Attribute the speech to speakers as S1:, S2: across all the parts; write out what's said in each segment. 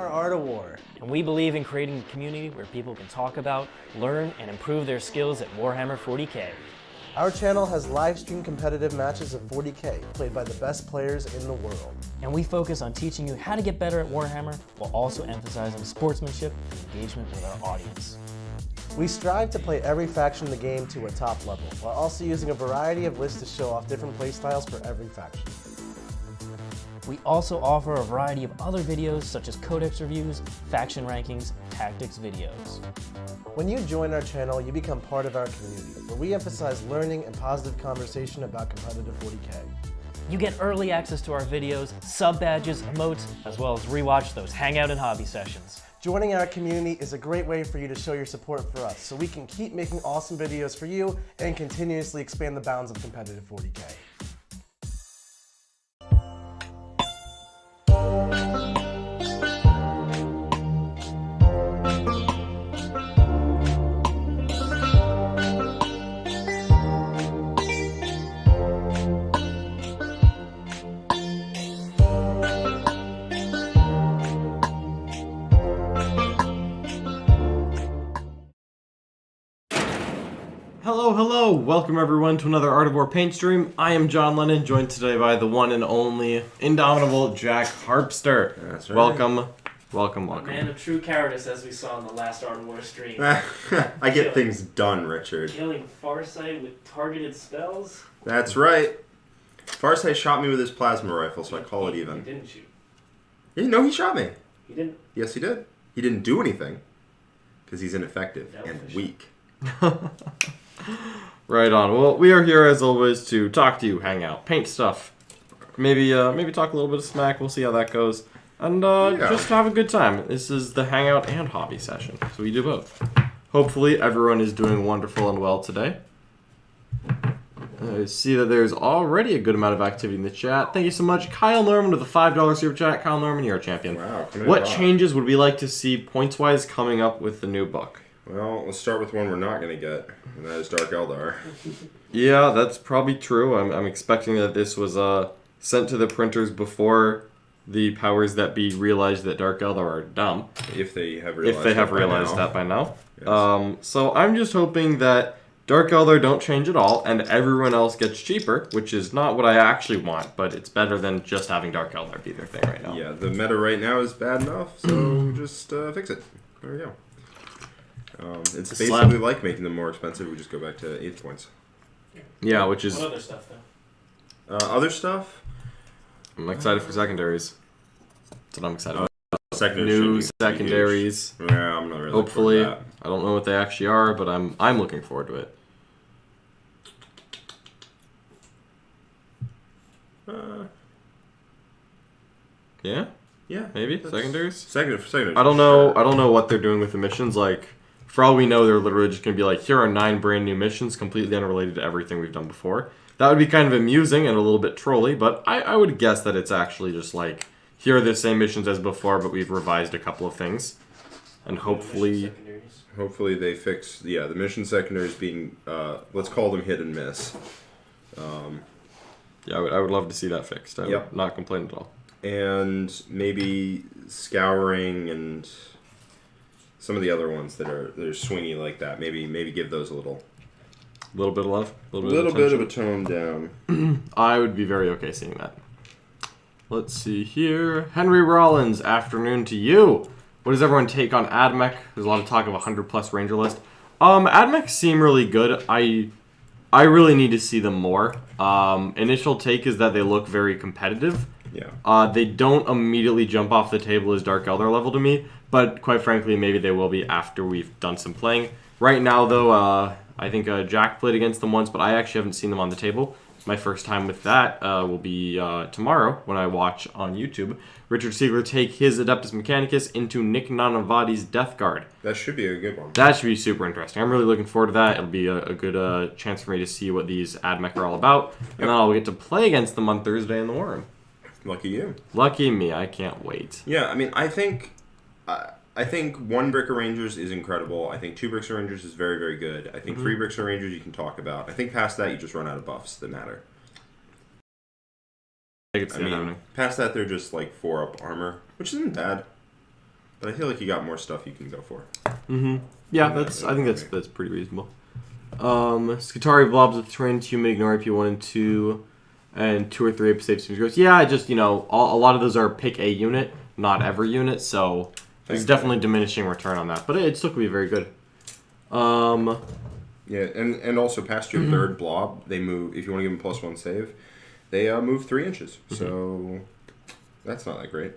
S1: are Art of War.
S2: And we believe in creating a community where people can talk about, learn, and improve their skills at Warhammer 40K.
S1: Our channel has live stream competitive matches of 40K, played by the best players in the world.
S2: And we focus on teaching you how to get better at Warhammer, while also emphasizing sportsmanship and engagement with our audience.
S1: We strive to play every faction in the game to a top level, while also using a variety of lists to show off different playstyles for every faction.
S2: We also offer a variety of other videos such as codex reviews, faction rankings, and tactics videos.
S1: When you join our channel, you become part of our community, where we emphasize learning and positive conversation about competitive 40K.
S2: You get early access to our videos, sub-badges, emotes, as well as rewatch those hangout and hobby sessions.
S1: Joining our community is a great way for you to show your support for us, so we can keep making awesome videos for you and continuously expand the bounds of competitive 40K.
S3: Hello, welcome everyone to another Art of War paint stream. I am John Lennon, joined today by the one and only indomitable Jack Harpster.
S4: That's right.
S3: Welcome.
S2: Man of true cowardice, as we saw in the last Art of War stream.
S4: I get things done, Richard.
S2: Killing Farsight with targeted spells?
S4: That's right. Farsight shot me with his plasma rifle, so I call it even.
S2: He didn't shoot.
S4: Yeah, no, he shot me.
S2: He didn't?
S4: Yes, he did. He didn't do anything, because he's ineffective and weak.
S3: Right on. Well, we are here as always to talk to you, hang out, paint stuff. Maybe talk a little bit of smack. We'll see how that goes. And just have a good time. This is the hangout and hobby session, so we do both. Hopefully everyone is doing wonderful and well today. I see that there's already a good amount of activity in the chat. Thank you so much. Kyle Norman with a $5 super chat. Kyle Norman, you're a champion.
S4: Wow.
S3: What changes would we like to see points-wise coming up with the new book?
S4: Well, let's start with one we're not going to get, and that is Dark Eldar.
S3: Yeah, that's probably true. I'm expecting that this was sent to the printers before the powers that be realized that Dark Eldar are dumb.
S4: If they have realized
S3: that by now.
S4: Yes.
S3: So I'm just hoping that Dark Eldar don't change at all, and everyone else gets cheaper, which is not what I actually want, but it's better than just having Dark Eldar be their thing right now.
S4: Yeah, the meta right now is bad enough, so just fix it. There we go. It's basically like making them more expensive. We just go back to 8th points.
S3: Yeah, which is...
S2: What other stuff, though?
S4: Other stuff?
S3: I'm excited for secondaries. That's what I'm excited about.
S4: New
S3: secondaries.
S4: Yeah, I'm not really
S3: hopefully.
S4: looking forward to
S3: I don't know what they actually are, but I'm looking forward to it. Yeah?
S4: Yeah.
S3: Maybe? Secondaries?
S4: Secondaries.
S3: I don't know what they're doing with the missions. Like, for all we know, they're literally just going to be like, here are 9 brand new missions, completely unrelated to everything we've done before. That would be kind of amusing and a little bit trolly, but I would guess that it's actually just like, here are the same missions as before, but we've revised a couple of things. And hopefully
S4: they fix, the mission secondaries being, let's call them hit and miss.
S3: Yeah, I would love to see that fixed. I would not complain at all. And
S4: maybe scouring and some of the other ones that are swingy like that. Maybe give those a little
S3: bit of love,
S4: a little bit of a tone down.
S3: I would be very okay seeing that. Let's see here. Henry Rollins, afternoon to you. What does everyone take on Ad Mech? There's a lot of talk of a 100+ Ranger list. Ad Mech seem really good. I really need to see them more. Initial take is that they look very competitive.
S4: Yeah.
S3: They don't immediately jump off the table as Dark Eldar level to me, but quite frankly, maybe they will be after we've done some playing. Right now, though, I think Jack played against them once, but I actually haven't seen them on the table. My first time with that will be tomorrow when I watch on YouTube Richard Siegler take his Adeptus Mechanicus into Nick Nanavati's Death Guard.
S4: That should be a good one.
S3: That should be super interesting. I'm really looking forward to that. It'll be a good chance for me to see what these Ad Mech are all about, and then I'll get to play against them on Thursday in the War Room.
S4: Lucky you.
S3: Lucky me. I can't wait.
S4: Yeah, I mean, I think 1 Brick of Rangers is incredible. I think 2 Bricks of Rangers is very, very good. I think 3 Bricks of Rangers you can talk about. I think past that you just run out of buffs that matter.
S3: I mean,
S4: past that they're just like 4-up armor, which isn't bad. But I feel like you got more stuff you can go for.
S3: Mm-hmm. Yeah, I think that's pretty reasonable. Skitari blobs with terrain, human ignore if you 1 and 2, and 2 or 3 safe goes. Yeah, just a lot of those are pick a unit, not every unit, so there's definitely diminishing return on that. But it still could be very good.
S4: Yeah, and also past your third blob, they move. If you want to give them +1 save, they move 3 inches. So that's not that great.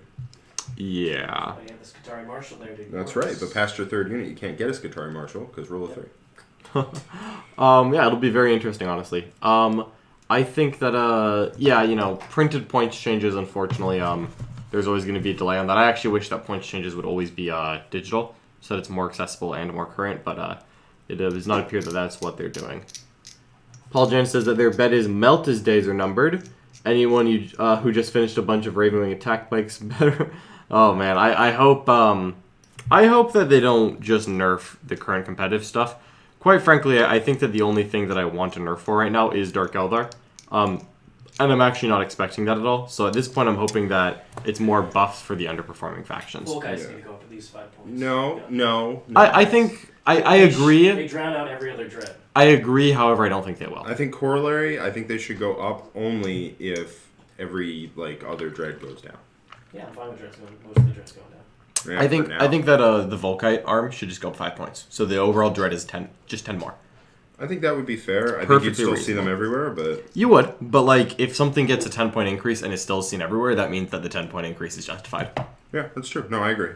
S3: Yeah.
S2: Oh, you have the Skitari Marshal there.
S4: That's right. But past your third unit, you can't get a Skitari Marshal because rule of 3.
S3: Yeah, it'll be very interesting, honestly. I think that printed points changes. Unfortunately, there's always going to be a delay on that. I actually wish that points changes would always be digital, so that it's more accessible and more current. But it does not appear that that's what they're doing. Paul Jan says that their bet is Melta's days are numbered. Anyone who just finished a bunch of Ravenwing attack bikes better. Oh man, I hope that they don't just nerf the current competitive stuff. Quite frankly, I think that the only thing that I want to nerf for right now is Dark Eldar. And I'm actually not expecting that at all. So at this point, I'm hoping that it's more buffs for the underperforming factions.
S2: Well, guys need to go up at least 5 points.
S4: No.
S3: I think I agree.
S2: They drown out every other dread.
S3: I agree, however, I don't think they will.
S4: I think corollary. I think they should go up only if every other dread goes down.
S2: Yeah, I'm fine with dreads going. Most of the dreads going down.
S4: Yeah,
S3: I think that the Volkite arm should just go up 5 points. So the overall dread is 10 more.
S4: I think that would be fair. I think
S3: Perfectly
S4: you'd still see them
S3: reasonable.
S4: everywhere, but
S3: You would, but if something gets a 10-point increase and is still seen everywhere, that means that the 10-point increase is justified.
S4: yeah, that's true. No, I agree.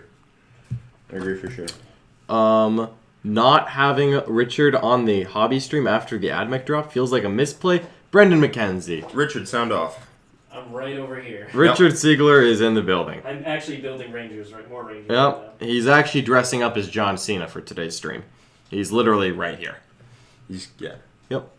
S4: I agree for sure.
S3: Not having Richard on the hobby stream after the Ad Mech drop feels like a misplay. Brendan McKenzie.
S4: Richard, sound off.
S2: I'm right over here.
S3: Richard Siegler is in the building.
S2: I'm actually building Rangers, right? More Rangers.
S3: Yep, he's actually dressing up as John Cena for today's stream. He's literally right here.
S4: Yeah.
S3: Yep.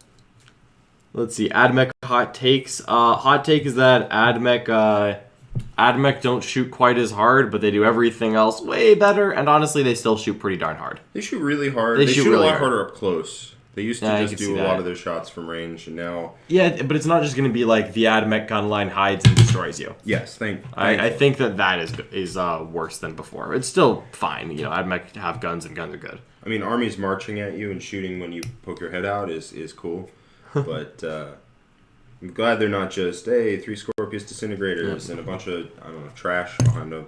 S3: Let's see. Ad Mech hot takes. Hot take is that Ad Mech don't shoot quite as hard, but they do everything else way better. And honestly, they still shoot pretty darn hard.
S4: They shoot really hard.
S3: They
S4: They
S3: shoot
S4: shoot
S3: really
S4: a lot
S3: hard.
S4: harder up close. They used to
S3: Yeah, I
S4: just
S3: can
S4: do
S3: see
S4: a lot
S3: that.
S4: of their shots from range, and now...
S3: Yeah, but it's not just going to be like the Ad Mech gun line hides and destroys you.
S4: Yes,
S3: I think that is worse than before. It's still fine. Ad Mech have guns, and guns are good.
S4: I mean, armies marching at you and shooting when you poke your head out is cool. But I'm glad they're not just, 3 Scorpius disintegrators and a bunch of, trash behind a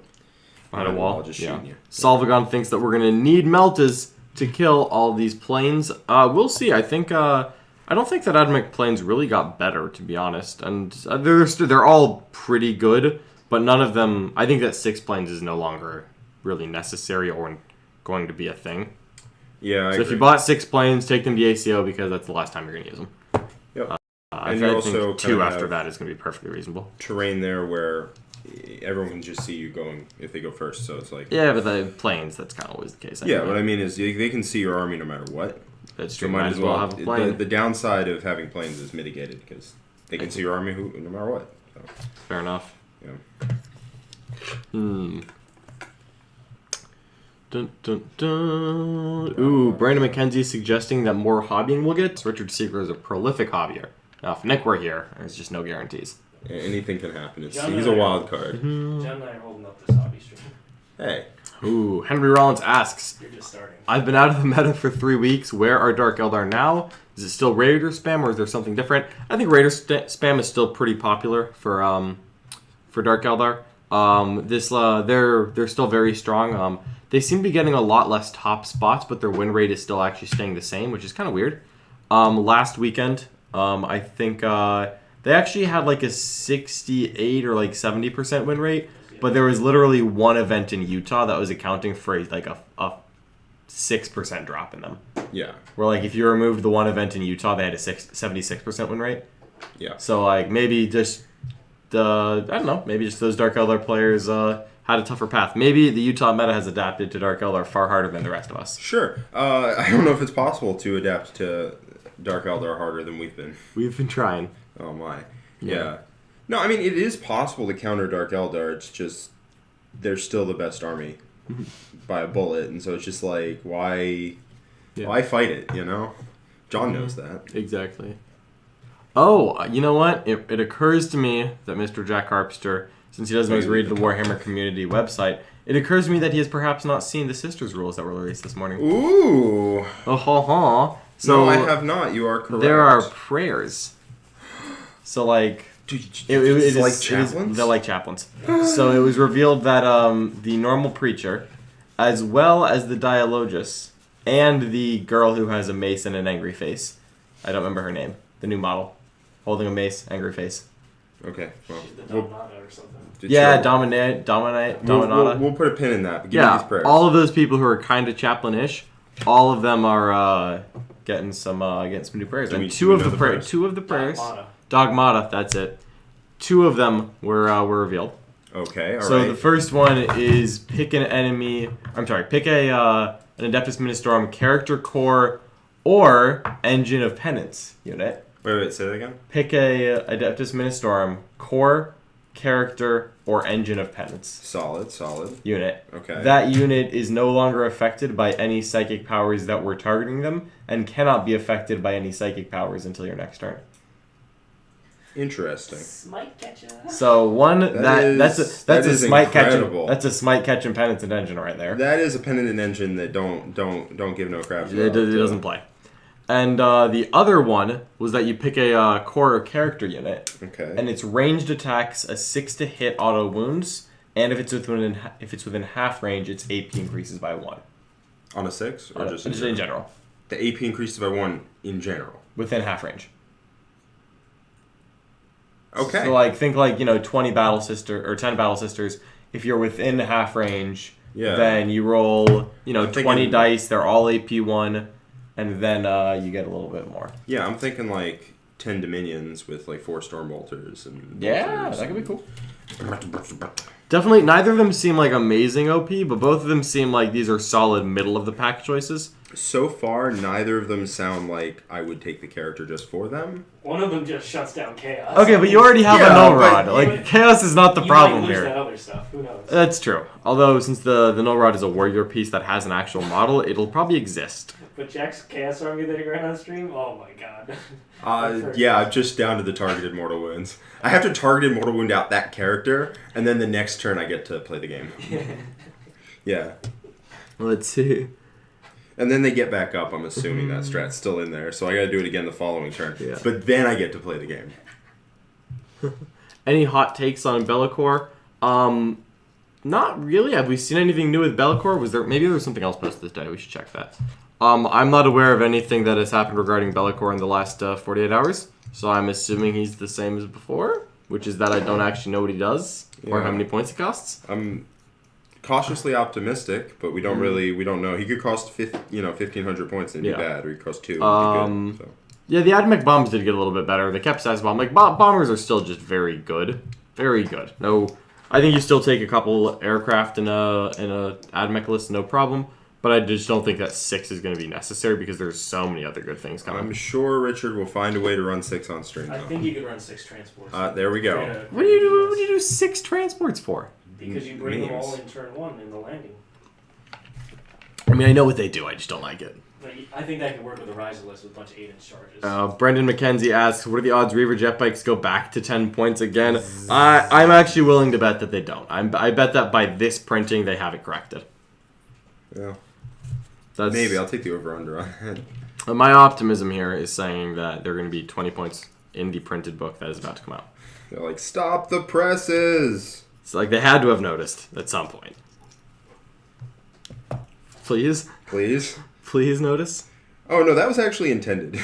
S4: wall just shooting you.
S3: Salvagon thinks that we're going to need Meltas to kill all these planes. We'll see. I think I don't think that Ad Mech planes really got better, to be honest. And they're all pretty good, but none of them... I think that 6 planes is no longer really necessary or going to be a thing.
S4: Yeah, I
S3: So
S4: agree.
S3: if you bought 6 planes, take them to ACO because that's the last time you're going to use them.
S4: Yep.
S3: I
S4: you
S3: think
S4: also
S3: 2
S4: kinda
S3: after
S4: have
S3: that is going to be perfectly reasonable.
S4: terrain there where everyone can just see you going if they go first, so it's like...
S3: Yeah, but the planes, that's kind of always the case.
S4: Yeah,
S3: anyway.
S4: what I mean is they can see your army no matter what.
S3: That's
S4: So
S3: true.
S4: might as well
S3: have a plane.
S4: The downside of having planes is mitigated because they can see your army no matter what. So,
S3: Fair enough.
S4: yeah.
S3: Dun, dun, dun. Ooh, Brandon McKenzie suggesting that more hobbying will get. Richard Seeger is a prolific hobbyer. Now, if Nick were here, there's just no guarantees.
S4: Anything can happen.
S2: John
S4: He's
S2: and
S4: a
S2: I-
S4: wild card.
S3: Mm-hmm.
S2: John and I are holding up this hobby stream.
S4: Hey.
S3: Ooh, Henry Rollins asks,
S2: You're just starting.
S3: I've been out of the meta for 3 weeks. Where are Dark Eldar now? Is it still Raider spam or is there something different? I think Raider spam is still pretty popular for Dark Eldar. They're still very strong. They seem to be getting a lot less top spots, but their win rate is still actually staying the same, which is kind of weird. Last weekend, I think they actually had like a 68 or like 70% win rate, but there was literally one event in Utah that was accounting for like a 6% drop in them.
S4: Yeah.
S3: Where like if you removed the one event in Utah, they had a 76% win rate.
S4: Yeah.
S3: So like maybe just maybe just those Dark Eldar players had a tougher path. Maybe the Utah meta has adapted to Dark Eldar far harder than the rest of us.
S4: Sure. I don't know if it's possible to adapt to Dark Eldar harder than we've been.
S3: We've been trying.
S4: Oh my.
S3: Yeah.
S4: Yeah. No, I mean, it is possible to counter Dark Eldar. It's just they're still the best army by a bullet. And so it's just like, why fight it, you know? John knows that.
S3: Exactly. Oh, you know what? It occurs to me that Mr. Jack Harpster, since he doesn't always read the Warhammer community website, It occurs to me that he has perhaps not seen the Sisters rules that were released this morning.
S4: Ooh.
S3: Oh, ha, ha. So
S4: No, I have not. You are correct.
S3: there are prayers. So, like...
S4: It's like chaplains?
S3: They're like chaplains. So it was revealed that the normal preacher, as well as the dialogus, and the girl who has a mace and an angry face, I don't remember her name, the new model, holding a mace, angry face.
S4: Okay, well.
S2: She's the Dominata or something.
S3: Yeah, Dominata.
S4: We'll put a pin in that. But give me these prayers.
S3: All of those people who are kind of chaplain-ish, all of them are getting some new prayers. And two of the prayers, Dogmata, that's it. Two of them were revealed.
S4: Okay, all right.
S3: So the first one is pick an enemy. I'm sorry, pick an Adeptus Ministorum character core or Engine of Penance unit.
S4: Wait, say that again.
S3: Pick a Adeptus Ministorum core, character, or Engine of Penance.
S4: Solid.
S3: Unit.
S4: Okay.
S3: That unit is no longer affected by any psychic powers that were targeting them, and cannot be affected by any psychic powers until your next turn.
S4: Interesting.
S2: Smite catcher.
S3: So that's a smite
S4: incredible.
S3: That's a smite catch and penitent engine right there.
S4: That is a penitent engine that don't give no crap.
S3: It doesn't play. And the other one was that you pick a core or character unit.
S4: Okay.
S3: And its ranged attacks a 6 to hit auto wounds, and if it's within half range, its AP increases by 1.
S4: On a 6 or just
S3: in general?
S4: The AP increases by 1 in general.
S3: Within half range.
S4: Okay.
S3: So think 20 Battle Sister or 10 Battle Sisters. If you're within half range, then you roll 20 dice. They're all AP1, and then you get a little bit more.
S4: Yeah, I'm thinking 10 Dominions with 4 Stormbolters and
S3: that could be cool. Definitely, neither of them seem like amazing OP, but both of them seem like these are solid middle of the pack choices.
S4: So far, neither of them sound like I would take the character just for them.
S2: One of them just shuts down Chaos.
S3: Okay, but you already have a Null Rod. Chaos is not the problem
S2: might lose
S3: here.
S2: That other stuff. Who knows?
S3: That's true. Although, since the Null Rod is a warrior piece that has an actual model, it'll probably exist.
S2: But Jack's Chaos Army that he ran on stream? Oh my god.
S4: I'm just down to the targeted mortal wounds. I have to targeted mortal wound out that character, and then the next turn I get to play the game. Yeah.
S3: Let's see.
S4: And then they get back up. I'm assuming that strat's still in there, so I got to do it again the following turn. Yeah. But then I get to play the game.
S3: Any hot takes on Bellacor? Not really. Have we seen anything new with Bellacor? Maybe there was something else posted this day. We should check that. I'm not aware of anything that has happened regarding Bellacor in the last 48 hours, so I'm assuming he's the same as before, which is that I don't actually know what he does or how many points he costs.
S4: I'm cautiously optimistic, but we don't know. He could cost 1,500 points and be bad, or he could cost 2 and be good. So.
S3: Yeah, the Ad Mech bombs did get a little bit better. They kept status bomb. Bombers are still just very good. Very good. No, I think you still take a couple aircraft in a Ad Mech list, no problem. But I just don't think that 6 is going to be necessary because there's so many other good things coming.
S4: I'm sure Richard will find a way to run 6 on stream.
S2: I think you could run 6 transports.
S4: There we go.
S3: What do you do 6 transports for?
S2: Because you bring them all in turn 1 in the landing.
S3: I mean, I know what they do. I just don't like it.
S2: I think that could work with a Riser list with a bunch of 8-inch charges.
S3: Brendan McKenzie asks, what are the odds Reaver jet bikes go back to 10 points again? I'm actually willing to bet that they don't. I bet that by this printing, they have it corrected.
S4: Yeah. Maybe. I'll take the over-under on that.
S3: My optimism here is saying that they're going to be 20 points in the printed book that is about to come out.
S4: They're like, stop the presses!
S3: It's like they had to have noticed at some point. Please?
S4: Please?
S3: Please notice?
S4: Oh, no, that was actually intended.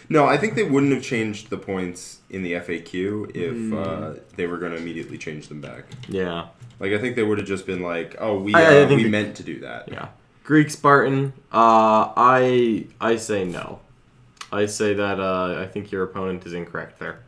S4: No, I think they wouldn't have changed the points in the FAQ if they were going to immediately change them back.
S3: Yeah.
S4: I think they would have just been like, oh, we meant to do that.
S3: Yeah. Greek Spartan, I say no. I say that I think your opponent is incorrect there.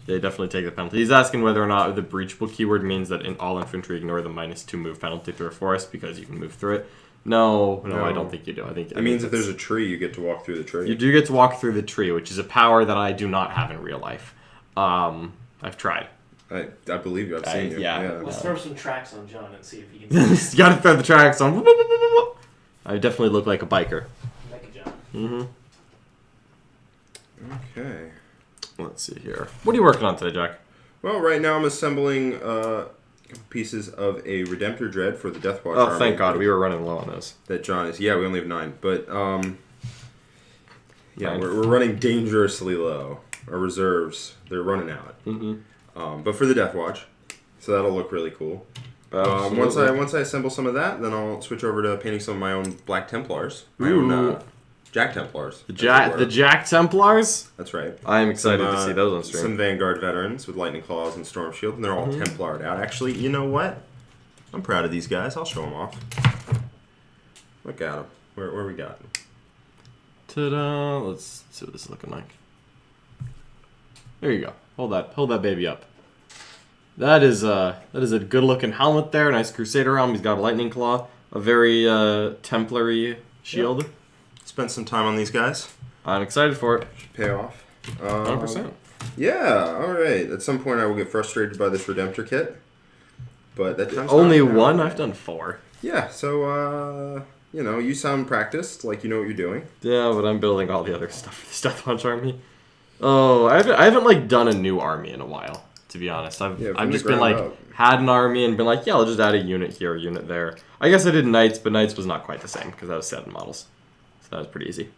S3: They definitely take the penalty. He's asking whether or not the breachable keyword means that in all infantry ignore the -2 move penalty through a forest because you can move through it. No, I don't think you do. I think
S4: it means if there's a tree, you get to walk through the tree.
S3: You do get to walk through the tree, which is a power that I do not have in real life. I've tried.
S4: I believe you. I've seen you.
S3: Yeah.
S2: Let's throw some tracks on John and see if he can.
S3: You gotta throw the tracks on. I definitely look like a biker.
S2: Like a John.
S3: Mm-hmm.
S4: Okay.
S3: Let's see here. What are you working on today, Jack?
S4: Well, right now I'm assembling pieces of a Redemptor Dread for the Deathwatch
S3: Oh,
S4: army.
S3: thank God, we were running low on those.
S4: That John is. Yeah, we only have 9, but yeah,
S3: 9.
S4: we're running dangerously low. Our reserves, they're running out. But for the Deathwatch, so that'll look really cool. Once I assemble some of that, then I'll switch over to painting some of my own Black Templars, my own Jack Templars.
S3: The Jack Templars?
S4: That's right.
S3: I am excited to see those on stream.
S4: Some Vanguard veterans with Lightning Claws and Storm Shield, and they're all Templared out. Actually, you know what? I'm proud of these guys. I'll show them off. Look at them. Where we got?
S3: Ta-da! Let's see what this is looking like. There you go. Hold that baby up. That is a good looking helmet there. Nice Crusader helm. He's got a Lightning Claw, a very Templary shield.
S4: Yep. Spent some time on these guys.
S3: I'm excited for it.
S4: Should pay off.
S3: 100%.
S4: Yeah. All right. At some point, I will get frustrated by this Redemptor kit. But that time's
S3: Only
S4: not now.
S3: one? I've done 4.
S4: Yeah. So you know, you sound practiced, like you know what you're doing.
S3: Yeah, but I'm building all the other stuff for the Death Punch army. Oh, I haven't like done a new army in a while, to be honest. I've just been like had an army and been like, yeah, I'll just add a unit here, a unit there. I guess I did Knights, but Knights was not quite the same because that was 7 models, so that was pretty easy.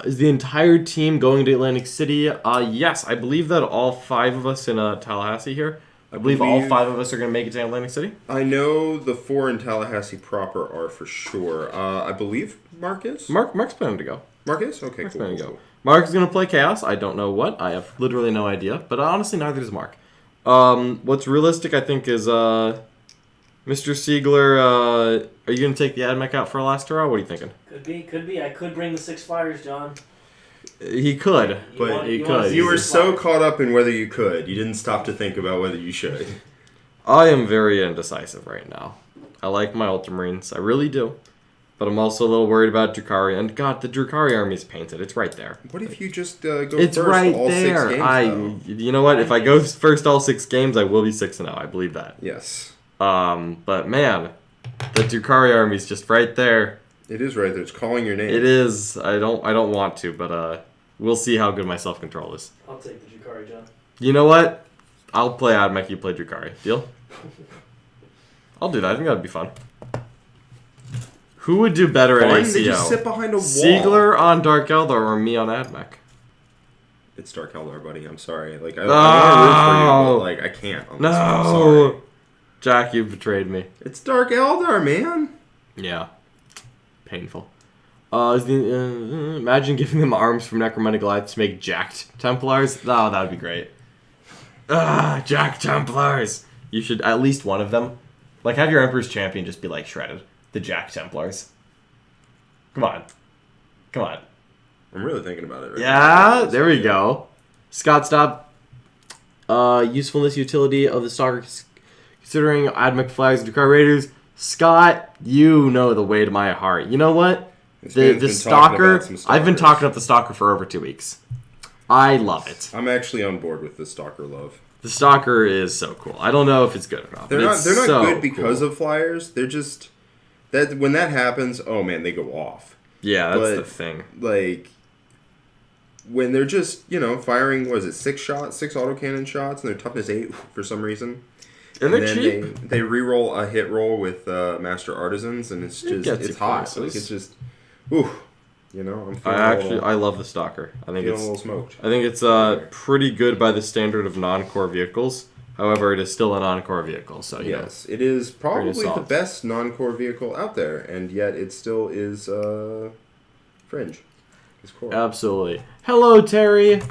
S3: Is the entire team going to Atlantic City? Yes, I believe that all 5 of us in Tallahassee here. I believe all 5 of us are going to make it to Atlantic City.
S4: I know the 4 in Tallahassee proper are for sure. I believe Mark is?
S3: Mark's planning to go.
S4: Mark is? Okay,
S3: Mark's
S4: cool.
S3: planning to go. Mark is going to play Chaos. I don't know what. I have literally no idea. But honestly, neither does Mark. What's realistic, I think, is Mr. Siegler. Are you going to take the Ad Mech out for a last hurrah? What are you thinking?
S2: Could be. I could bring the 6 flyers, John.
S3: He could, but he could.
S4: You were so caught up in whether you could, you didn't stop to think about whether you should.
S3: I am very indecisive right now. I like my Ultramarines. I really do. But I'm also a little worried about Drukhari. And God, the Drukhari army is painted. It's right there.
S4: What if you just go
S3: it's
S4: first
S3: right
S4: all
S3: there.
S4: 6 games, though?
S3: You know what? If I go first all 6 games, I will be 6-0. I believe that.
S4: Yes.
S3: But man, the Drukhari army is just right there.
S4: It is right there. It's calling your name.
S3: It is. I don't want to, but we'll see how good my self-control is.
S2: I'll take the Drukhari, John.
S3: You know what? I'll play Ad Mech, you play Drukhari. Deal? I'll do that. I think that would be fun. Who would do better at ACO?
S4: They just sit behind a wall.
S3: Siegler on Dark Eldar or me on Ad Mech?
S4: It's Dark Eldar, buddy. I'm sorry. Like I want to root for you, but like I can't. On this one. I'm sorry.
S3: Jack, you betrayed me.
S4: It's Dark Eldar, man.
S3: Yeah. Painful. Imagine giving them arms from Necromunda Goliath to make jacked Templars. Oh, that would be great. Jack Templars. You should, at least one of them. Like, have your Emperor's Champion just be, like, shredded. The Jack Templars. Come on.
S4: I'm really thinking about it right
S3: now. There we go. Scott, stop. Usefulness, utility of the Stalkers. Considering Ad Mech flags and Drukhari Raiders. Scott, you know the way to my heart. You know what? The Stalker, I've been talking up the Stalker for over 2 weeks. I love it.
S4: I'm actually on board with the Stalker love.
S3: The Stalker is so cool. I don't know if it's good or not.
S4: They're not
S3: so
S4: good because
S3: cool.
S4: of flyers. They're just that when that happens, oh man, they go off.
S3: Yeah, that's the thing.
S4: Like when they're just, firing, what is it, 6 shots, 6 autocannon shots, and their toughness 8 for some reason.
S3: And they're cheap.
S4: They re-roll a hit roll with Master Artisans, and it's hot. Like it's just, ooh, I'm feeling
S3: I love the Stalker. I think
S4: it's a little smoked.
S3: I think it's pretty good by the standard of non-core vehicles. However, it is still a non-core vehicle, so
S4: yes, it is probably the best non-core vehicle out there, and yet it still is fringe. It's core.
S3: Absolutely. Hello, Terry.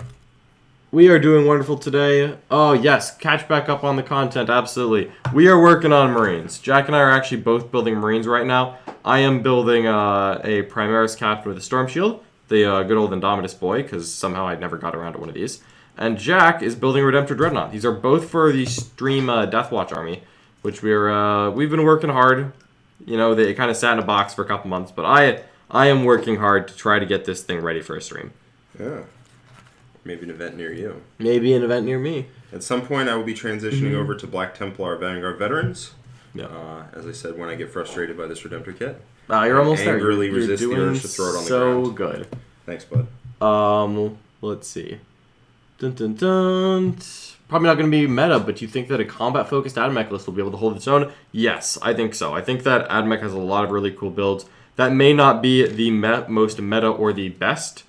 S3: We are doing wonderful today. Oh, yes. Catch back up on the content. Absolutely. We are working on Marines. Jack and I are actually both building Marines right now. I am building a Primarchs captain with a Storm Shield, the good old Indomitus boy, because somehow I never got around to one of these. And Jack is building a Redemptor Dreadnought. These are both for the Stream Deathwatch army, which we've been working hard. They kind of sat in a box for a couple months, but I am working hard to try to get this thing ready for a stream.
S4: Yeah. Maybe an event near you.
S3: Maybe an event near me.
S4: At some point, I will be transitioning over to Black Templar Vanguard veterans.
S3: Yeah.
S4: As I said, when I get frustrated by this Redemptor kit.
S3: You're almost there.
S4: Angrily resist the urge to throw it on the ground.
S3: So good.
S4: Thanks, bud.
S3: Let's see. Dun dun dun. probably not going to be meta, but you think that a combat-focused Ad Mech list will be able to hold its own? Yes, I think so. I think that Ad Mech has a lot of really cool builds. That may not be the most meta or the best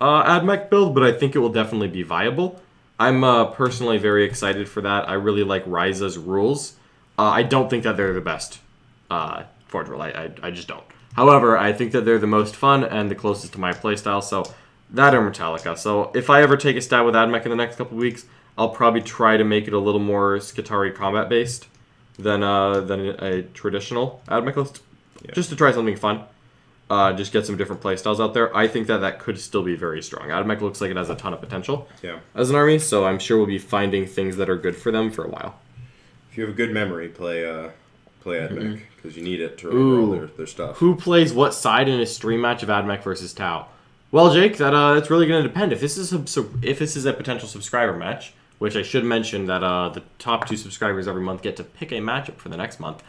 S3: Ad Mech build, but I think it will definitely be viable. I'm personally very excited for that. I really like Ryza's rules. I don't think that they're the best Forge rule. I just don't. However, I think that they're the most fun and the closest to my playstyle, so that or Metallica. So if I ever take a stab with Ad Mech in the next couple weeks, I'll probably try to make it a little more Skitarii combat-based than a traditional Ad Mech list, just to try something fun. Just get some different playstyles out there. I think that could still be very strong. Ad Mech looks like it has a ton of potential as an army, so I'm sure we'll be finding things that are good for them for a while.
S4: If you have a good memory, play Ad Mech, because you need it to remember all their stuff.
S3: Who plays what side in a stream match of Ad Mech versus Tau? Well, Jake, that's really going to depend. If this is a potential subscriber match, which I should mention that the top 2 subscribers every month get to pick a matchup for the next month,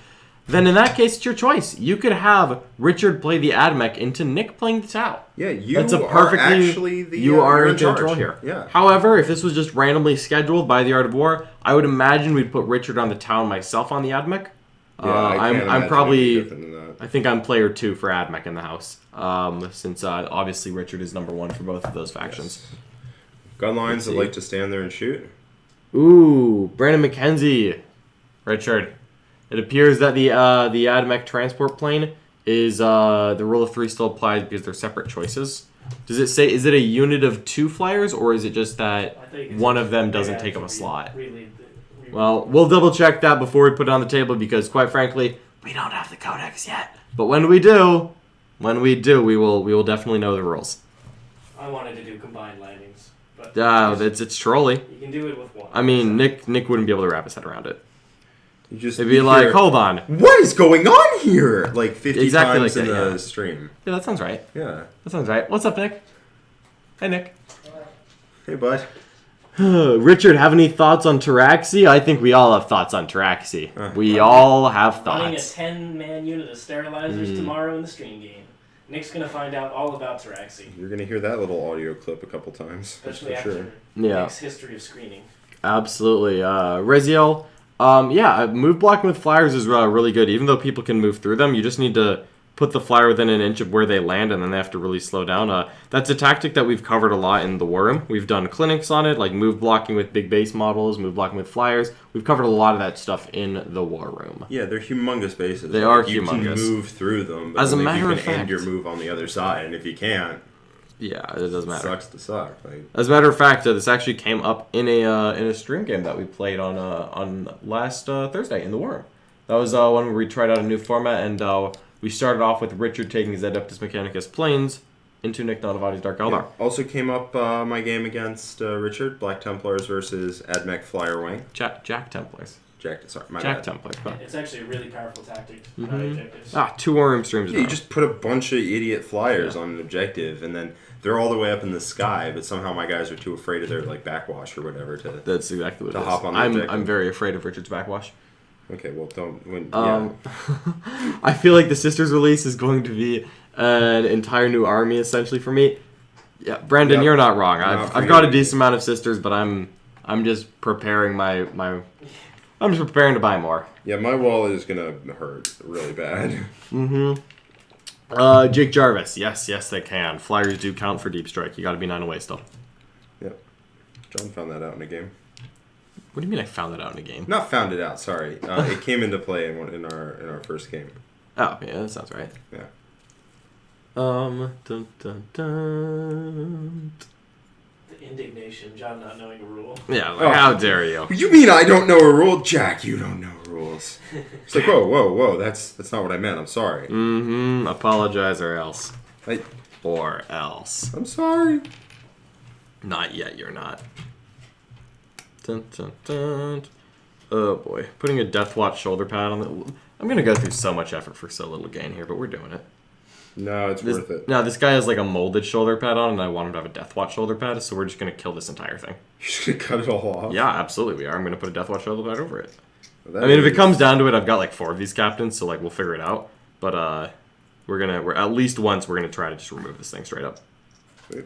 S3: then in that case, it's your choice. You could have Richard play the Ad Mech into Nick playing the Tau.
S4: Yeah, you are actually the
S3: you are
S4: in charge
S3: here.
S4: Yeah.
S3: However, if this was just randomly scheduled by the Art of War, I would imagine we'd put Richard on the Tau and myself on the Ad Mech. I'm probably. I think I'm player 2 for Ad Mech in the house, since obviously Richard is number 1 for both of those factions.
S4: Yes. Gun lines that like to stand there and shoot.
S3: Ooh, Brandon McKenzie, Richard. It appears that the Ad Mech transport plane is the rule of 3 still applies because they're separate choices. Does it say, is it a unit of 2 flyers, or is it just that one of them doesn't take up a slot? Well, we'll double check that before we put it on the table, because quite frankly, we don't have the codex yet. But when we do, we will definitely know the rules.
S2: I wanted to do combined landings, but
S3: it's trolly.
S2: you can do it with one.
S3: I mean, Nick wouldn't be able to wrap his head around it.
S4: It'd
S3: be like, hold on,
S4: what is going on here? Like 50 times
S3: like
S4: in
S3: that,
S4: the stream.
S3: Yeah, that sounds right.
S4: Yeah.
S3: That sounds right. What's up, Nick? Hey, Nick.
S4: Hey, bud.
S3: Richard, have any thoughts on Taraxi? I think we all have thoughts on Taraxi. We all have
S2: Running a
S3: thoughts.
S2: 10-man unit of sterilizers tomorrow in the stream game. Nick's going to find out all about Taraxi.
S4: You're going to hear that little audio clip a couple times.
S2: Especially
S4: for
S2: after
S4: sure.
S2: Nick's history of screening.
S3: Absolutely. Reziel, move blocking with flyers is really good. Even though people can move through them, you just need to put the flyer within an inch of where they land, and then they have to really slow down. That's a tactic that we've covered a lot in the War Room. We've done clinics on it, like move blocking with big base models, move blocking with flyers. We've covered a lot of that stuff in the War Room.
S4: Yeah, they're humongous bases.
S3: They are
S4: you
S3: humongous.
S4: You can move through them, but
S3: as a matter
S4: you can
S3: of fact,
S4: end your move on the other side, and if you can't,
S3: yeah, it doesn't matter.
S4: It sucks to suck. Like,
S3: as a matter of fact, this actually came up in a stream game that we played on last Thursday in the War Room. That was one where we tried out a new format, and we started off with Richard taking his Adeptus Mechanicus planes into Nick Donavati's Dark Eldar.
S4: Yeah. Also came up my game against Richard, Black Templars versus Ad Mech Flyer Wing.
S3: Jack Templars.
S4: Jack
S3: Templars.
S2: It's actually a really powerful tactic. Objectives.
S3: 2 War Room streams.
S4: Yeah, you just put a bunch of idiot flyers on an objective, and then they're all the way up in the sky, but somehow my guys are too afraid of their backwash or whatever to.
S3: That's exactly what it is.
S4: Hop on the
S3: I'm very afraid of Richard's backwash.
S4: Okay, well, don't.
S3: I feel like the Sisters release is going to be an entire new army essentially for me. Yeah, Brandon, you're not wrong. I've got a decent amount of Sisters, but I'm just preparing I'm just preparing to buy more.
S4: Yeah, my wall is gonna hurt really bad.
S3: Jake Jarvis. Yes, they can. Flyers do count for deep strike. You got to be 9 away still.
S4: Yep. John found that out in a game.
S3: What do you mean I found that out in a game?
S4: Not found it out. Sorry, it came into play in our first game.
S3: Oh yeah, that sounds right.
S4: Yeah.
S3: Dun, dun, dun.
S2: The indignation, John not knowing a rule.
S3: Yeah, how dare you?
S4: You mean I don't know a rule, Jack? You don't know rules. It's like whoa. That's not what I meant. I'm sorry.
S3: Apologize or else.
S4: Or
S3: else.
S4: I'm sorry.
S3: Not yet. You're not. Dun, dun, dun. Oh boy, putting a Death Watch shoulder pad on the. I'm gonna go through so much effort for so little gain here, but we're doing it.
S4: No, it's worth it.
S3: No, this guy has a molded shoulder pad on, and I want him to have a Death Watch shoulder pad, so we're just gonna kill this entire thing.
S4: You're just gonna cut it all off?
S3: Yeah, absolutely we are. I'm gonna put a Death Watch shoulder pad over it. Well, if it comes down to it, I've got 4 of these captains, so we'll figure it out. But we're at least once we're gonna try to just remove this thing straight up.
S4: Sweet.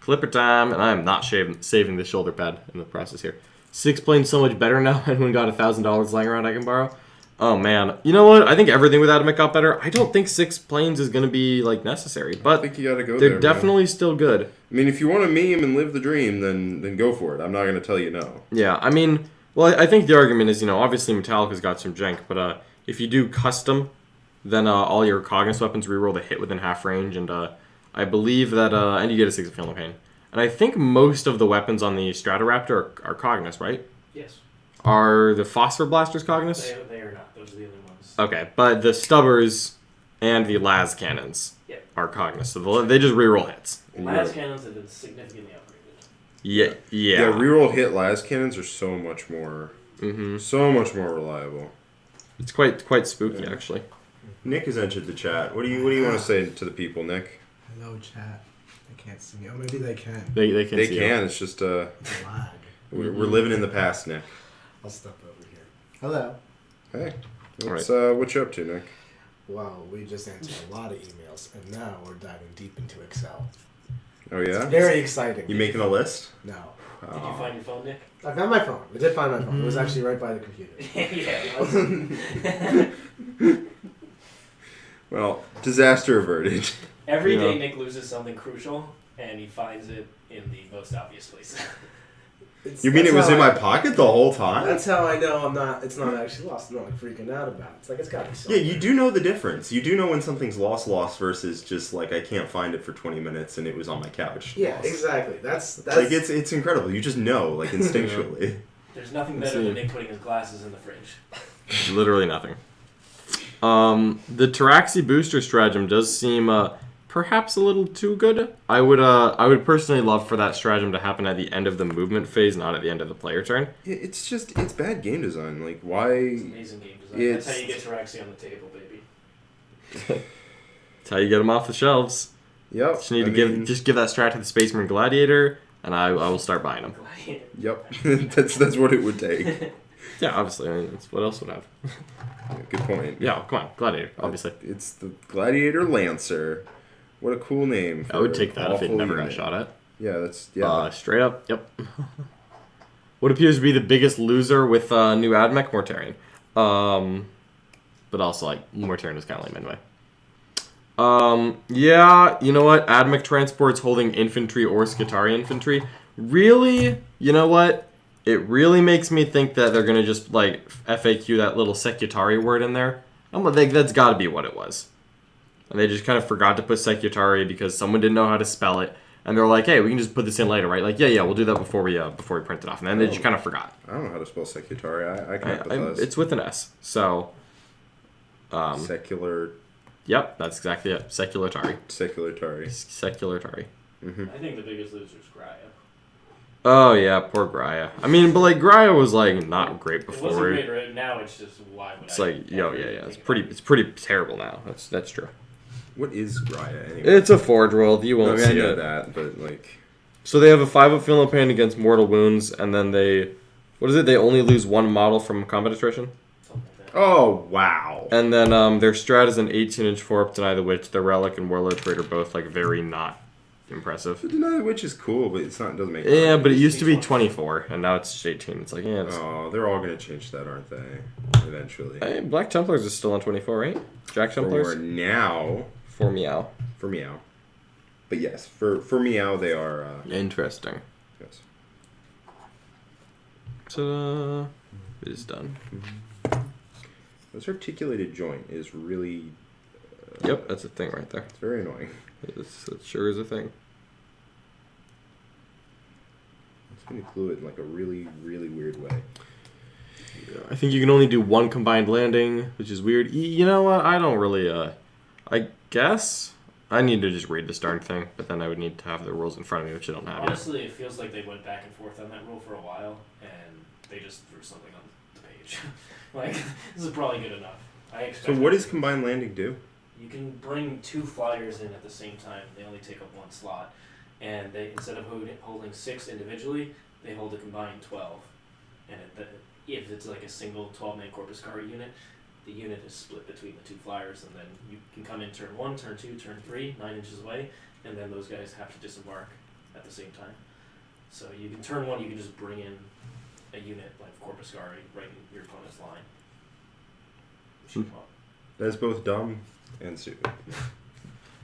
S3: Clipper time, and I am not saving the shoulder pad in the process here. 6 planes so much better now. Anyone got $1,000 lying around I can borrow? Oh man, you know what? I think everything with Ad Mech got better. I don't think 6 planes is gonna be like necessary, but
S4: I think you gotta go
S3: they're
S4: there.
S3: definitely still good.
S4: I mean, if you want to meme and live the dream, then go for it. I'm not gonna tell you no.
S3: Yeah, I mean, well, I think the argument is, obviously Metallica's got some jank, but if you do custom, then all your Cognus weapons reroll the hit within half range, and I believe that, and you get a 6 of Feeling Pain. And I think most of the weapons on the Stratoraptor are Cognus, right?
S2: Yes.
S3: Are the Phosphor Blasters Cognus?
S2: They are not. Those are the other ones.
S3: Okay, but the Stubbers and the Las Cannons are Cognus, so they just reroll hits.
S2: Las Cannons have been significantly upgraded.
S3: Yeah.
S4: Yeah, reroll hit las cannons are so much more reliable.
S3: It's quite spooky, actually.
S4: Nick has entered the chat. What do you want to say to the people, Nick?
S1: Hello, chat. They can't see me. Oh, maybe they can.
S3: They can.
S4: They
S3: see
S4: can.
S3: it.
S4: It's just
S1: Lag.
S4: we're living in the past, Nick.
S1: I'll step over here. Hello.
S4: Hey, what you up to, Nick?
S1: Wow, we just answered a lot of emails, and now we're diving deep into Excel.
S4: Oh yeah.
S1: It's very exciting.
S4: You making a list?
S1: No.
S2: Did you find your phone, Nick?
S1: I found my phone. I did find my phone. It was actually right by the computer.
S2: Yeah.
S4: Well, disaster averted.
S2: Every day Nick loses something crucial, and he finds it in the most obvious place.
S4: You mean it was in my pocket the whole time?
S1: That's how I know it's not actually lost. I'm not like freaking out about it. It's like, it's got to be something.
S4: Yeah, you do know the difference. You do know when something's lost versus just like I can't find it for 20 minutes and it was on my couch.
S1: Yeah,
S4: lost.
S1: Exactly. That's
S4: like it's incredible. You just know, like instinctually.
S2: There's nothing better than Nick putting his glasses in the fridge.
S3: Literally nothing. The Taraxi booster stratagem does seem perhaps a little too good. I would personally love for that stratagem to happen at the end of the movement phase, not at the end of the player turn.
S4: It's bad game design. Like why?
S2: It's amazing game design. That's how you get Taraxi on the table, baby.
S3: That's how you get them off the shelves.
S4: Yep.
S3: Just need to give that strat to the Space Marine Gladiator, and I will start buying them.
S4: Yep. that's what it would take.
S3: Yeah, obviously. I mean, that's what else would have.
S4: Yeah, good point.
S3: Yeah, come on, Gladiator, obviously.
S4: It's the Gladiator Lancer. What a cool name.
S3: I would take that if it never got shot at.
S4: Yeah,
S3: straight up, yep. What appears to be the biggest loser with new Ad Mech, Mortarion. But also, like, Mortarion is kind of lame anyway. Yeah, you know what? Ad Mech transports holding infantry or Skitarii infantry. Really? You know what? It really makes me think that they're going to just, like, FAQ that little Secutari word in there. I'm like, that's got to be what it was. And they just kind of forgot to put Secutari because someone didn't know how to spell it. And they're like, hey, we can just put this in later, right? Like, yeah, we'll do that before we print it off. And then they just kind of forgot.
S4: I don't know how to spell Secutari. I can't empathize.
S3: It's with an S. So...
S4: Secular...
S3: Yep, that's exactly it. Seculatari.
S4: Seculatari.
S3: Mm-hmm.
S2: I think the biggest loser is Graia.
S3: Oh, yeah, poor Graia. I mean, but, like, Graia was, like, not great before.
S2: It wasn't great right now, it's just, why would
S3: it's like, yeah. It's pretty terrible now. That's true.
S4: What is Graia, anyway?
S3: It's a Forge World. You won't see
S4: I know
S3: it.
S4: that, but, like...
S3: So they have a 5 of Feeling Pain against mortal wounds, and then they... What is it? They only lose 1 model from combat attrition?
S4: Oh, wow.
S3: And then their strat is an 18-inch 4-up Deny the Witch. The Relic and Warlord trait are both, like, very not impressive.
S4: The Deny the Witch is cool, but it doesn't make
S3: Yeah, but it used to be 24, and now it's 18. It's like, yeah.
S4: Oh, they're all going to change that, aren't they? Eventually.
S3: Hey, Black Templars is still on 24, right? Jack Templars?
S4: For now.
S3: For Meow.
S4: But yes, for Meow, they are...
S3: Interesting.
S4: Yes.
S3: So, it is done.
S4: This articulated joint is really...
S3: Yep, that's a thing right there.
S4: It's very annoying.
S3: It sure is a thing.
S4: It's going to glue it in like a really, really weird way.
S3: I think you can only do 1 combined landing, which is weird. You know what? I don't really, I guess I need to just read this darn thing, but then I would need to have the rules in front of me, which I don't have
S2: Honestly, it feels like they went back and forth on that rule for a while, and they just threw something on the page. Like, this is probably good enough.
S4: So what does combined landing do?
S2: You can bring 2 flyers in at the same time. They only take up 1 slot. And they, instead of holding 6 individually, they hold a combined 12. And if it's like a single 12-man Corpus Cari unit, the unit is split between the 2 flyers, and then you can come in turn 1, turn 2, turn 3, 9 inches away, and then those guys have to disembark at the same time. So you can turn 1, you can just bring in a unit like Corpuscari right in your opponent's line.
S4: That's both dumb and stupid.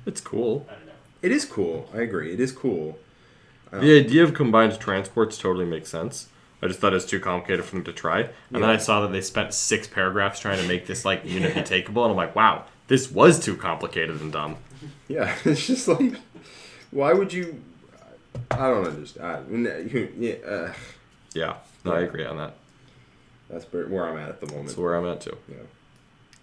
S3: It's cool.
S2: I don't know.
S4: It is cool. I agree. It is cool.
S3: The idea of combined transports totally makes sense. I just thought it was too complicated for them to try. And then I saw that they spent 6 paragraphs trying to make this like unit be takeable, and I'm like, wow, this was too complicated and dumb.
S4: Yeah, it's just like, why would you? I don't understand.
S3: Yeah, no, I agree on that.
S4: That's where I'm at the moment.
S3: That's where I'm at too.
S4: Yeah.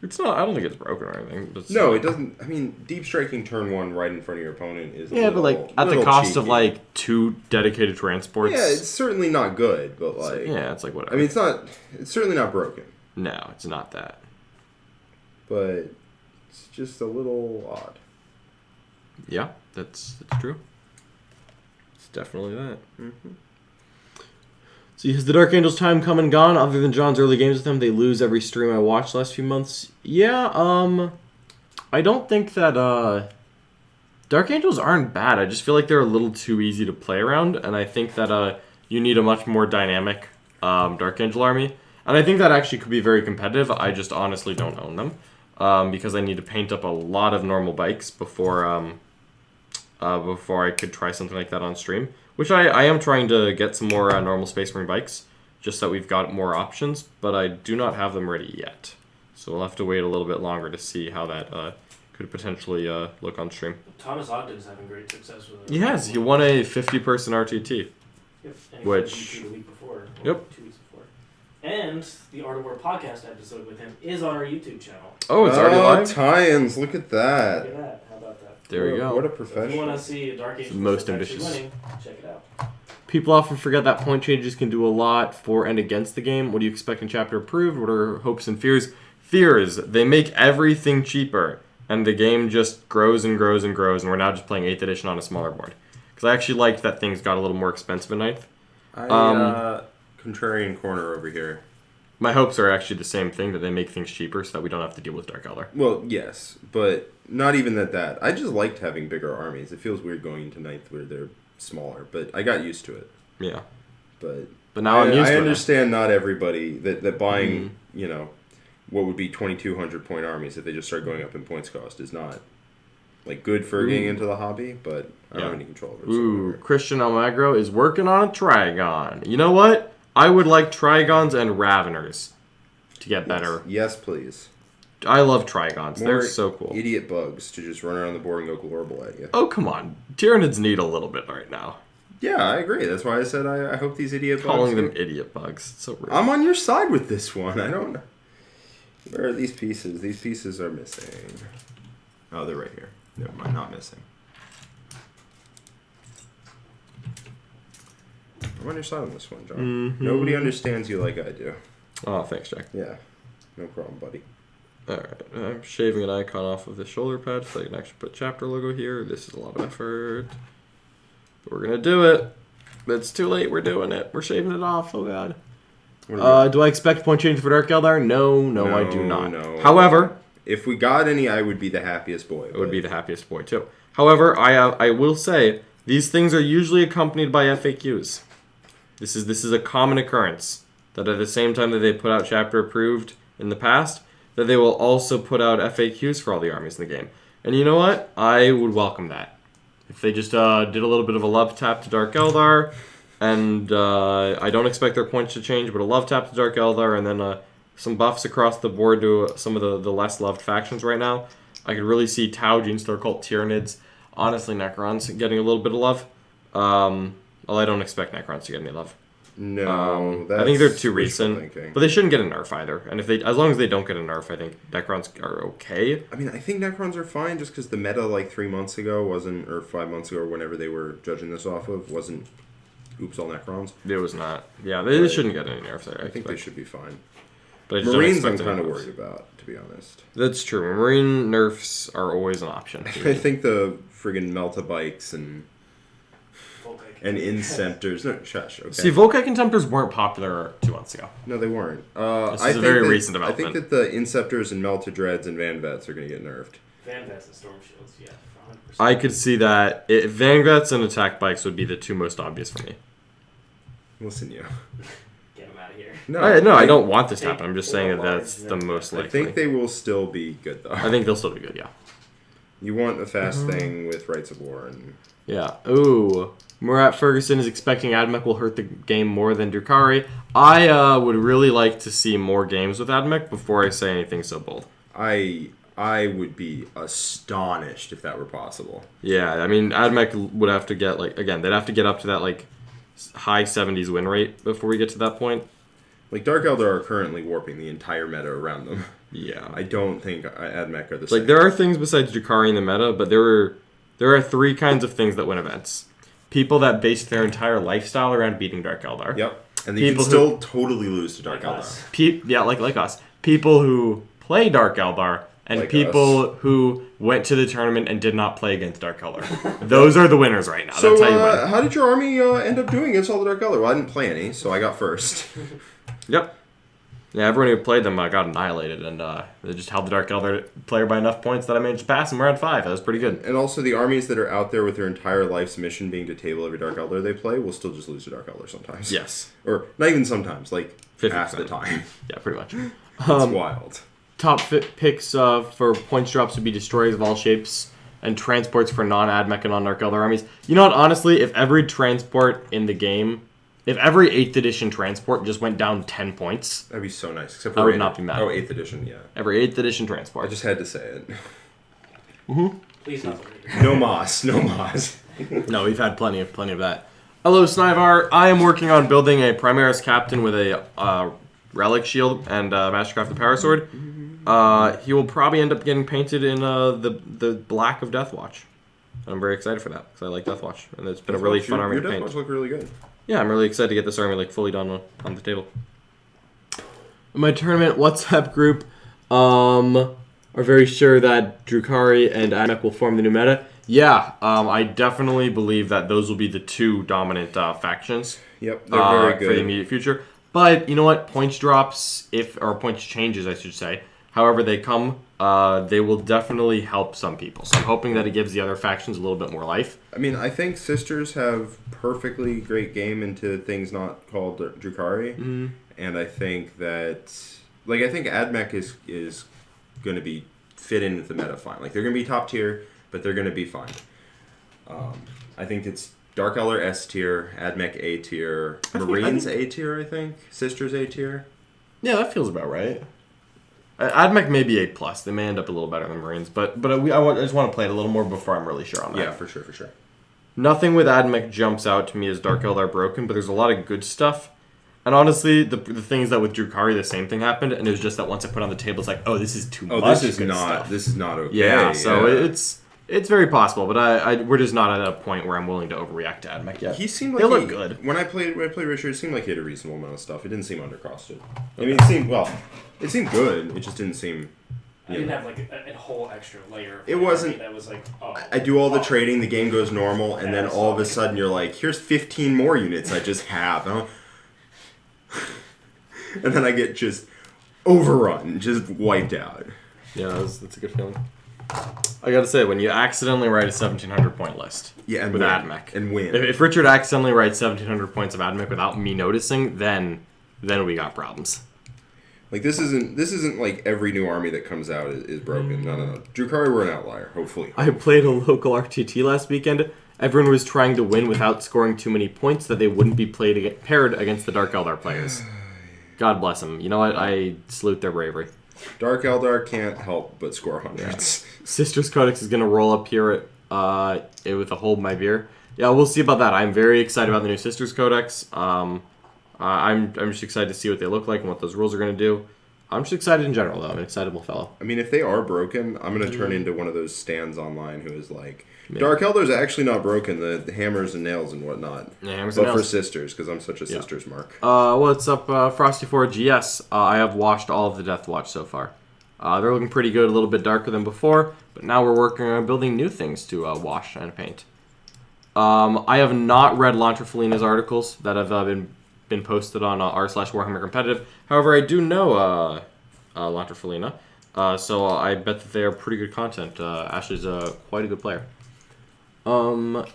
S3: It's not. I don't think it's broken or anything. It's
S4: No, it doesn't. I mean, deep striking turn 1 right in front of your opponent is
S3: but like at the cost of like 2 dedicated transports.
S4: Yeah, it's certainly not good, but like
S3: it's like whatever.
S4: I mean, it's certainly not broken,
S3: no, it's not that.
S4: but it's just a little odd.
S3: Yeah, that's true. It's definitely that.
S4: Mm-hmm.
S3: So has the Dark Angels time come and gone? Other than John's early games with them, they lose every stream I watched the last few months. Yeah, I don't think that Dark Angels aren't bad. I just feel like they're a little too easy to play around, and I think that you need a much more dynamic Dark Angel army. And I think that actually could be very competitive. I just honestly don't own them because I need to paint up a lot of normal bikes before I could try something like that on stream. Which I am trying to get some more normal Space Marine bikes, just that we've got more options, but I do not have them ready yet. So we'll have to wait a little bit longer to see how that could potentially look on stream.
S2: Thomas Ogden's having great success with it.
S3: He has. He won a 50-person RTT.
S2: Yep. And
S3: Which-
S2: the week before.
S3: Yep.
S2: 2 weeks before. And the Art of War podcast episode with him is on our YouTube channel.
S3: Oh, it's already live?
S4: Tie-ins. Look at that.
S2: Look at that. How about that?
S3: There we go.
S4: What a
S2: If you
S4: professional.
S2: want to see a Dark Age
S3: Most
S2: actually
S3: ambitious.
S2: winning, check it out.
S3: People often forget that point changes can do a lot for and against the game. What do you expect in Chapter Approved? What are hopes and fears? Fears. They make everything cheaper, and the game just grows and grows and grows, and we're now just playing 8th edition on a smaller board. Because I actually liked that things got a little more expensive at 9th.
S4: Contrarian corner over here.
S3: My hopes are actually the same thing, that they make things cheaper so that we don't have to deal with Dark Eldar.
S4: Well, yes, but not even that. I just liked having bigger armies. It feels weird going into 9th where they're smaller, but I got used to it.
S3: Yeah.
S4: But
S3: now I'm used to it.
S4: I understand not everybody that buying, what would be 2,200 point armies if they just start going up in points cost is not like good for getting into the hobby, but I don't have any control over it.
S3: Ooh, Christian Almagro is working on a Trigon. You know what? I would like Trigons and Raveners to get better.
S4: Yes, please.
S3: I love Trigons. They're
S4: More
S3: so cool.
S4: Idiot bugs to just run around the board and go glorable at you.
S3: Oh, come on. Tyranids need a little bit right now.
S4: Yeah, I agree. That's why I said I hope these idiot bugs...
S3: Calling them idiot bugs. It's so rude.
S4: I'm on your side with this one. I don't know. Where are these pieces? These pieces are missing. Oh, they're right here. Never mind, not missing. I'm on your side on this one, John.
S3: Mm-hmm.
S4: Nobody understands you like I do.
S3: Oh, thanks, Jack.
S4: Yeah, no problem, buddy.
S3: Alright, I'm shaving an icon off of the shoulder pad so I can actually put chapter logo here. This is a lot of effort. But we're going to do it. It's too late. We're doing it. We're shaving it off. Oh, God. Do I expect point change for Dark Eldar? No, I do not.
S4: No.
S3: However...
S4: If we got any, I would be the happiest boy.
S3: It would be the happiest boy, too. However, I will say, these things are usually accompanied by FAQs. This is a common occurrence, that at the same time that they put out chapter approved in the past, that they will also put out FAQs for all the armies in the game. And you know what? I would welcome that. If they just did a little bit of a love tap to Dark Eldar, and I don't expect their points to change, but a love tap to Dark Eldar, and then some buffs across the board to some of the less loved factions right now. I could really see Tau, Genestealer Cult, Tyranids, honestly Necrons getting a little bit of love. Well, I don't expect Necrons to get any love.
S4: No,
S3: I think they're too
S4: wishful
S3: recent,
S4: thinking.
S3: but they shouldn't get a nerf either. And as long as they don't get a nerf, I think Necrons are okay.
S4: I mean, I think Necrons are fine just because the meta like 3 months ago wasn't, or 5 months ago, or whenever they were judging this off of, wasn't oops all Necrons.
S3: It was not. Yeah, they shouldn't get any nerfs there.
S4: I think they should be fine.
S3: But I just
S4: Marines
S3: don't
S4: I'm
S3: expect any
S4: kind of
S3: nerfs.
S4: worried about, to be honest.
S3: That's true. Marine nerfs are always an option.
S4: I think the friggin' Melta bikes and Inceptors. No, shush. Okay.
S3: See, Volkite Contemptors weren't popular 2 months ago.
S4: No, they weren't.
S3: This is a very recent
S4: I think
S3: development.
S4: that the Inceptors and Melta Dreads and Van Vets are going to get nerfed.
S2: Van Vets and Storm Shields, yeah, 100%.
S3: I could see that. Vanguards and attack bikes would be the 2 most obvious for me.
S4: Listen, you.
S2: Get 'em
S3: I don't want this to happen. I'm just
S2: Take
S3: saying that
S2: or
S3: that's
S2: large,
S3: the
S2: no.
S3: most likely.
S4: I think they will still be good though.
S3: I think they'll still be good, yeah.
S4: You want a fast thing with Rights of War and
S3: Yeah. Ooh. Murat Ferguson is expecting Ad Mech will hurt the game more than Drukhari. I would really like to see more games with Ad Mech before I say anything so bold.
S4: I would be astonished if that were possible.
S3: Yeah, I mean, Ad Mech would have to get, like, again, they'd have to get up to that, like, high 70s win rate before we get to that point.
S4: Like, Dark Eldar are currently warping the entire meta around them.
S3: Yeah.
S4: I don't think Ad Mech are the same.
S3: Like, there are things besides Drukhari in the meta, but there are three kinds of things that win events. People that base their entire lifestyle around beating Dark Eldar.
S4: Yep. And you can still totally lose to Dark Eldar.
S3: Like us. People who play Dark Eldar and
S4: Like
S3: people who went to the tournament and did not play against Dark Eldar. Those are the winners right now.
S4: So,
S3: That's how you win.
S4: how did your army end up doing against all the Dark Eldar? Well, I didn't play any, so I got first.
S3: Yep. Yeah, everyone who played them got annihilated, and they just held the Dark Eldar player by enough points that I managed to pass him around 5. That was pretty good.
S4: And also, the armies that are out there with their entire life's mission being to table every Dark Eldar they play will still just lose to Dark Eldar sometimes.
S3: Yes.
S4: Or not even sometimes, like
S3: 50%.
S4: half the time.
S3: Yeah, pretty much.
S4: It's wild.
S3: Top picks for points drops would be destroyers of all shapes and transports for non-Ad Mech and non-Dark Eldar armies. You know what, honestly, if every transport in the game, if every 8th edition transport just went down 10 points,
S4: That'd be so nice. Except for
S3: I would not be mad.
S4: Oh, 8th edition, yeah.
S3: Every 8th edition
S4: I
S3: transport.
S4: just had to say it.
S2: Please not.
S4: No moss, no moss.
S3: No, we've had plenty of that. Hello, Snivar. I am working on building a Primarchs captain with a relic shield and Mastercraft the Power Sword. He will probably end up getting painted in the black of Deathwatch. I'm very excited for that because I like Deathwatch, and it's been a really fun army to paint.
S4: Your Deathwatch look really good.
S3: Yeah, I'm really excited to get this army like fully done on the table. My tournament WhatsApp group are very sure that Drukhari and Ad Mech will form the new meta. Yeah, I definitely believe that those will be the two dominant factions.
S4: Yep, they're very good
S3: for the immediate future. But you know what? Points drops, or points changes, I should say. However they come, they will definitely help some people. So I'm hoping that it gives the other factions a little bit more life.
S4: I mean, I think Sisters have perfectly great game into things not called Drukhari.
S3: Mm-hmm.
S4: And I think that, like, I think Ad Mech is going to be fit in with the meta fine. Like, they're going to be top tier, but they're going to be fine. I think it's Dark Eldar S tier, Ad Mech A tier, Marines A tier, I think. Sisters A tier.
S3: Yeah, that feels about right. Ad Mech may be A+. They may end up a little better than Marines, but I just want to play it a little more before I'm really sure on that.
S4: Yeah, for sure.
S3: Nothing with Ad Mech jumps out to me as Dark Eldar broken, but there's a lot of good stuff. And honestly, the thing is that with Drukhari, the same thing happened, and it was just that once I put it on the table, it's like, oh, this is too much.
S4: This is not okay.
S3: Yeah, so it's very possible, but we're just not at a point where I'm willing to overreact to Ad Mech yet.
S4: He seemed like
S3: they look good.
S4: When I played Richard, it seemed like he had a reasonable amount of stuff. It didn't seem undercosted. I mean, it seemed good. It just didn't seem.
S2: I didn't have like a whole extra layer.
S4: It wasn't.
S2: That was like, oh.
S4: I do all the trading. The game goes normal, and then all of a sudden you're like, here's 15 more units I just have. And then I get just overrun, just wiped out.
S3: Yeah, that's a good feeling. I gotta say, when you accidentally write a 1,700 point list with Ad Mech,
S4: and win.
S3: If Richard accidentally writes 1,700 points of Ad Mech without me noticing, then we got problems.
S4: Like this isn't like every new army that comes out is broken. No. Drukhari were an outlier. Hopefully.
S3: I played a local RTT last weekend. Everyone was trying to win without scoring too many points that they wouldn't be paired against the Dark Eldar players. God bless them. You know what? I salute their bravery.
S4: Dark Eldar can't help but score hundreds.
S3: Sisters Codex is going to roll up here with a Hold My Beer. Yeah, we'll see about that. I'm very excited about the new Sisters Codex. I'm just excited to see what they look like and what those rules are going to do. I'm just excited in general, though. I'm an excitable fellow.
S4: I mean, if they are broken, I'm going to turn into one of those stands online who is like, Dark Eldar's actually not broken, the hammers and nails and whatnot.
S3: Yeah, hammers
S4: but
S3: and nails.
S4: for Sisters, because I'm such a Sisters mark.
S3: What's up, Frosty4 GS? I have watched all of the Deathwatch so far. They're looking pretty good, a little bit darker than before, but now we're working on building new things to wash and paint. I have not read Lantra Felina's articles that have been posted on r/Warhammer Competitive. However, I do know Lantra Felina, so I bet that they are pretty good content. Ashley's quite a good player. I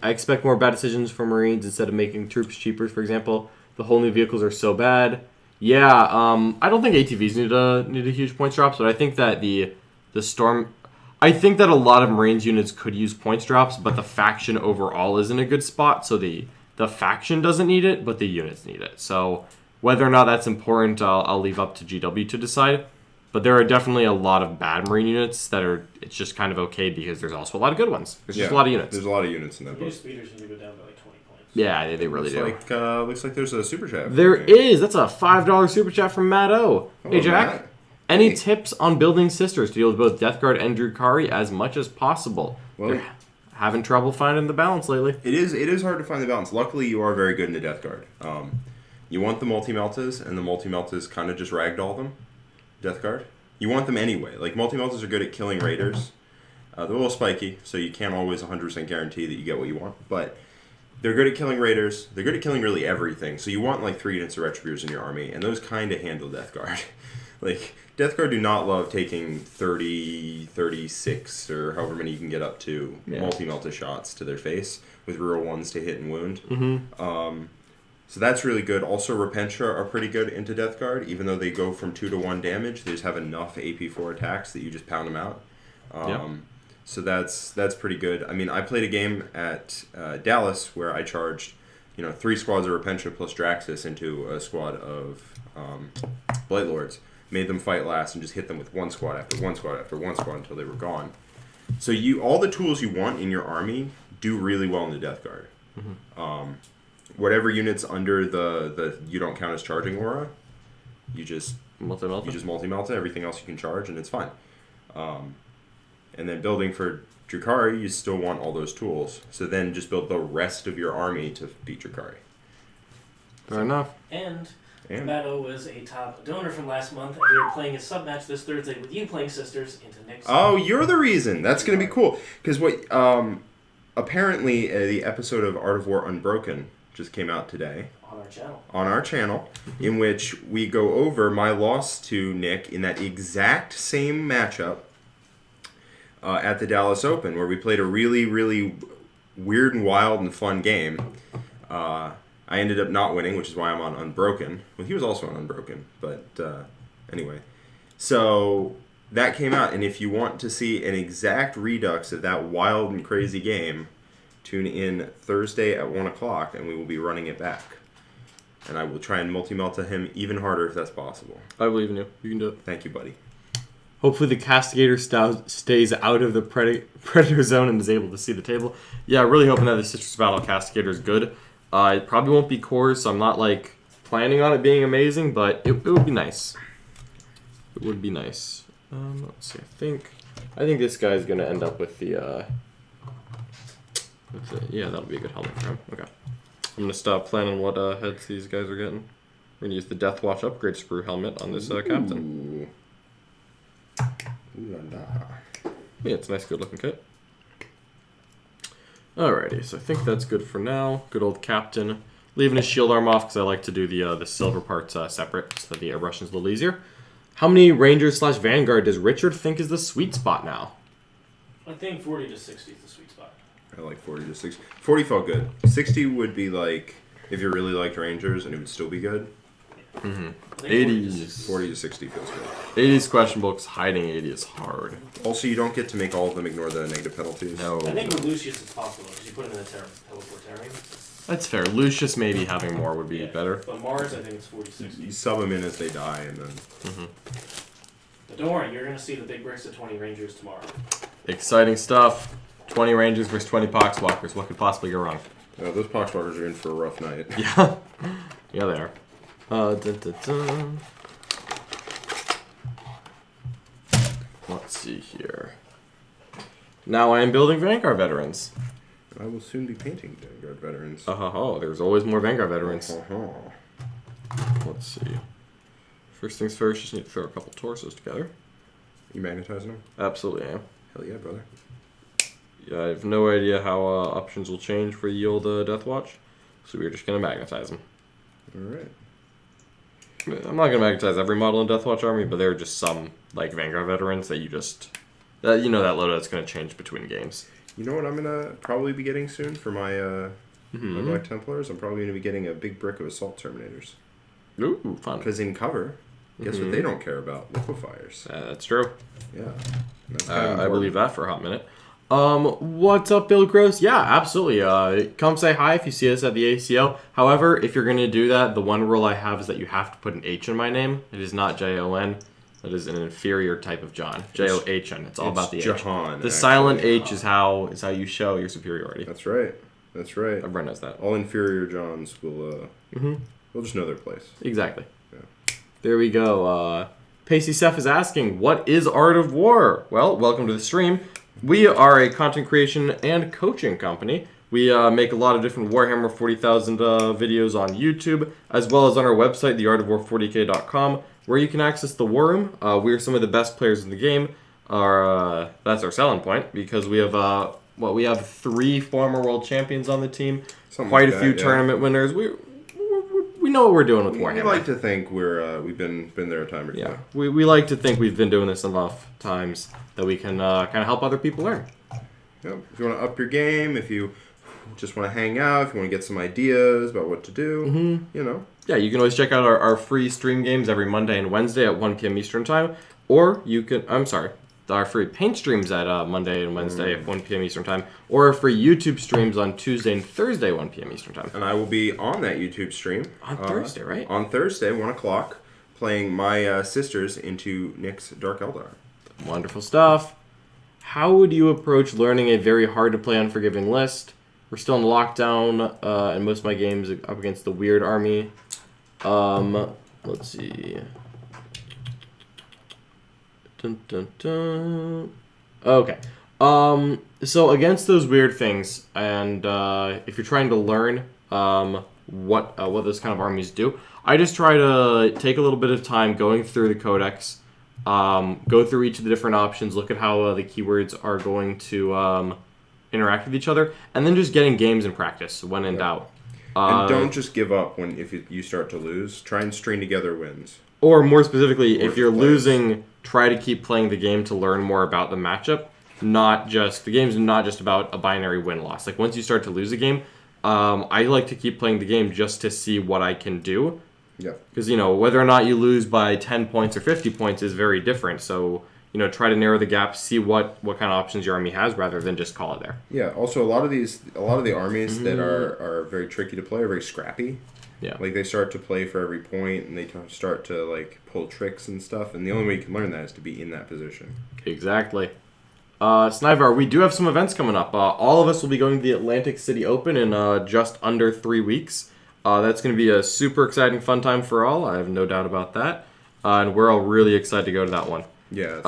S3: expect more bad decisions for Marines instead of making troops cheaper, for example. The whole new vehicles are so bad. Yeah, I don't think ATVs need a huge points drops, but I think that the Storm... I think that a lot of Marines units could use points drops, but the faction overall is in a good spot, so the faction doesn't need it, but the units need it. So whether or not that's important, I'll leave up to GW to decide. But there are definitely a lot of bad Marine units that it's just kind of okay because there's also a lot of good ones. There's just a lot of units.
S4: There's a lot of units in that
S2: New
S4: book.
S2: speeders need to go down by like 20 points.
S3: Yeah, they really do.
S4: Looks like there's a super chat.
S3: There is. That's a $5 super chat from Matt O. Hey, Jack.
S4: Matt.
S3: Any
S4: Hey.
S3: tips on building sisters to deal with both Death Guard and Drukhari as much as possible?
S4: Well,
S3: They're having trouble finding the balance lately.
S4: It is hard to find the balance. Luckily, you are very good in the Death Guard. You want the multi-meltas, and the multi-meltas kind of just ragdoll them. Death Guard. You want them anyway. Like, multi-meltas are good at killing raiders. They're a little spiky, so you can't always 100% guarantee that you get what you want. But they're good at killing raiders. They're good at killing really everything. So you want, like, 3 units of Retributors in your army, and those kind of handle Death Guard. Like, Death Guard do not love taking 30, 36, or however many you can get up to multi-melta shots to their face with real ones to hit and wound.
S3: Mm-hmm.
S4: So that's really good. Also, Repentia are pretty good into Death Guard, even though they go from 2 to 1 damage. They just have enough AP4 attacks that you just pound them out. So that's pretty good. I mean, I played a game at Dallas where I charged 3 squads of Repentia plus Draxus into a squad of Blight Lords. Made them fight last and just hit them with 1 squad after 1 squad after 1 squad until they were gone. So all the tools you want in your army do really well in the Death Guard.
S3: Mm-hmm.
S4: Whatever units under the you don't count as charging aura, you just multi-melta. Everything else you can charge and it's fine. And then building for Drukhari, you still want all those tools. So then just build the rest of your army to beat Drukhari.
S3: Fair enough.
S2: And Matt O was a top donor from last month, and we are playing a sub-match this Thursday with you playing Sisters into Nick's...
S4: Oh, you're the reason! That's going to be cool. Because apparently the episode of Art of War Unbroken just came out today. On our channel, in which we go over my loss to Nick in that exact same matchup at the Dallas Open, where we played a really, really weird and wild and fun game. I ended up not winning, which is why I'm on Unbroken. Well, he was also on Unbroken, but anyway. So that came out, and if you want to see an exact redux of that wild and crazy game, tune in Thursday at 1 o'clock, and we will be running it back. And I will try and multi-melta him even harder if that's possible.
S3: I believe in you. You can do it.
S4: Thank you, buddy.
S3: Hopefully the Castigator stays out of the Predator zone and is able to see the table. Yeah, really hoping that the Citrus Battle Castigator is good. It probably won't be cores, so I'm not planning on it being amazing, but it would be nice. It would be nice. Let's see. I think this guy's gonna end up with the yeah, that'll be a good helmet for him. Okay. I'm gonna stop planning what heads these guys are getting. We're gonna use the Death Watch upgrade sprue helmet on this captain.
S4: Ooh la la.
S3: Yeah, it's a nice, good looking kit. Alrighty, so I think that's good for now. Good old captain. Leaving his shield arm off because I like to do the silver parts separate so that the airbrushin's a little easier. How many Rangers / Vanguard does Richard think is the sweet spot now?
S2: I think 40 to 60 is the sweet spot.
S4: I like 40 to 60. 40 felt good. 60 would be like if you really liked Rangers and it would still be good.
S3: Mm-hmm.
S2: 80s.
S4: 40 to 60 feels good.
S3: 80's questionable because hiding 80 is hard.
S4: Also, you don't get to make all of them ignore the negative penalties.
S3: No.
S2: I think with Lucius it's possible because you put him in a teleportarium.
S3: That's fair. Lucius maybe having more would be better.
S2: But Mars, I think it's 40 60.
S4: You sub them in as they die, and then...
S3: Mm-hmm.
S2: But don't worry, you're going to see the big bricks of 20 Rangers tomorrow.
S3: Exciting stuff. 20 Rangers versus 20 Poxwalkers. What could possibly go wrong?
S4: those Poxwalkers are in for a rough night.
S3: Yeah. Yeah, they are. Dun, dun, dun. Let's see here. Now I am building Vanguard veterans.
S4: I will soon be painting Vanguard veterans.
S3: There's always more Vanguard veterans. Let's see. First things first, just need to throw a couple torsos together.
S4: You magnetizing them?
S3: Absolutely am.
S4: Hell yeah, brother.
S3: Yeah, I have no idea how options will change for Yield Death Watch, so we're just going to magnetize them.
S4: Alright.
S3: I'm not going to magnetize every model in Death Watch army, but there are just some, like, Vanguard veterans that you just... that loadout's going to change between games.
S4: You know what I'm going to probably be getting soon for my my Black Templars, I'm probably going to be getting a big brick of Assault Terminators.
S3: Ooh, fun.
S4: Because in cover, guess what they don't care about? Liquefiers.
S3: That's true.
S4: Yeah. That's kind of
S3: I
S4: important.
S3: believe that for a hot minute. What's up, Bill Gross? Yeah, absolutely. Come say hi if you see us at the ACO. However, if you're going to do that, the one rule I have is that you have to put an H in my name. It is not Jon. That is an inferior type of John. John. It's all about the H.
S4: Jahan,
S3: The silent H is how you show your superiority.
S4: That's right.
S3: Everyone knows that.
S4: All inferior Johns will just know their place.
S3: Exactly.
S4: Yeah.
S3: There we go. Pacey Seth is asking, what is Art of War? Well, welcome to the stream. We are a content creation and coaching company. We make a lot of different Warhammer 40,000 videos on YouTube, as well as on our website, theartofwar40k.com, where you can access the War Room. We are some of the best players in the game. That's our selling point, because we have we have 3 former world champions on the team, quite a few tournament winners. We know what we're doing with Warhammer.
S4: We like to think we've been there a time or two.
S3: Yeah, we like to think we've been doing this enough times that we can kind of help other people learn.
S4: Yep. If you want to up your game, if you just want to hang out, if you want to get some ideas about what to do,
S3: Yeah, you can always check out our free stream games every Monday and Wednesday at 1 p.m. Eastern Time. Or you can, our free paint streams at Monday and Wednesday at 1 p.m. Eastern Time. Or our free YouTube streams on Tuesday and Thursday, 1 p.m. Eastern Time.
S4: And I will be on that YouTube stream.
S3: On Thursday, right?
S4: On Thursday, 1 o'clock, playing my sisters into Nick's Dark Eldar.
S3: Wonderful stuff. How would you approach learning a very hard-to-play Unforgiving list? We're still in lockdown, and most of my games are up against the Weird Army. Let's see. Dun, dun, dun. Okay. So against those weird things, and if you're trying to learn what those kind of armies do, I just try to take a little bit of time going through the codex, go through each of the different options, look at how the keywords are going to interact with each other, and then just getting games in practice when in doubt.
S4: And don't just give up if you start to lose. Try and string together wins.
S3: Or more specifically, if you're losing, try to keep playing the game to learn more about the matchup. The game's not just about a binary win-loss. Like, once you start to lose a game, I like to keep playing the game just to see what I can do.
S4: Yeah.
S3: Because, whether or not you lose by 10 points or 50 points is very different. So, try to narrow the gap, see what kind of options your army has, rather than just call it there.
S4: Yeah. Also, a lot of the armies that are very tricky to play are very scrappy.
S3: Yeah.
S4: Like, they start to play for every point, and they start to pull tricks and stuff. And the only way you can learn that is to be in that position.
S3: Exactly. Snivar, we do have some events coming up. All of us will be going to the Atlantic City Open in just under 3 weeks. That's going to be a super exciting, fun time for all. I have no doubt about that. And we're all really excited to go to that one.
S4: Yeah.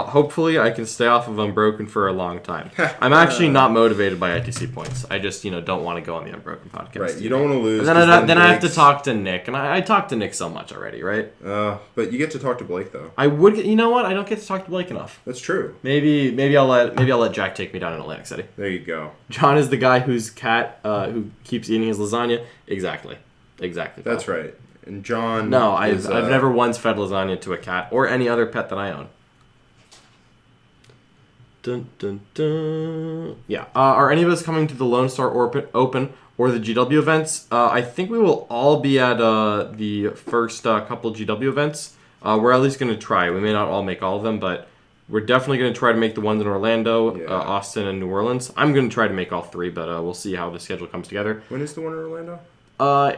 S3: Hopefully I can stay off of Unbroken for a long time. I'm actually not motivated by ITC points. I just, don't want to go on the Unbroken podcast.
S4: Right, you don't want to lose.
S3: And then I have to talk to Nick, and I talk to Nick so much already, right?
S4: But you get to talk to Blake, though.
S3: I would. You know what? I don't get to talk to Blake enough.
S4: That's true.
S3: Maybe I'll let Jack take me down in Atlantic City.
S4: There you go.
S3: John is the guy whose cat who keeps eating his lasagna. Exactly.
S4: That's right. And John.
S3: No, I've never once fed lasagna to a cat or any other pet that I own. Dun, dun, dun. Yeah. Are any of us coming to the Lone Star Open or the GW events? I think we will all be at the first couple GW events. We're at least going to try. We may not all make all of them, but we're definitely going to try to make the ones in Orlando, Austin, and New Orleans. I'm going to try to make all 3, but we'll see how the schedule comes together.
S4: When is the one in Orlando?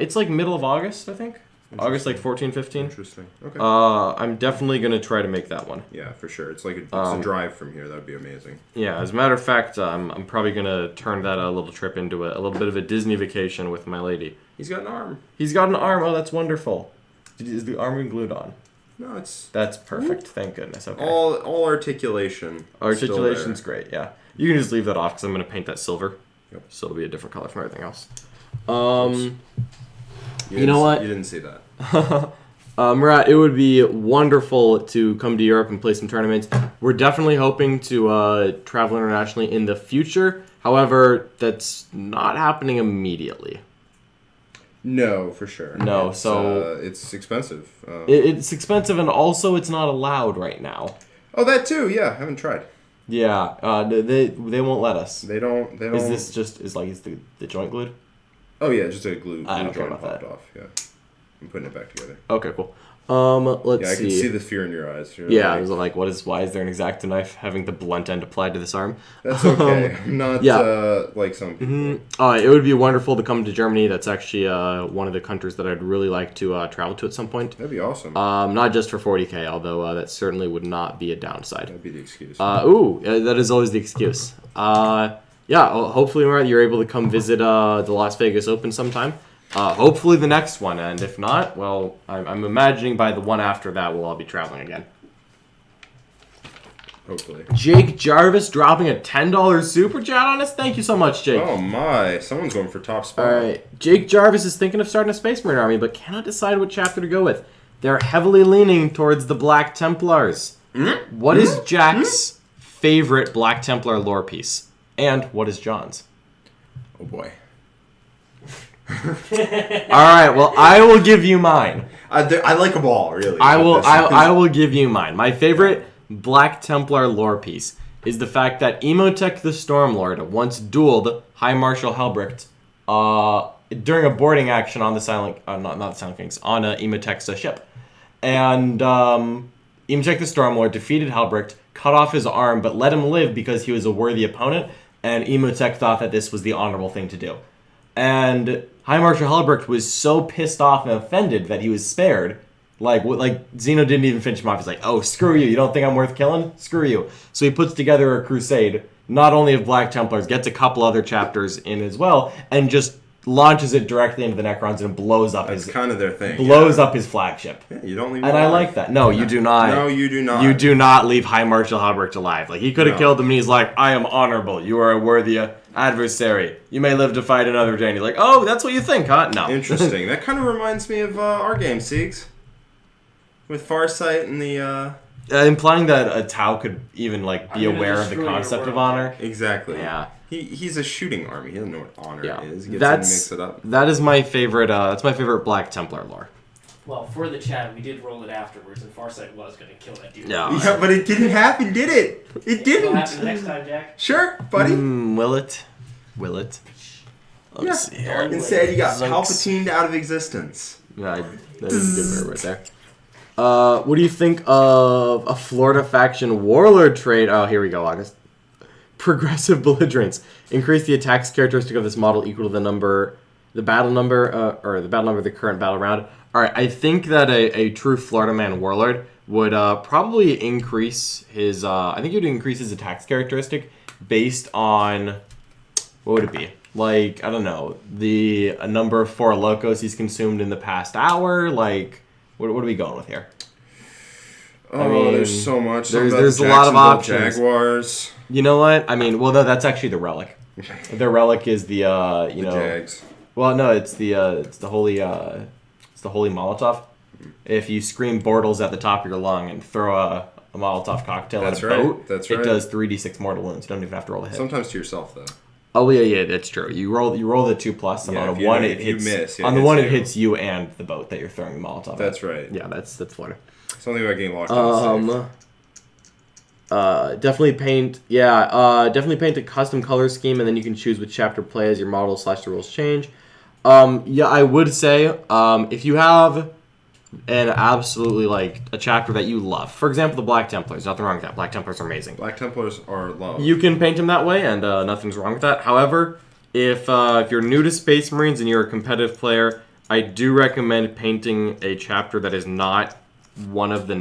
S3: It's middle of August, I think. August 14, 15.
S4: Interesting. Okay.
S3: I'm definitely going to try to make that one.
S4: Yeah, for sure. It's a drive from here. That would be amazing.
S3: Yeah, as a matter of fact, I'm probably going to turn that little trip into a little bit of a Disney vacation with my lady.
S4: He's got an arm.
S3: Oh, that's wonderful. Is the arm glued on?
S4: No, it's...
S3: That's perfect. Thank goodness. Okay.
S4: All articulation.
S3: Articulation's great, yeah. You can just leave that off because I'm going to paint that silver.
S4: Yep.
S3: So it'll be a different color from everything else.
S4: You
S3: know what?
S4: You didn't see that.
S3: Murat, it would be wonderful to come to Europe and play some tournaments. We're definitely hoping to travel internationally in the future. However, that's not happening immediately.
S4: No, for sure.
S3: No,
S4: it's expensive.
S3: It's expensive, and also it's not allowed right now.
S4: Oh, that too. Yeah, I haven't tried.
S3: Yeah, they won't let us.
S4: They don't.
S3: Is this is the joint glued?
S4: Oh yeah, just a glue
S3: I don't care
S4: joint
S3: about
S4: popped
S3: that.
S4: off. Yeah, I'm putting it back together.
S3: Okay, cool. Let's
S4: Yeah, I
S3: see.
S4: can see the fear in your eyes. You're
S3: Yeah, I
S4: like,
S3: was like, why is there an X-Acto knife having the blunt end applied to this arm?
S4: that's okay. I'm not
S3: yeah.
S4: like some people.
S3: It would be wonderful to come to Germany. That's actually one of the countries that I'd really like to travel to at some point.
S4: That'd be awesome.
S3: Not just for 40K, although that certainly would not be a downside.
S4: That'd be the excuse.
S3: That is always the excuse. Hopefully you're able to come visit the Las Vegas Open sometime. Hopefully the next one, and if not, well, I'm imagining by the one after that we'll all be traveling again.
S4: Hopefully.
S3: Jake Jarvis dropping a $10 super chat on us. Thank you so much, Jake.
S4: Oh my, someone's going for top spot.
S3: All right, Jake Jarvis is thinking of starting a Space Marine army, but cannot decide what chapter to go with. They're heavily leaning towards the Black Templars. What is Jack's favorite Black Templar lore piece, and what is John's?
S4: Oh boy.
S3: All right, well, I will give you mine.
S4: I like them all, really.
S3: I will give you mine. My favorite Black Templar lore piece is the fact that Emotech the Stormlord once dueled High Marshal Helbricht during a boarding action on the Silent, not the Silent Kings, on Emotech's ship. And Emotech the Stormlord defeated Helbricht, cut off his arm, but let him live because he was a worthy opponent, and Emotech thought that this was the honorable thing to do. And High Marshal Helbricht was so pissed off and offended that he was spared. Like Zeno didn't even finish him off. He's like, oh, screw you. You don't think I'm worth killing? Screw you. So he puts together a crusade, not only of Black Templars, gets a couple other chapters in as well, and just launches it directly into the Necrons and blows up
S4: That's kind of their thing.
S3: up his flagship.
S4: Yeah, you don't leave.
S3: And I like that. No, you do not.
S4: No, you do not.
S3: You do not leave High Marshal Helbricht alive. Like, he could have killed him, and he's like, I am honorable. You are a worthy adversary. You may live to fight another day. And he's like, oh, that's what you think, huh? No.
S4: Interesting. That kind of reminds me of our game, Siegs. With Farsight and the...
S3: implying that a Tau could even, be aware of the concept of honor.
S4: Exactly.
S3: Yeah.
S4: He's a shooting army. He doesn't know what honor is. He gets
S3: That's,
S4: in and mix it up.
S3: That is my favorite, that's my favorite Black Templar lore.
S2: Well, for the chat, we did roll it afterwards, and Farsight was going to kill that dude.
S3: No.
S4: Yeah, but it didn't happen, did it? It didn't.
S2: It'll happen next time, Jack.
S4: Sure, buddy.
S3: Will it? Let's see here.
S4: Instead, you got
S3: Zunks.
S4: Palpatine out of existence.
S3: Yeah, that is a good word right there. What do you think of a Florida faction warlord trait? Oh, here we go, August. Progressive belligerence. Increase the attacks characteristic of this model equal to the battle number of the current battle round. All right, I think that a true Florida man warlord would probably increase his. I think he would increase his attacks characteristic based on what would it be? Like, I don't know, a number of 4 locos he's consumed in the past hour. Like, what are we going with here?
S4: Oh,
S3: I mean,
S4: there's so much.
S3: There's a lot of options.
S4: Jaguars.
S3: You know what? I mean, well, no, that's actually the relic. The relic is the
S4: Jags.
S3: Well, no, it's the holy Molotov. If you scream Bortles at the top of your lung and throw a Molotov cocktail at a boat, it does 3d6 mortal wounds. You don't even have to roll a hit.
S4: Sometimes to yourself though.
S3: Oh yeah, that's true. You roll the 2+, and on a 1 it hits. On the 1 it hits you and the boat that you're throwing the Molotov.
S4: That's
S3: at.
S4: right.
S3: Yeah, that's Florida.
S4: Something about getting locked in the safe.
S3: Definitely paint a custom color scheme, and then you can choose which chapter play as your model / the rules change. I would say if you have an absolutely a chapter that you love, for example, the Black Templars. Nothing wrong with that. Black Templars are amazing.
S4: Black Templars are loved.
S3: You can paint them that way, and nothing's wrong with that. However, if you're new to Space Marines and you're a competitive player, I do recommend painting a chapter that is not one of the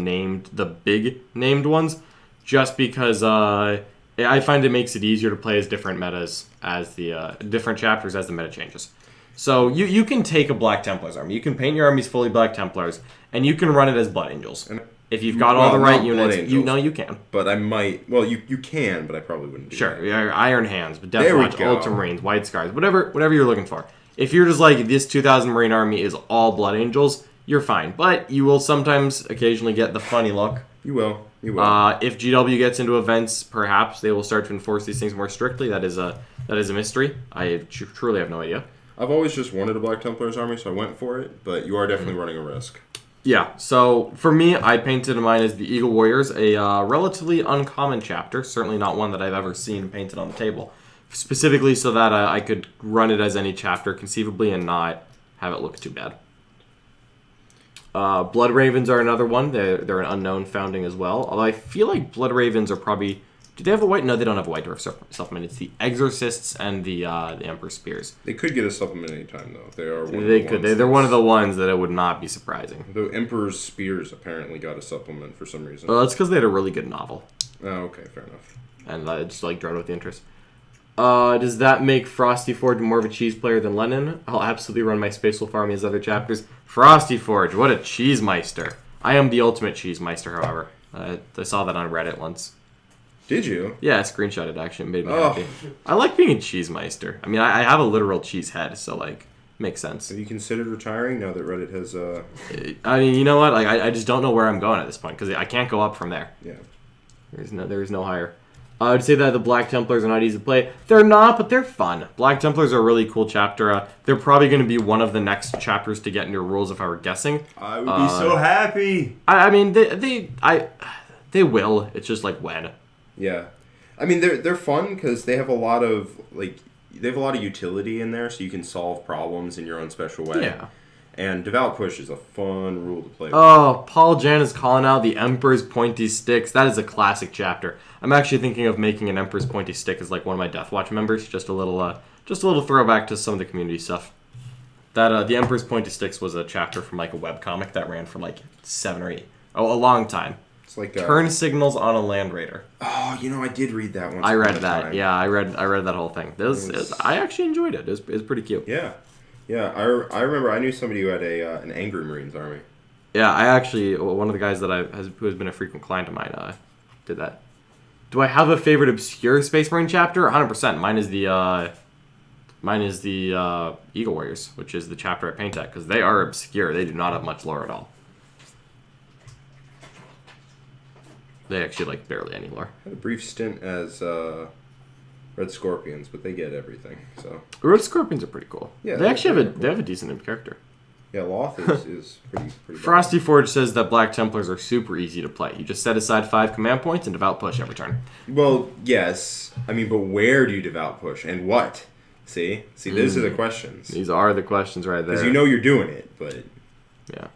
S3: big named ones, just because I find it makes it easier to play as different metas as the different chapters as the meta changes. So you can take a Black Templars army, you can paint your armies fully Black Templars, and you can run it as Blood Angels. And if you've got all the right units, you can.
S4: But I might. Well, you can, but I probably wouldn't.
S3: Sure, Iron Hands, Death Watch, Ultramarines, White Scars, whatever you're looking for. If you're just like, this 2,000 Marine army is all Blood Angels, you're fine. But you will sometimes occasionally get the funny look.
S4: You will.
S3: If GW gets into events, perhaps they will start to enforce these things more strictly. That is a mystery. I truly have no idea.
S4: I've always just wanted a Black Templars army, so I went for it. But you are definitely running a risk.
S3: Yeah. So for me, I painted mine as the Eagle Warriors, a relatively uncommon chapter. Certainly not one that I've ever seen painted on the table. specifically so that I could run it as any chapter conceivably and not have it look too bad. Blood Ravens are another one. They're an unknown founding as well. Although I feel like Blood Ravens are probably... Do they have a white? No, they don't have a white dwarf supplement. It's the Exorcists and the Emperor Spears.
S4: They could get a supplement anytime, though. They are one
S3: They could. They're one of the ones that it would not be surprising.
S4: The Emperor's Spears apparently got a supplement for some reason.
S3: Well, that's because they had a really good novel.
S4: Oh, okay, fair enough.
S3: And I just drawn with the interest. Does that make Frosty Forge more of a cheese player than Lennon? I'll absolutely run my Space Wolf army as other chapters. Frosty Forge, what a cheesemeister. I am the ultimate cheesemeister, however. I saw that on Reddit once.
S4: Did you?
S3: Yeah, I screenshotted actually. It made me happy. I like being a cheesemeister. I mean, I have a literal cheese head, so makes sense.
S4: Have you considered retiring now that Reddit has?
S3: I mean, you know what? I just don't know where I'm going at this point because I can't go up from there.
S4: Yeah.
S3: There's no higher. I would say that the Black Templars are not easy to play. They're not, but they're fun. Black Templars are a really cool chapter. They're probably going to be one of the next chapters to get into rules if I were guessing.
S4: I would be so happy.
S3: I mean, they will. It's just when.
S4: Yeah, I mean they're fun because they have a lot of utility in there, so you can solve problems in your own special way.
S3: Yeah.
S4: And Devout Push is a fun rule to play with.
S3: Oh, Paul Jan is calling out the Emperor's Pointy Sticks. That is a classic chapter. I'm actually thinking of making an Emperor's Pointy Stick as one of my Deathwatch members. Just a little throwback to some of the community stuff. That the Emperor's Pointy Sticks was a chapter from a webcomic that ran for 7 or 8. Oh, a long time.
S4: It's like
S3: Turn signals on a Land Raider.
S4: Oh, I did read that one.
S3: I read that. Time. Yeah, I read that whole thing. I actually enjoyed it. It was pretty cute.
S4: Yeah. Yeah, I remember I knew somebody who had an Angry Marines army.
S3: Yeah, I actually, one of the guys that who has been a frequent client of mine did that. Do I have a favorite obscure Space Marine chapter? 100%. Mine is the Eagle Warriors, which is the chapter I paint at, because they are obscure. They do not have much lore at all. They actually barely any lore.
S4: I had a brief stint as Red Scorpions, but they get everything. So
S3: Red Scorpions are pretty cool.
S4: Yeah,
S3: they actually have a decent character.
S4: Yeah, Loth is pretty.
S3: Frosty Forge says that Black Templars are super easy to play. You just set aside 5 command points and Devout Push every turn.
S4: Well, yes. I mean, but where do you Devout Push and what? See, those are the questions.
S3: These are the questions right there.
S4: Because you're doing it, but
S3: yeah.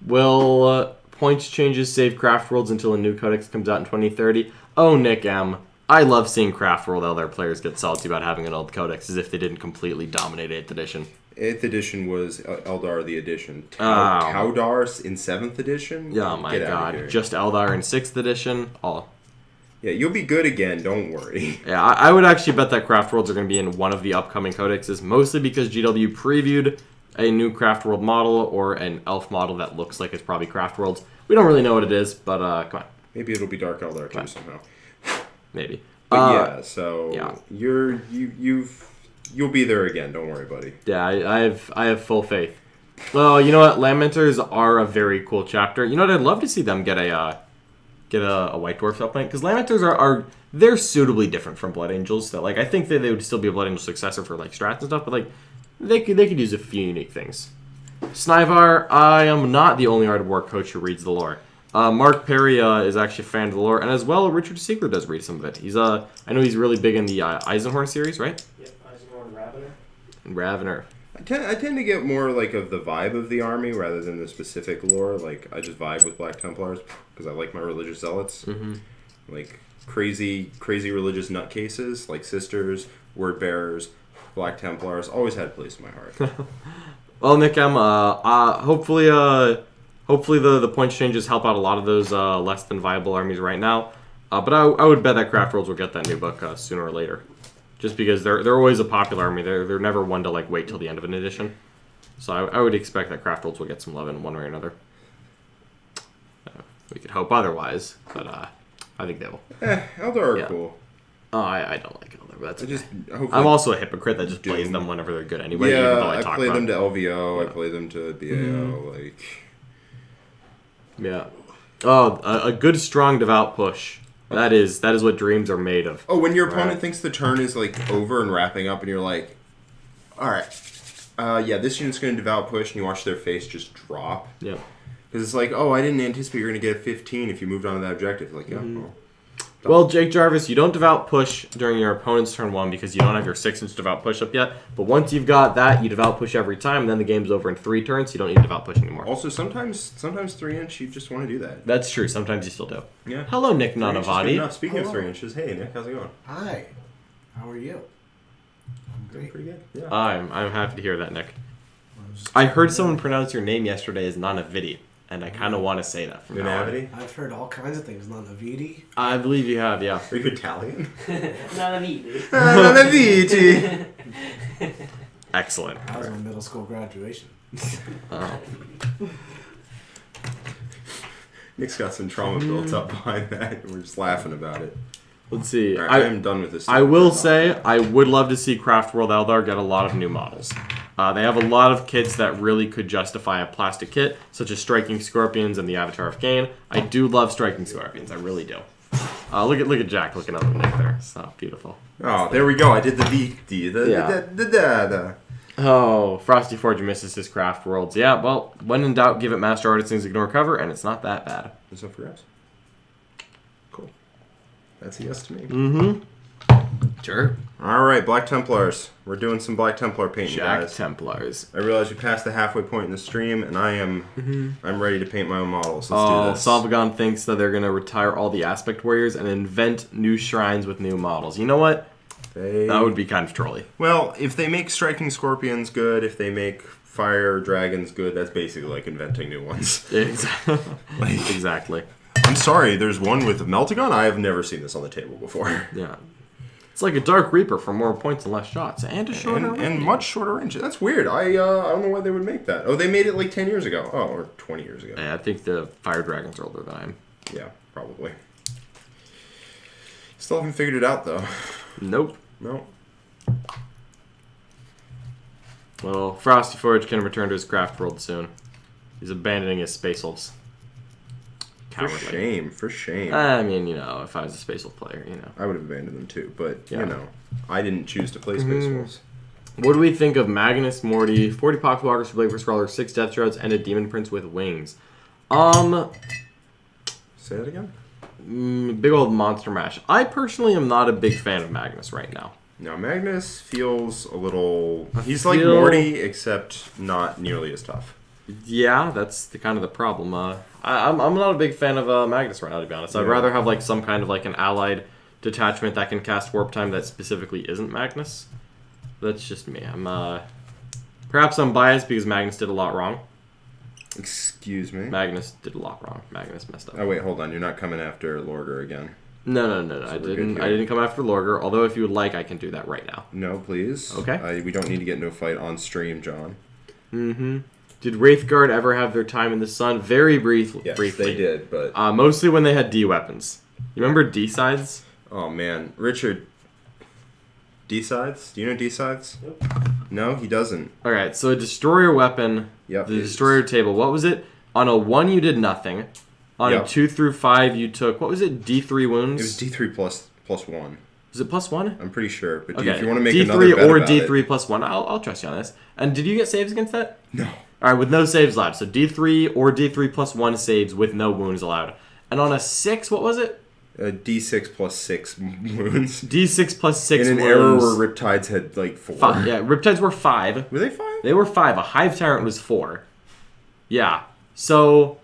S3: Will points changes save Craftworlds until a new codex comes out in 2030? Oh, Nick M. I love seeing Craftworld Eldar players get salty about having an old codex as if they didn't completely dominate 8th edition.
S4: 8th edition was Eldar the edition. Cowdar in 7th edition?
S3: Yeah, oh my god. Just Eldar in 6th edition? Oh.
S4: Yeah, you'll be good again, don't worry.
S3: Yeah, I would actually bet that Craftworlds are going to be in one of the upcoming codexes, mostly because GW previewed a new Craftworld model or an elf model that looks like it's probably Craftworlds. We don't really know what it is, but come on.
S4: Maybe it'll be Dark Eldar too somehow.
S3: Maybe.
S4: But you'll be there again, don't worry, buddy.
S3: Yeah, I have full faith. Well, you know what? Lamenters are a very cool chapter. You know what? I'd love to see them get a White Dwarf supplement, because Lamenters they're suitably different from Blood Angels. That I think that they would still be a Blood Angel successor for strats and stuff, but they could use a few unique things. Snivar, I am not the only Art of War coach who reads the lore. Mark Perry is actually a fan of the lore, and as well, Richard Siegler does read some of it. He's I know he's really big in the Eisenhorn series, right?
S2: Yep, Eisenhorn and Ravener.
S3: And Ravener.
S4: I tend to get more of the vibe of the army rather than the specific lore. I just vibe with Black Templars because I like my religious zealots.
S3: Mm-hmm.
S4: Crazy religious nutcases like Sisters, Word Bearers, Black Templars. Always had a place in my heart.
S3: Well, Nick M, hopefully the points changes help out a lot of those less than viable armies right now. But I would bet that Craftworlds will get that new book sooner or later. Just because they're always a popular army. They're never one to wait till the end of an edition. So I would expect that Craftworlds will get some love in one way or another. We could hope otherwise, but I think they will.
S4: Eldar are cool.
S3: Oh, I don't like Eldar, but that's okay.
S4: I'm
S3: also a hypocrite that just plays them whenever they're good anyway.
S4: Yeah,
S3: even though
S4: I play them to LVO. Yeah. I play them to BAO.
S3: Yeah. Oh, a good strong Devout Push. That is what dreams are made of.
S4: Oh, when your opponent thinks the turn is over and wrapping up, and you're like, all right, this unit's going to Devout Push, and you watch their face just drop.
S3: Yeah.
S4: Because it's I didn't anticipate you're going to get a 15 if you moved on to that objective.
S3: Well, Jake Jarvis, you don't devout push during your opponent's turn 1 because you don't have your 6-inch devout push up yet. But once you've got that, you devout push every time, and then the game's over in 3 turns, so you don't need devout push anymore.
S4: Also, sometimes 3-inch, you just want to do that.
S3: That's true. Sometimes you still do.
S4: Yeah.
S3: Hello, Nick
S4: 3 inches is good
S3: Nanavati.
S4: enough. Speaking
S1: Hello.
S4: of 3 inches, hey Nick, how's it going?
S1: Hi. How are you? I'm great.
S4: Pretty good. Yeah.
S3: I'm happy to hear that, Nick. I heard someone pronounce your name yesterday as Nanaviti, and I kind of want to say that from now on.
S4: Navity?
S1: I've heard all kinds of things. Nanaviti.
S3: I believe you have, yeah.
S4: Are you Italian?
S2: Not a meat.
S4: Naviti.
S3: Excellent.
S1: That was my middle school graduation.
S3: Oh.
S4: Nick's got some trauma built up behind that, and we're just laughing about it.
S3: Let's see.
S4: All right, I am done with this.
S3: I will say I would love to see Craftworld Eldar get a lot of new models. They have a lot of kits that really could justify a plastic kit, such as Striking Scorpions and the Avatar of Cain. I do love Striking Scorpions, I really do. Look at Jack looking up at Nick there. It's not beautiful.
S4: Oh, there we go. I did the the.
S3: Oh, Frosty Forge misses his Craft Worlds. Yeah, well, when in doubt, give it Master Artisans, ignore cover, and it's not that bad.
S4: Is that for grabs? Cool. That's a yes to me.
S3: Mm-hmm. Sure.
S4: All right, Black Templars. We're doing some Black Templar painting,
S3: Jack
S4: guys.
S3: Templars.
S4: I realize we passed the halfway point in the stream, and I'm ready to paint my own models. Let's
S3: Oh,
S4: do this.
S3: Salvagon thinks that they're going to retire all the Aspect Warriors and invent new shrines with new models. You know what? That would be kind of trolly.
S4: Well, if they make Striking Scorpions good, if they make Fire Dragons good, that's basically like inventing new ones.
S3: Exactly. Exactly.
S4: I'm sorry, there's one with Meltagun? I have never seen this on the table before.
S3: Yeah. It's like a Dark Reaper for more points and less shots. And a shorter range.
S4: And much shorter range. That's weird. I don't know why they would make that. Oh, they made it like 10 years ago. Oh, or 20 years ago.
S3: Yeah, I think the Fire Dragons are older than I am.
S4: Yeah, probably. Still haven't figured it out, though.
S3: Nope.
S4: No.
S3: Well, Frosty Forge can return to his craft world soon. He's abandoning his Space Wolves. Cowardly.
S4: For shame. For shame.
S3: I mean, you know, if I was a Space Wolf player, you know.
S4: I would have abandoned them too, but,
S3: Yeah.
S4: you know, I didn't choose to play Space Wolves.
S3: What do we think of Magnus, Morty, 40 Poxwalkers for Blade Scrawler, 6 Death Shrouds, and a Demon Prince with wings?
S4: Say that again?
S3: Big old monster mash. I personally am not a big fan of Magnus right now.
S4: Now, Magnus feels a little... He's like Morty, except not nearly as tough.
S3: Yeah, that's kind of the problem. I'm not a big fan of Magnus right now, to be honest. I'd
S4: Yeah.
S3: rather have like some kind of like an allied detachment that can cast Warp Time that specifically isn't Magnus. That's just me. Perhaps I'm biased because Magnus did a lot wrong.
S4: Excuse me?
S3: Magnus did a lot wrong. Magnus messed up.
S4: Oh, wait, hold on. You're not coming after Lorger again.
S3: No.
S4: So
S3: I
S4: we're good
S3: didn't.
S4: here.
S3: I didn't come after Lorger. Although, if you would like, I can do that right now.
S4: No, please.
S3: Okay.
S4: We don't need to get into a fight on stream, John.
S3: Mm-hmm. Did Wraithguard ever have their time in the sun? Very briefly.
S4: Yes,
S3: briefly.
S4: they did, but...
S3: Mostly when they had D weapons. You remember D sides?
S4: Oh, man. Richard... D-sides? Do you know D-sides?
S2: Nope.
S4: No, he doesn't.
S3: Alright, so a destroyer weapon,
S4: Yep.
S3: the destroyer table, what was it? On a 1, you did nothing. On
S4: Yep.
S3: a 2 through 5, you took, what was it, D3 wounds?
S4: It was D3 plus 1.
S3: Was it plus 1?
S4: I'm pretty sure. But
S3: Okay,
S4: if you want to make
S3: D3
S4: another bet
S3: or
S4: about
S3: D3
S4: it,
S3: plus 1. I'll trust you on this. And did you get saves against that?
S4: No.
S3: Alright, with no saves allowed. So D3 or D3 plus 1 saves with no wounds allowed. And on a 6, what was it?
S4: D6 plus 6 wounds.
S3: D6 plus 6
S4: In an
S3: wounds.
S4: era where Riptides had like 4.
S3: Yeah, Riptides were 5.
S4: Were they 5?
S3: They were 5. A Hive Tyrant was 4. Yeah. So,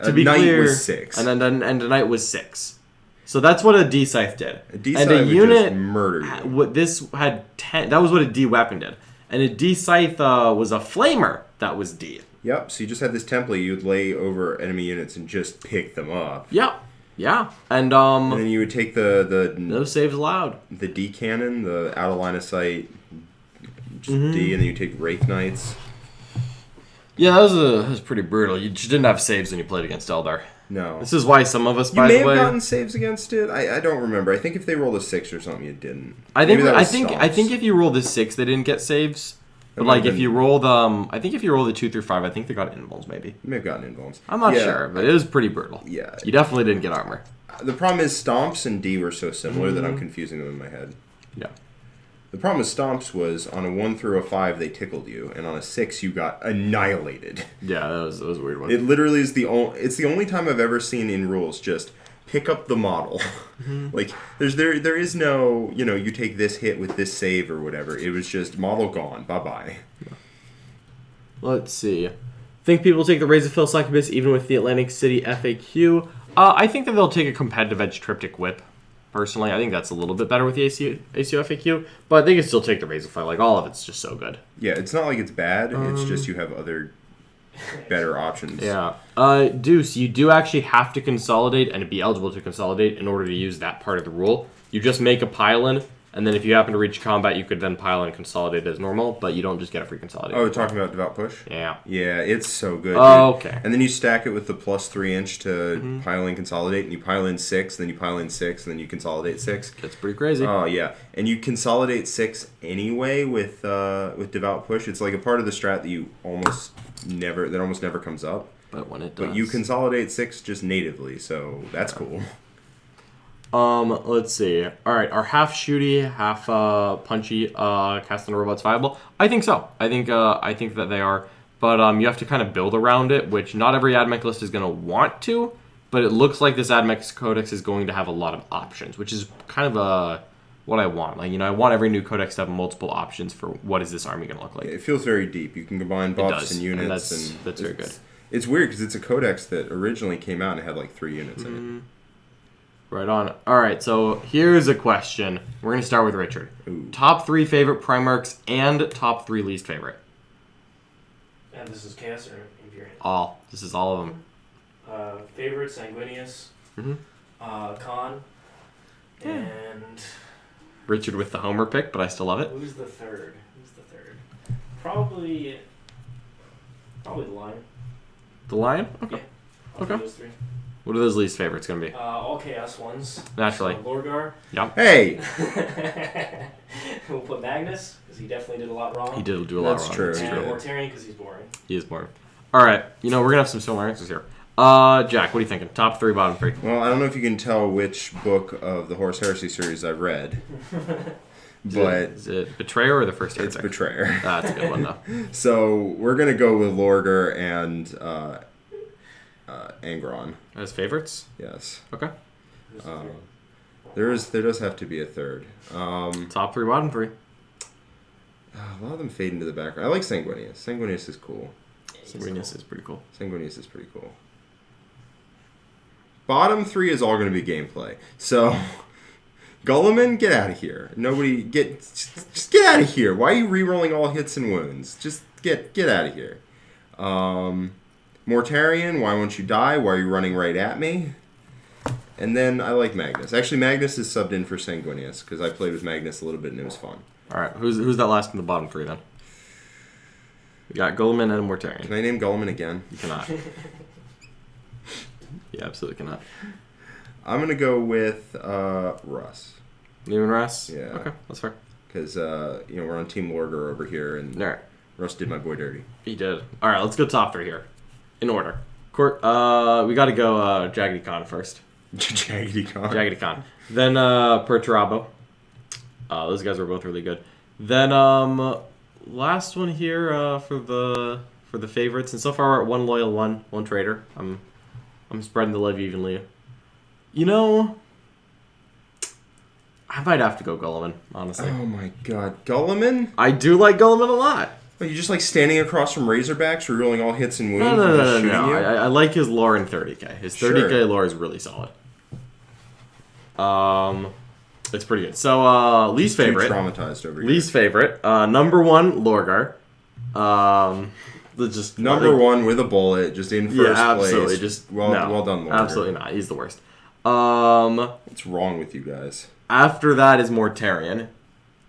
S3: to be
S4: Knight
S3: clear,
S4: was 6.
S3: and a Knight was 6. So that's what a D Scythe did.
S4: A D
S3: and
S4: Scythe
S3: a
S4: would
S3: unit
S4: just murder you.
S3: What this had 10. That was what a D weapon did. And a D Scythe was a Flamer. That was D.
S4: Yep, so you just had this template you'd lay over enemy units and just pick them up.
S3: Yeah. Yeah. And
S4: And then you would take the
S3: no saves allowed.
S4: the D cannon, the out of line of sight, just
S3: Mm-hmm.
S4: D, and then you take Wraith Knights.
S3: Yeah, that was pretty brutal. You just didn't have saves when you played against Eldar.
S4: No.
S3: This is why some of us,
S4: You
S3: by
S4: may
S3: the
S4: have
S3: way,
S4: gotten saves against it. I don't remember. I think if they rolled a 6 or something, you didn't.
S3: I think
S4: Maybe that
S3: I
S4: was
S3: think
S4: Stomps.
S3: if you rolled the 6, they didn't get saves. But
S4: That might
S3: like
S4: have
S3: if you
S4: been-
S3: rolled I think if you rolled the 2 through 5, I think they got invulns maybe.
S4: You may have gotten invulns.
S3: I'm not
S4: Yeah.
S3: sure, but it was pretty brutal.
S4: Yeah.
S3: You definitely didn't get armor.
S4: The problem is Stomps and D were so similar that I'm
S3: Mm-hmm.
S4: confusing them in my head.
S3: Yeah.
S4: The problem with Stomps was on a 1 through a 5 they tickled you, and on a 6 you got annihilated.
S3: Yeah, that was a weird one.
S4: It literally is it's the only time I've ever seen in rules just pick up the model. Like, there is no, you take this hit with this save or whatever. It was just model gone. Bye-bye.
S3: Let's see. Think people will take the Razorfell Succubus even with the Atlantic City FAQ? I think that they'll take a competitive edge Triptych Whip. Personally, I think that's a little bit better with the ACO FAQ, but they can still take the Razorfell. Like, all of it's just so good.
S4: Yeah, it's not like it's bad. It's just you have other better options.
S3: Yeah. Deuce, you do actually have to consolidate and be eligible to consolidate in order to use that part of the rule. You just make a pile-in, and then if you happen to reach combat, you could then pile in and consolidate as normal, but you don't just get a free consolidate.
S4: Oh, talking about Devout Push?
S3: Yeah.
S4: Yeah, it's so good.
S3: Oh,
S4: dude.
S3: okay.
S4: And then you stack it with the plus 3-inch to pile in, consolidate, and you pile in 6, then you pile in 6, and then you consolidate 6.
S3: That's pretty crazy.
S4: Oh, yeah. And you consolidate 6 anyway with Devout Push. It's like a part of the strat that almost never comes up.
S3: But when it does.
S4: But you consolidate 6 just natively, so that's cool.
S3: Let's see. All right, are half shooty, half punchy cast on robots viable? I think so. I think that they are, but you have to kind of build around it, which not every Ad Mech list is going to want to. But it looks like this Ad Mech Codex is going to have a lot of options, which is kind of what I want. Like, I want every new codex to have multiple options for what is this army going to look like.
S4: Yeah, it feels very deep. You can combine buffs and units,
S3: and that's very good.
S4: It's weird because it's a codex that originally came out and had like 3 units in it.
S3: Right on. All right, so here's a question. We're going to start with Richard.
S4: Ooh.
S3: Top 3 favorite Primarchs and top 3 least favorite.
S2: And this is Chaos or Imperial?
S3: All. This is all of them.
S2: Favorite, Sanguinius. Khan. And...
S3: Richard with the Homer pick, but I still love it.
S2: Who's the third? Probably the Lion.
S3: The Lion? Okay.
S2: Yeah. I'll do those 3.
S3: What are those least favorites going to be?
S2: All Chaos ones.
S3: Naturally.
S2: So Lorgar.
S3: Yep.
S4: Hey!
S2: We'll put Magnus, because he definitely did a lot wrong.
S3: He did do a lot
S4: That's
S3: wrong.
S4: true.
S3: That's
S2: And
S3: true.
S2: Mortarion, because he's boring.
S3: He is boring. All right. We're going to have some similar answers here. Jack, what are you thinking? Top 3, bottom 3.
S4: Well, I don't know if you can tell which book of the Horus Heresy series I've read. But
S3: Is it Betrayer or the first
S4: it's
S3: answer?
S4: Betrayer.
S3: That's a good one, though.
S4: So we're going to go with Lorgar and Angron.
S3: As favorites?
S4: Yes.
S3: Okay.
S2: Who's the third?
S4: There does have to be a third.
S3: Top 3, bottom 3.
S4: A lot of them fade into the background. I like Sanguinius. Sanguinius is cool.
S3: Sanguinius is pretty cool.
S4: Sanguinius is pretty cool. Bottom 3 is all going to be gameplay. So, Gulliman, get out of here. Just get out of here. Why are you re-rolling all hits and wounds? Just get out of here. Mortarion, why won't you die? Why are you running right at me? And then I like Magnus. Actually, Magnus is subbed in for Sanguinius because I played with Magnus a little bit and it was fun.
S3: All right. Who's that last in the bottom 3 then? We got Guilliman and Mortarion.
S4: Can I name Gulliman again?
S3: You cannot. You absolutely cannot.
S4: I'm going to go with Russ.
S3: Neiman Russ?
S4: Yeah.
S3: Okay, that's fair.
S4: Because, we're on Team Lorgar over here and
S3: All right.
S4: Russ did my boy dirty.
S3: He did. All right, let's go top 3 here. In order. We got to go Jaggedy Khan first.
S4: Jaggedy Khan.
S3: Jaggedy Khan. Then Perturabo. Those guys were both really good. Then last one here for the favorites. And so far we're at 1 loyal, one traitor. I'm spreading the love evenly. I might have to go Gulliman, honestly.
S4: Oh my god. Gulliman?
S3: I do like Gulliman a lot.
S4: Are you just like standing across from Razorbacks, rerolling all hits and wounds?
S3: No.
S4: and just shooting you?
S3: I like his lore in 30k. His 30k lore is really solid. It's pretty good. So, least
S4: Too
S3: favorite.
S4: traumatized over here.
S3: Least favorite. Number 1, Lorgar. Just
S4: Number 1 with a bullet, just in first
S3: yeah, absolutely.
S4: place.
S3: Just
S4: well done, Lorgar.
S3: Absolutely not. He's the worst.
S4: What's wrong with you guys?
S3: After that is Mortarion.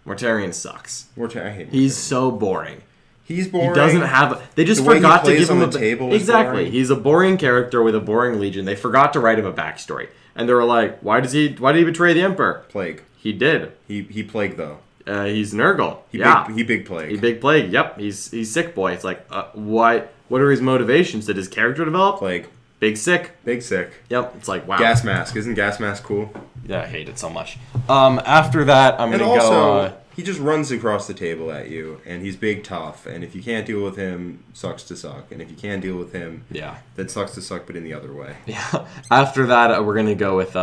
S3: Mortarion sucks.
S4: I hate
S3: He's
S4: Mortarion.
S3: so boring.
S4: He's boring.
S3: He doesn't have. They just
S4: The way he
S3: forgot to
S4: plays
S3: give him
S4: on
S3: a
S4: the table is
S3: exactly.
S4: boring.
S3: He's a boring character with a boring legion. They forgot to write him a backstory, and they were like, "Why did he betray the Emperor?"
S4: Plague.
S3: He did.
S4: He plague though.
S3: He's Nurgle.
S4: He big plague.
S3: He big plague. Yep. He's sick boy. It's like what are his motivations? Did his character develop?
S4: Plague.
S3: Big sick.
S4: Big sick.
S3: Yep. It's like wow.
S4: Gas mask. Isn't gas mask cool?
S3: Yeah, I hate it so much. After that, I'm
S4: And
S3: gonna
S4: also,
S3: go.
S4: he just runs across the table at you, and he's big, tough. And if you can't deal with him, sucks to suck. And if you can deal with him, then sucks to suck, but in the other way.
S3: Yeah. After that, we're gonna go with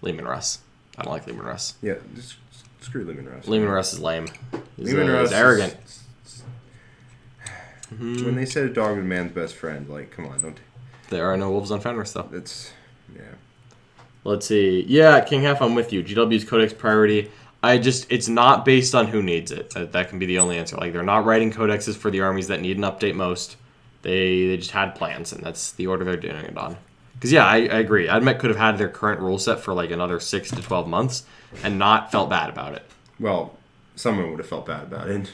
S3: Lehman Russ. I don't like Lehman Russ.
S4: Yeah, just screw Lehman Russ.
S3: Lehman Russ is lame.
S4: Lehman Russ
S3: is arrogant.
S4: When they said a dog was man's best friend, like, come on, don't.
S3: There are no wolves on Fenris, though.
S4: Yeah.
S3: Let's see. Yeah, King Half, I'm with you. GW's Codex priority. It's not based on who needs it. That can be the only answer. Like, they're not writing codexes for the armies that need an update most. They just had plans, and that's the order they're doing it on. Because, yeah, I agree. Ad Mech could have had their current rule set for, like, another 6 to 12 months and not felt bad about it.
S4: Well, someone would have felt bad about it.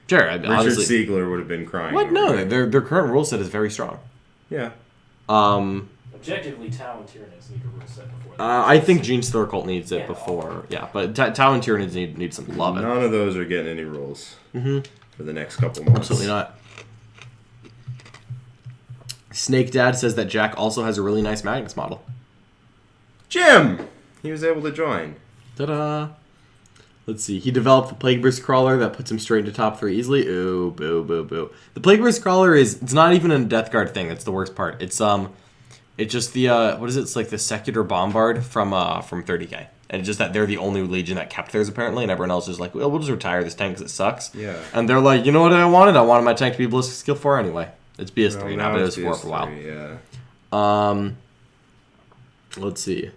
S3: Sure.
S4: Richard
S3: honestly,
S4: Siegler would have been crying.
S3: What? No, their current rule set is very strong.
S4: Yeah.
S2: Objectively, Tau and Tyranids need a rule set before that.
S3: I think Gene Storcult needs it before. Yeah, but Tau and Tyranids need some love.
S4: None of those are getting any rules for the next couple months.
S3: Absolutely not. Snake Dad says that Jack also has a really nice Magnus model.
S4: Jim! He was able to join.
S3: Ta-da! Let's see. He developed the Plagueburst Crawler that puts him straight into top 3 easily. Ooh, boo, boo, boo. The Plagueburst Crawler it's not even a Death Guard thing. That's the worst part. It's just the what is it? It's like the Secular Bombard from 30K. And it's just that they're the only Legion that kept theirs apparently, and everyone else is like, well, we'll just retire this tank because it sucks.
S4: Yeah.
S3: And they're like, you know what I wanted? I wanted my tank to be Ballistic Skill 4 anyway. It's BS3
S4: Well,
S3: now, but it was 4
S4: BS3,
S3: for a while.
S4: Yeah.
S3: Let's see.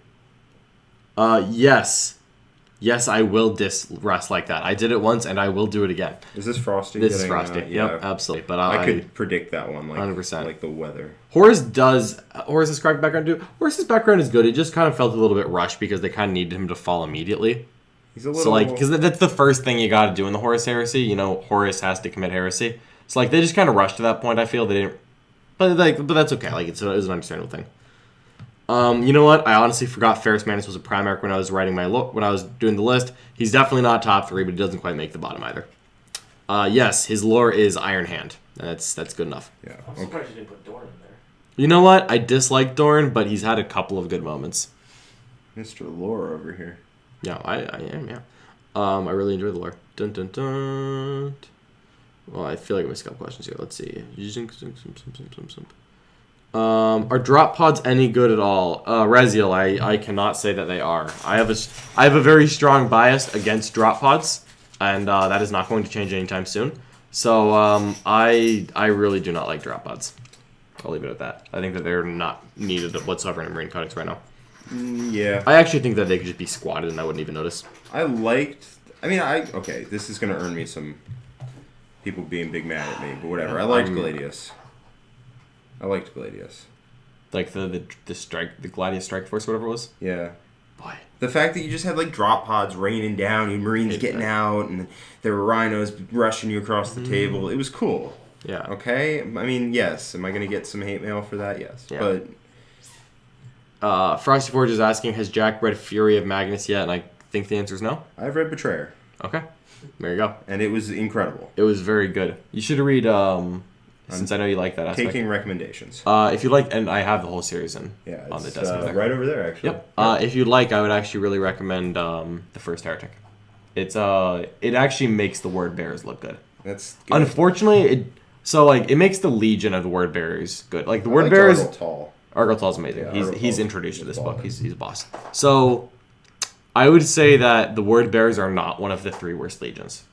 S3: Yes, I will diss Russ like that. I did it once, and I will do it again.
S4: Is this Frosty?
S3: This is Frosty. Yep, absolutely. But
S4: I could predict that one, like
S3: 100%.
S4: Like the weather.
S3: Horus's correct background too. Horus's background is good. It just kind of felt a little bit rushed because they kind of needed him to fall immediately.
S4: He's a little.
S3: So like, because that's the first thing you got to do in the Horus heresy. You know, Horus has to commit heresy. So like, they just kind of rushed to that point. I feel they didn't, but that's okay. Like it's an understandable thing. You know what? I honestly forgot Ferrus Manus was a Primarch when I was writing when I was doing the list. He's definitely not top 3, but he doesn't quite make the bottom either. Yes, his lore is Iron Hand, and that's good enough.
S4: Yeah.
S2: I'm surprised you didn't put Dorn in there.
S3: You know what? I dislike Dorn, but he's had a couple of good moments.
S4: Mr. Lore over here.
S3: Yeah, I am. Yeah. I really enjoy the lore. Dun dun dun. Well, I feel like I missed a couple questions here. Let's see. Are drop pods any good at all? Reziel, I cannot say that they are. I have a very strong bias against drop pods, and that is not going to change anytime soon. So I really do not like drop pods. I'll leave it at that. I think that they're not needed whatsoever in a Marine Codex right now.
S4: Yeah.
S3: I actually think that they could just be squatted and I wouldn't even notice.
S4: Okay, this is going to earn me some people being big mad at me, but whatever. I liked Gladius. Like
S3: the Gladius Strike Force, whatever it was?
S4: Yeah.
S3: Boy.
S4: The fact that you just had like drop pods raining down, you Marines getting out, and there were rhinos rushing you across the table. It was cool.
S3: Yeah.
S4: Okay? I mean, yes. Am I going to get some hate mail for that? Yes.
S3: Yeah. But Frosty Forge is asking, has Jack read Fury of Magnus yet? And I think the answer is no.
S4: I've read Betrayer.
S3: Okay. There you go.
S4: And it was incredible.
S3: It was very good. You should read, since I know you like that aspect.
S4: Taking recommendations.
S3: If you like, and I have the whole series on the desk there.
S4: Right over there, actually.
S3: Yep. If you'd like, I would actually really recommend The First Heretic. It actually makes the Word Bearers look good.
S4: That's good.
S3: Unfortunately, it makes the Legion of the Word Bearers good. Like the Word Bearers. Argothal's amazing.
S4: Yeah,
S3: he's introduced to this book. He's a boss. So I would say that the Word Bearers are not one of the 3 worst legions.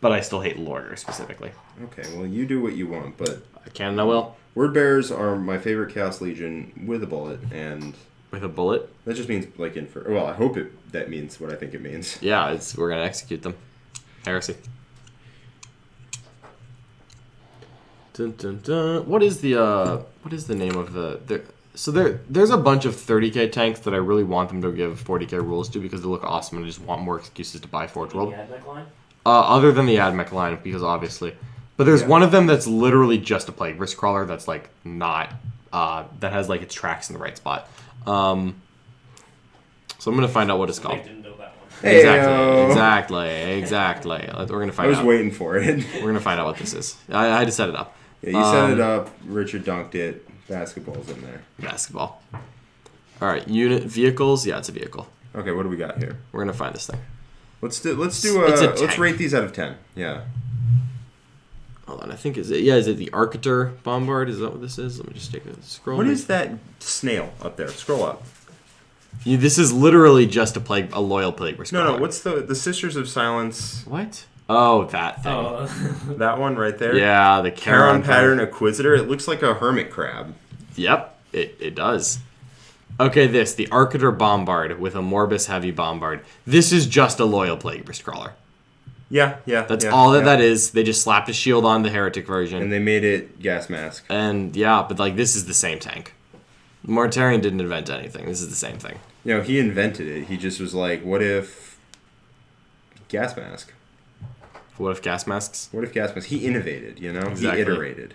S3: But I still hate Lorger specifically.
S4: Okay, well, you do what you want, but
S3: I can and I will.
S4: Word Bearers are my favorite Chaos Legion with a bullet, and
S3: with a bullet.
S4: That just means like well, I hope that means what I think it means.
S3: Yeah, we're gonna execute them. Heresy. Dun, dun, dun. What is the name of there's a bunch of 30k tanks that I really want them to give 40k rules to because they look awesome and I just want more excuses to buy Forge World.
S2: The Ad Mech line?
S3: Other than the Ad Mech line, because obviously. But there's one of them that's literally just a Plagueburst Crawler that's like not, that has like its tracks in the right spot. So I'm going to find out what it's called.
S2: Didn't know that one.
S3: Exactly. We're going to find out.
S4: I was waiting for it.
S3: We're going to find out what this is. I had to set it up.
S4: Yeah, you set it up. Richard dunked it. Basketball's in there.
S3: Basketball. All right, unit vehicles. Yeah, it's a vehicle.
S4: Okay, what do we got here?
S3: We're going to find this thing.
S4: Let's
S3: It's a tank.
S4: rate these out of 10. Yeah.
S3: Hold on, I think is it the Arcator Bombard? Is that what this is? Let me just take a scroll.
S4: What is that snail up there? Scroll up.
S3: This is literally just a loyal plague.
S4: No. What's the Sisters of Silence?
S3: What? Oh, that thing.
S2: Oh.
S4: That one right there.
S3: Yeah, the
S4: Charon Pattern Inquisitor. It looks like a hermit crab.
S3: Yep, it does. Okay, the Arcator Bombard with a Morbus Heavy Bombard. This is just a loyal plague beast crawler.
S4: Yeah.
S3: That's all that is. They just slapped a shield on the heretic version.
S4: And they made it gas mask.
S3: And yeah, but like this is the same tank. Mortarion didn't invent anything. This is the same thing.
S4: He invented it. He just was like, what if gas mask?
S3: What if gas masks?
S4: What if gas mask? He innovated,
S3: Exactly.
S4: He iterated.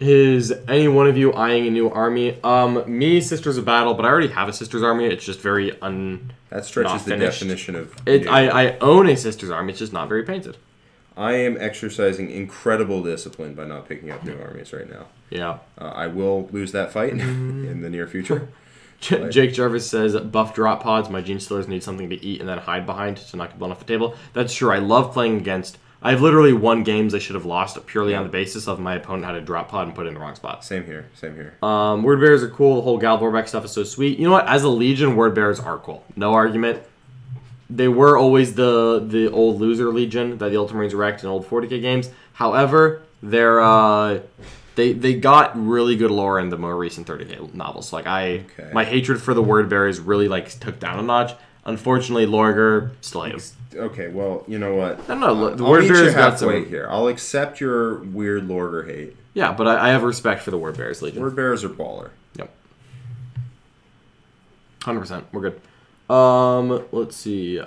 S3: Is any one of you eyeing a new army? Me, Sisters of Battle, but I already have a Sisters army. It's just very
S4: That stretches
S3: not
S4: the
S3: finished.
S4: definition of...
S3: I own a Sisters army. It's just not very painted.
S4: I am exercising incredible discipline by not picking up new armies right now.
S3: Yeah.
S4: I will lose that fight in the near future.
S3: Jake Jarvis says, buff drop pods. My Gene Stealers need something to eat and then hide behind to not get blown off the table. That's true. I love playing against... I've literally won games I should have lost purely on the basis of my opponent had a drop pod and put it in the wrong spot.
S4: Same here.
S3: Word bears are cool. The whole Galvorbeck stuff is so sweet. You know what? As a Legion, word bears are cool. No argument. They were always the old loser Legion that the Ultramarines wrecked in old 40k games. However, they got really good lore in the more recent 30k novels. My hatred for the word bears really took down a notch. Unfortunately, Lorger still hate him.
S4: Okay, well, you know what?
S3: No, the
S4: I'll
S3: word
S4: meet
S3: bears
S4: you
S3: got
S4: halfway
S3: some.
S4: here. I'll accept your weird Lorger hate.
S3: Yeah, but I have respect for the word bears Legion.
S4: Word bears are baller.
S3: Yep. 100%. We're good. Let's see.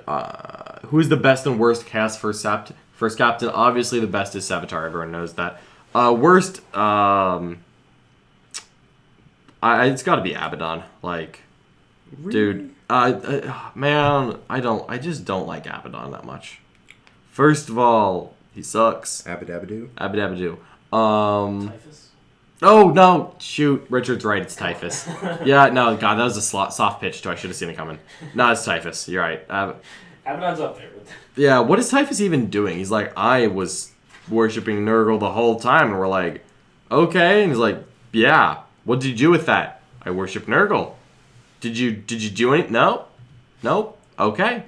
S3: Who's the best and worst cast first captain? Obviously, the best is Savitar. Everyone knows that. Worst, it's got to be Abaddon. Dude, man, I just don't like Abaddon that much. First of all, he sucks.
S4: Abadabadoo?
S3: Abadabadoo.
S2: Typhus?
S3: Oh, no, shoot. Richard's right, it's Typhus. Yeah, no, God, that was a soft pitch, too. I should have seen it coming. No, it's Typhus. You're right.
S2: Abaddon's up there.
S3: Yeah, what is Typhus even doing? He's like, I was worshipping Nurgle the whole time. And we're like, okay. And he's like, yeah. What did you do with that? I worship Nurgle. Did you do anything? No? Nope. Okay.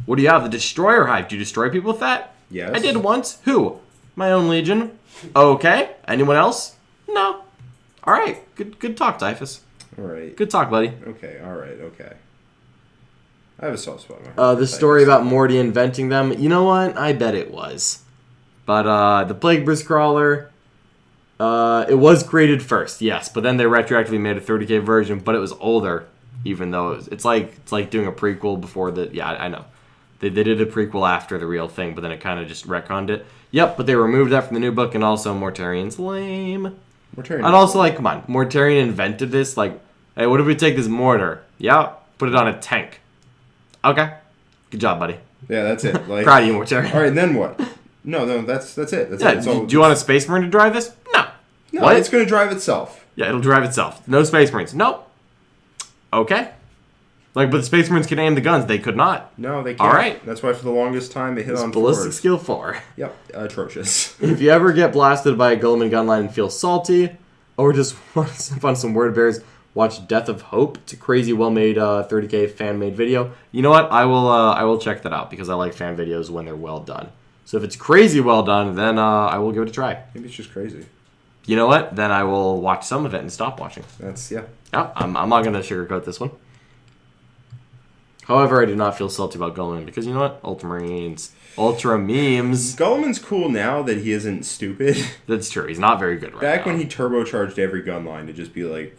S3: What do you have? The Destroyer Hive. Do you destroy people with that?
S4: Yes.
S3: I did once. Who? My own Legion. Okay. Anyone else? No. All right. Good talk, Typhus.
S4: All right.
S3: Good talk, buddy.
S4: Okay, all right, okay. I have a soft spot in my heart.
S3: The story about Morty inventing them. You know what? I bet it was. But the Plague Beast Crawler, it was created first, yes. But then they retroactively made a 30k version, but it was older. Even though it's like doing a prequel before the... Yeah, I know. They did a prequel after the real thing, but then it kind of just retconned it. Yep, but they removed that from the new book, and also Mortarion's lame.
S4: Mortarion.
S3: And also, come on. Mortarion invented this. Hey, what if we take this mortar? Yeah, put it on a tank. Okay. Good job, buddy.
S4: Yeah, that's it.
S3: Proud of you, Mortarion.
S4: All right, and then what? No, that's it. That's it.
S3: Do you want a Space Marine to drive this? No.
S4: No,
S3: What?
S4: it's going to drive itself.
S3: Yeah, it'll drive itself. No Space Marines. Nope. Okay. But the Space Marines can aim the guns. They could not.
S4: No, they can't.
S3: All right.
S4: That's why for the longest time they hit
S3: It's
S4: on
S3: ballistic
S4: fours.
S3: skill 4.
S4: Yep, atrocious.
S3: If you ever get blasted by a Guilliman gunline and feel salty, or just want to find some word bears, watch Death of Hope. It's a crazy, well-made 30k fan-made video. You know what? I will check that out because I like fan videos when they're well done. So if it's crazy well done, then I will give it a try.
S4: Maybe it's just crazy.
S3: You know what? Then I will watch some of it and stop watching.
S4: Yeah.
S3: Oh, I'm not going to sugarcoat this one. However, I do not feel salty about Guilliman because you know what? Ultramarines. Ultra memes.
S4: Guilliman's cool now that he isn't stupid.
S3: That's true. He's not very good right
S4: Back
S3: now.
S4: when he turbocharged every gun line to just be like,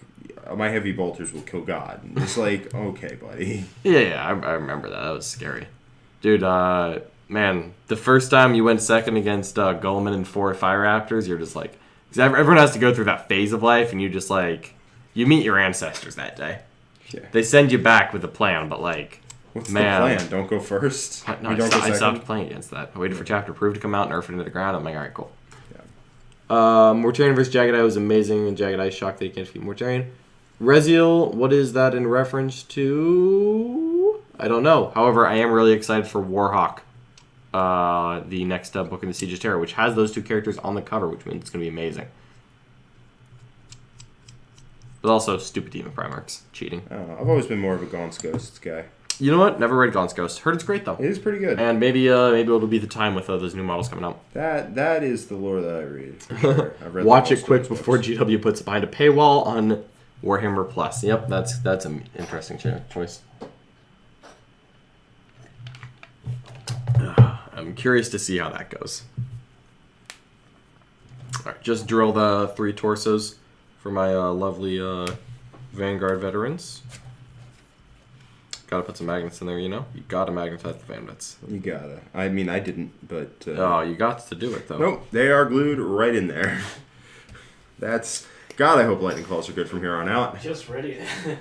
S4: my heavy bolters will kill God. And it's like, okay, buddy.
S3: Yeah, I remember that. That was scary. Dude, man, the first time you went second against Guilliman and 4 Fire Raptors, you're just like... Because everyone has to go through that phase of life, and you just you meet your ancestors that day.
S4: Yeah.
S3: They send you back with a plan, but
S4: What's
S3: man.
S4: the plan? Don't go first?
S3: No,
S4: We don't go
S3: I stopped
S4: second?
S3: playing against that. I waited for Chapter Proof to come out, nerf it into the ground. I'm like, alright, cool.
S4: Yeah.
S3: Mortarion vs. Jagged Eye was amazing, and Jagged Eye shocked that he can't defeat Mortarion. Reziel, what is that in reference to? I don't know. However, I am really excited for Warhawk the next book in the Siege of Terror, which has those two characters on the cover, which means it's going to be amazing. But also, stupid Demon Primarchs. Cheating.
S4: I've always been more of a Gaunt's Ghosts guy.
S3: You know what? Never read Gaunt's Ghost. Heard it's great, though.
S4: It is pretty good.
S3: And maybe it'll be the time with those new models coming out.
S4: That is the lore that I read. For sure. I've read
S3: Watch
S4: the
S3: it quick
S4: Ghost
S3: before
S4: books.
S3: GW puts it behind a paywall on Warhammer Plus. Yep, that's an interesting choice. I'm curious to see how that goes. All right, just drill the 3 torsos for my lovely Vanguard veterans. Gotta put some magnets in there, you know? You gotta magnetize the bandits.
S4: You gotta. I mean, I didn't, but...
S3: Oh, you got to do it, though.
S4: Nope, they are glued right in there. That's... God, I hope Lightning Claws are good from here on out.
S2: Just ready to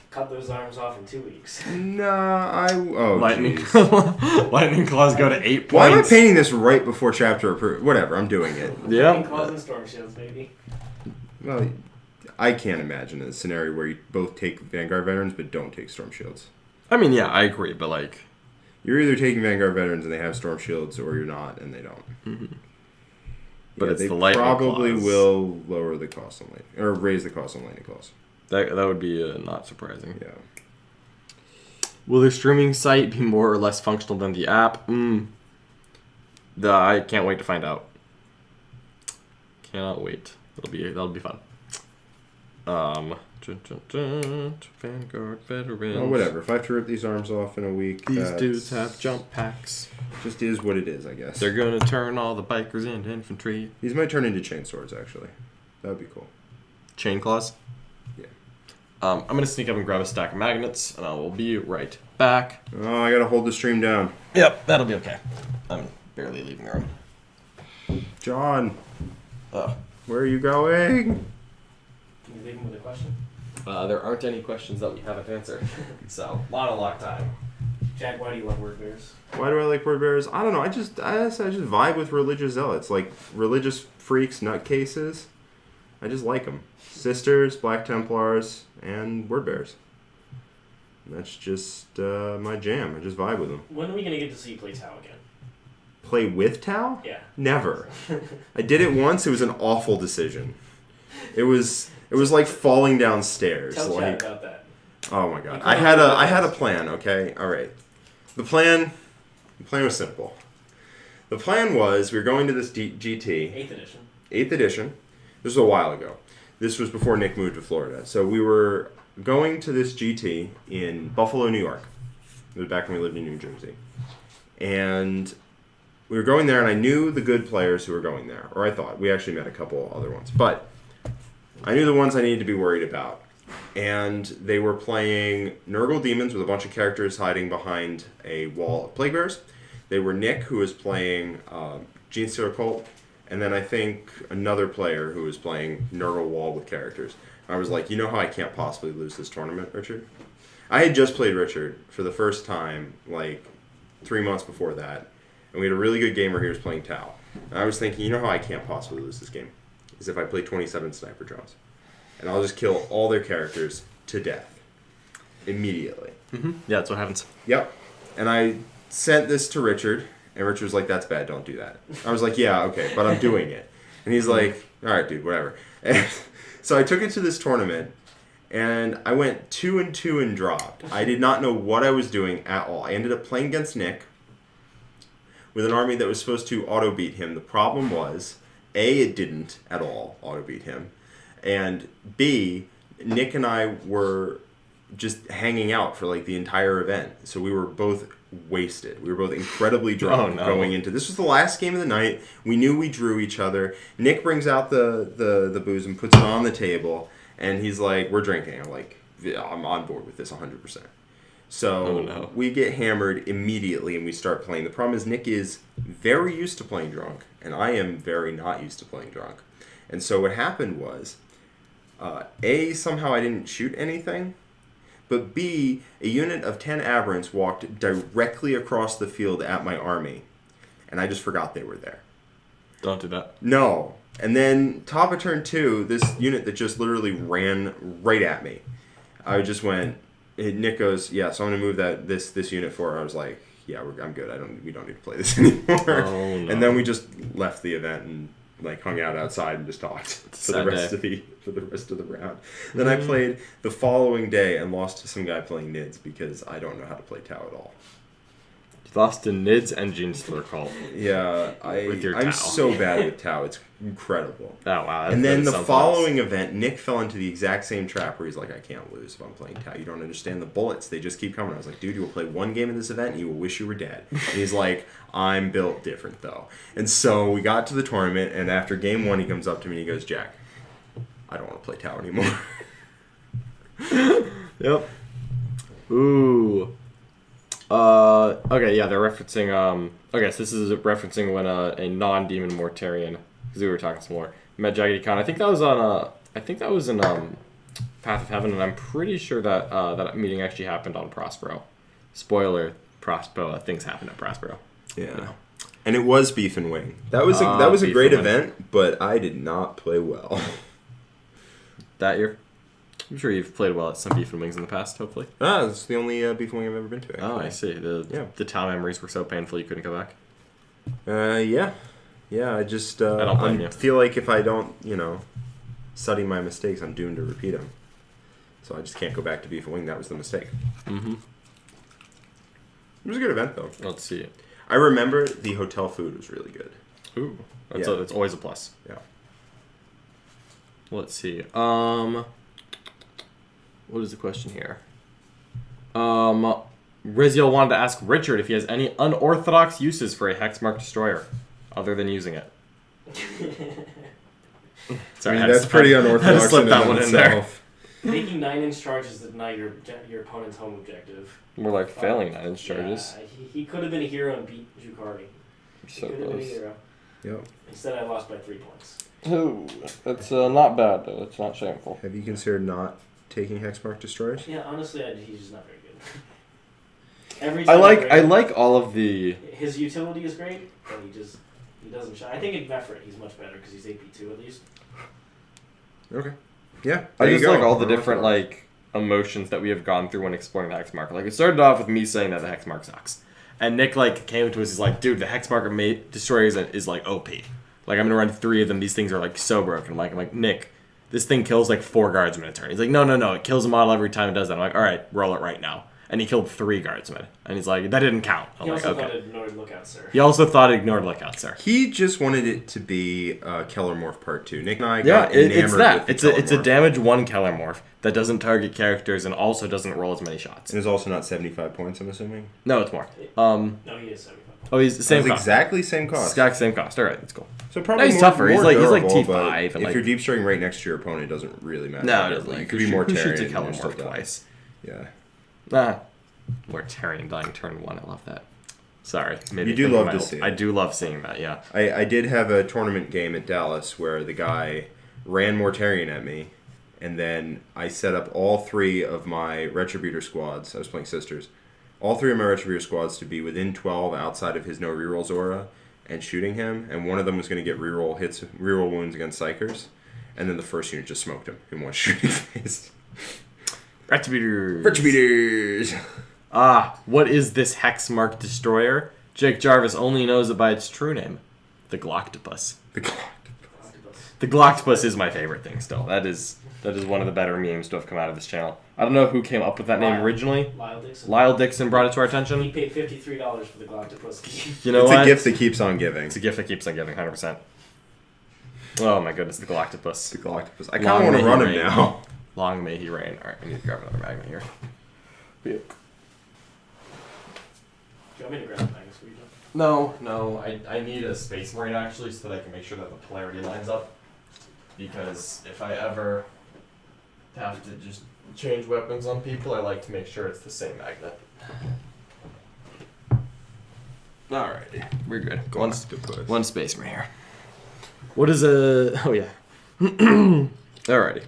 S2: cut those arms off in 2 weeks.
S4: Nah, Oh,
S3: Lightning,
S4: jeez.
S3: Lightning Claws go to 8 points.
S4: Why am I painting this right before chapter approved? Whatever, I'm doing it.
S3: Yeah.
S2: Claws and Storm Shields, baby.
S4: Well, I can't imagine a scenario where you both take Vanguard veterans but don't take Storm Shields.
S3: I mean, yeah, I agree, but like...
S4: You're either taking Vanguard veterans and they have Storm Shields, or you're not and they don't.
S3: Mm-hmm. But it's
S4: they
S3: the Lightning
S4: probably
S3: Claws.
S4: will lower the cost on Lightning... Or raise the cost on Lightning Claws.
S3: That would be not surprising.
S4: Yeah.
S3: Will the streaming site be more or less functional than the app? I can't wait to find out. Cannot wait. That'll be fun. Vanguard veterans.
S4: Well, whatever. If I have to rip these arms off in a week,
S3: These
S4: that's
S3: dudes have jump packs.
S4: Just is what it is, I guess.
S3: They're gonna turn all the bikers into infantry.
S4: These might turn into chain swords, actually. That would be cool.
S3: Chain claws?
S4: Yeah.
S3: I'm gonna sneak up and grab a stack of magnets, and I will be right back.
S4: Oh, I gotta hold the stream down.
S3: Yep, that'll be okay. I'm barely leaving the room.
S4: John,
S3: Oh.
S4: where are you going?
S2: Can you leave him with a question?
S3: There aren't any questions that we haven't answered, so monologue time.
S2: Jack, why do you love word bears?
S4: Why do I like word bearers? I don't know. I just vibe with religious zealots, like religious freaks, nutcases. I just like them. Sisters, Black Templars, and word bears. That's just my jam. I just vibe with them.
S2: When are we gonna get to see you play Tau again?
S4: Play with Tau?
S2: Yeah.
S4: Never. I did it once. It was an awful decision. It was like falling downstairs.
S2: Tell
S4: Like,
S2: Chad about that.
S4: oh my god.
S2: You
S4: I
S2: could've
S4: had a plan. Okay. All right. The plan was simple. The plan was we were going to this GT.
S2: 8th edition.
S4: 8th edition. This was a while ago. This was before Nick moved to Florida. So we were going to this GT in Buffalo, New York. It was back when we lived in New Jersey. And we were going there, and I knew the good players who were going there. Or I thought. We actually met a couple other ones. But I knew the ones I needed to be worried about. And they were playing Nurgle Demons with a bunch of characters hiding behind a wall of Plague Bears. They were Nick, who was playing Genestealer Cult, and then I think another player who was playing Nurgle Wall with characters. I was like, you know how I can't possibly lose this tournament, Richard? I had just played Richard for the first time, like, 3 months before that, and we had a really good game where he was playing Tau. And I was thinking, you know how I can't possibly lose this game? Is if I play 27 Sniper Drones. And I'll just kill all their characters to death. Immediately.
S3: Mm-hmm. Yeah, that's what happens.
S4: Yep. And I sent this to Richard, and Richard was like, that's bad, don't do that. I was like, yeah, okay, but I'm doing it. And he's like, all right, dude, whatever. And so I took it to this tournament, and I went 2-2 and dropped. I did not know what I was doing at all. I ended up playing against Nick with an army that was supposed to auto-beat him. The problem was, A, it didn't at all auto-beat him, and B, Nick and I were just hanging out for like the entire event. So we were both wasted. We were both incredibly drunk going into this. Was the last game of the night. We knew we drew each other. Nick brings out the booze and puts it on the table, and he's like, we're drinking. I'm like, yeah, I'm on board with this 100%. So we get hammered immediately and we start playing. The problem is Nick is very used to playing drunk, and I am very not used to playing drunk. And so what happened was, A, somehow I didn't shoot anything, but B, a unit of 10 aberrants walked directly across the field at my army, and I just forgot they were there.
S3: Don't do that.
S4: No. And then top of turn 2, this unit that just literally ran right at me. I just went, Nick goes, yeah, so I'm going to move this unit forward. I was like, yeah, I'm good. We don't need to play this anymore.
S3: Oh, no.
S4: And then we just left the event and like hung out outside and just talked for the rest of the round. Then I played the following day and lost to some guy playing Nids because I don't know how to play Tau at all.
S3: Lost to Nids and Gene Slur Cult.
S4: Yeah, I'm
S3: Tau.
S4: so bad with Tau. It's incredible.
S3: Oh, wow.
S4: And then the following event, Nick fell into the exact same trap where he's like, I can't lose if I'm playing Tau. You don't understand the bullets. They just keep coming. I was like, dude, you will play one game in this event and you will wish you were dead. And he's like, I'm built different, though. And so we got to the tournament, and after game 1, he comes up to me and he goes, Jack, I don't want to play Tau anymore.
S3: Yep. Ooh. Okay, yeah, they're referencing, okay, so this is referencing when a non-demon Mortarian, because we were talking some more, met Jaggedy Khan. I think that was in, Path of Heaven, and I'm pretty sure that, that meeting actually happened on Prospero. Spoiler, Prospero, things happened at Prospero.
S4: Yeah.
S3: You know.
S4: And it was Beef and Wing. That was a great event, but I did not play well.
S3: That year? I'm sure you've played well at some Beef and Wings in the past, hopefully.
S4: It's the only Beef and Wing I've ever been to, actually.
S3: Oh, I see. The Tau memories were so painful you couldn't go back.
S4: Yeah. Yeah, I just
S3: I don't blame you.
S4: feel like if I don't, study my mistakes, I'm doomed to repeat them. So I just can't go back to Beef and Wing. That was the mistake.
S3: Mm-hmm.
S4: It was a good event, though.
S3: Let's see.
S4: I remember the hotel food was really good.
S3: Ooh. That's
S4: Yeah.
S3: that's always a plus.
S4: Yeah.
S3: Let's see. What is the question here? Riziel wanted to ask Richard if he has any unorthodox uses for a Hexmark destroyer, other than using it. Sorry,
S4: that's pretty unorthodox.
S3: I slip that one in there.
S2: Making 9-inch charges that deny your opponent's home objective.
S3: More like failing 9-inch charges.
S2: Yeah, he could have been a hero and beat Jukardi.
S3: So
S2: Could have been a
S3: close.
S2: hero.
S4: Yep.
S2: Instead, I lost by 3 points.
S3: Ooh, that's not bad though. It's not shameful.
S4: Have you considered not taking Hexmark destroyers?
S2: Yeah, honestly, he's just not very good. Every
S3: I
S2: time
S3: like all of the.
S2: his utility is great, but he doesn't shine. I think in Mefrit he's much better because he's AP2 at least.
S4: Okay. Yeah.
S3: I
S4: there you
S3: just
S4: go.
S3: like all the different like emotions that we have gone through when exploring the Hexmark. Like it started off with me saying that the Hexmark sucks, and Nick like came to us. He's like, "Dude, the Hexmark destroyer is like OP. Like I'm gonna run 3 of them. These things are like so broken." I'm like Nick, this thing kills like 4 guardsmen a turn. He's like, no, it kills a model every time it does that. I'm like, all right, roll it right now. And he killed 3 guardsmen. And he's like, that didn't count. I'm
S2: He
S3: like,
S2: also
S3: okay.
S2: thought it ignored Lookout Sir.
S3: He also thought it ignored Lookout Sir.
S4: He just wanted it to be Keller Morph Part 2. Nick and I
S3: Yeah,
S4: got enamored
S3: it's that.
S4: with the
S3: It's a
S4: Keller Morph.
S3: damage 1 Keller Morph that doesn't target characters and also doesn't roll as many shots.
S4: And it's also not 75 points, I'm assuming.
S3: No, it's more.
S2: No, he is 75 points.
S3: Oh, he's the same
S4: It's
S3: cost.
S4: exactly same cost.
S3: Exact same cost. All right, that's cool.
S4: So probably
S3: No, he's
S4: more,
S3: tougher.
S4: More
S3: He's like
S4: durable,
S3: T5
S4: but
S3: and,
S4: if
S3: like-
S4: you're deep starting right next to your opponent, it doesn't really matter.
S3: No, it doesn't.
S4: Like,
S3: Like,
S4: it could be more
S3: who shoots a
S4: Mortarian
S3: Keller
S4: and you're still
S3: Morph
S4: dying.
S3: twice?
S4: Yeah.
S3: Nah. Mortarian dying turn 1. I love that. Sorry. Maybe
S4: You do
S3: thinking
S4: love
S3: my
S4: to
S3: old-
S4: see it.
S3: I do love seeing that, yeah.
S4: I did have a tournament game at Dallas where the guy ran Mortarian at me, and then I set up all 3 of my Retributor squads. I was playing Sisters. All 3 of my Retributor squads to be within 12 outside of his no rerolls aura and shooting him, and one of them was going to get reroll wounds against Psychers, and then the first unit just smoked him in one shooting phase.
S3: Retributors. What is this Hexmark destroyer? Jake Jarvis only knows it by its true name. The Gloctopus. The Gloctopus is my favorite thing still. That is one of the better memes to have come out of this channel. I don't know who came up with that name originally.
S2: Lyle Dixon.
S3: Lyle Dixon brought it to our
S2: He
S3: attention.
S2: paid $53 for the Gloctopus.
S3: You know
S4: It's
S3: what?
S4: a gift that keeps on giving.
S3: It's a gift that keeps on giving, 100%. Oh my goodness, the Gloctopus.
S4: The Galactopus. I kind
S3: Long
S4: of want
S3: may
S4: to
S3: he
S4: run him
S3: reign.
S4: now.
S3: Long may he reign. Alright, we need to grab another magnet here.
S2: Do you want me to grab the magnets for you, John?
S3: No, I need a Space Marine actually so that I can make sure that the polarity lines up. Because if I ever have to just change weapons on people, I like to make sure it's the same magnet. Alrighty, we're good.
S4: Galactopus.
S3: One Space Marine here. What is a... Oh yeah. Alrighty.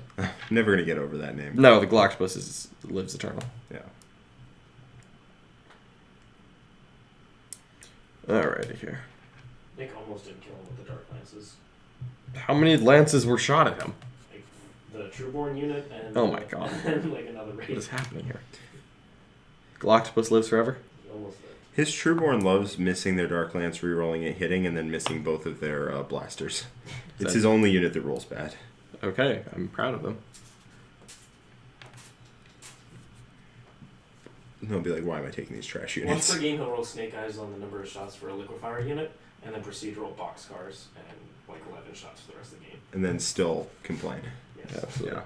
S4: Never gonna get over that name.
S3: No, the Gloctopus lives eternal.
S4: Yeah.
S3: Alrighty here.
S2: Nick almost didn't kill him with the Dark Lances.
S3: How many lances were shot at him?
S2: Like, the Trueborn unit and...
S3: Oh my god.
S2: and like another raid.
S3: What is happening here? Gloctopus lives forever?
S2: He almost did.
S4: His Trueborn loves missing their Dark Lance, rerolling it, hitting, and then missing both of their blasters. It's his only unit that rolls bad.
S3: Okay, I'm proud of him.
S4: And he'll be like, why am I taking these trash
S2: Once
S4: units?
S2: per game, he'll roll snake eyes on the number of shots for a liquefier unit, and then proceed to roll boxcars and like 11 shots for the rest of the game.
S4: And then still complain.
S2: Yes.
S3: Absolutely.
S4: Yeah.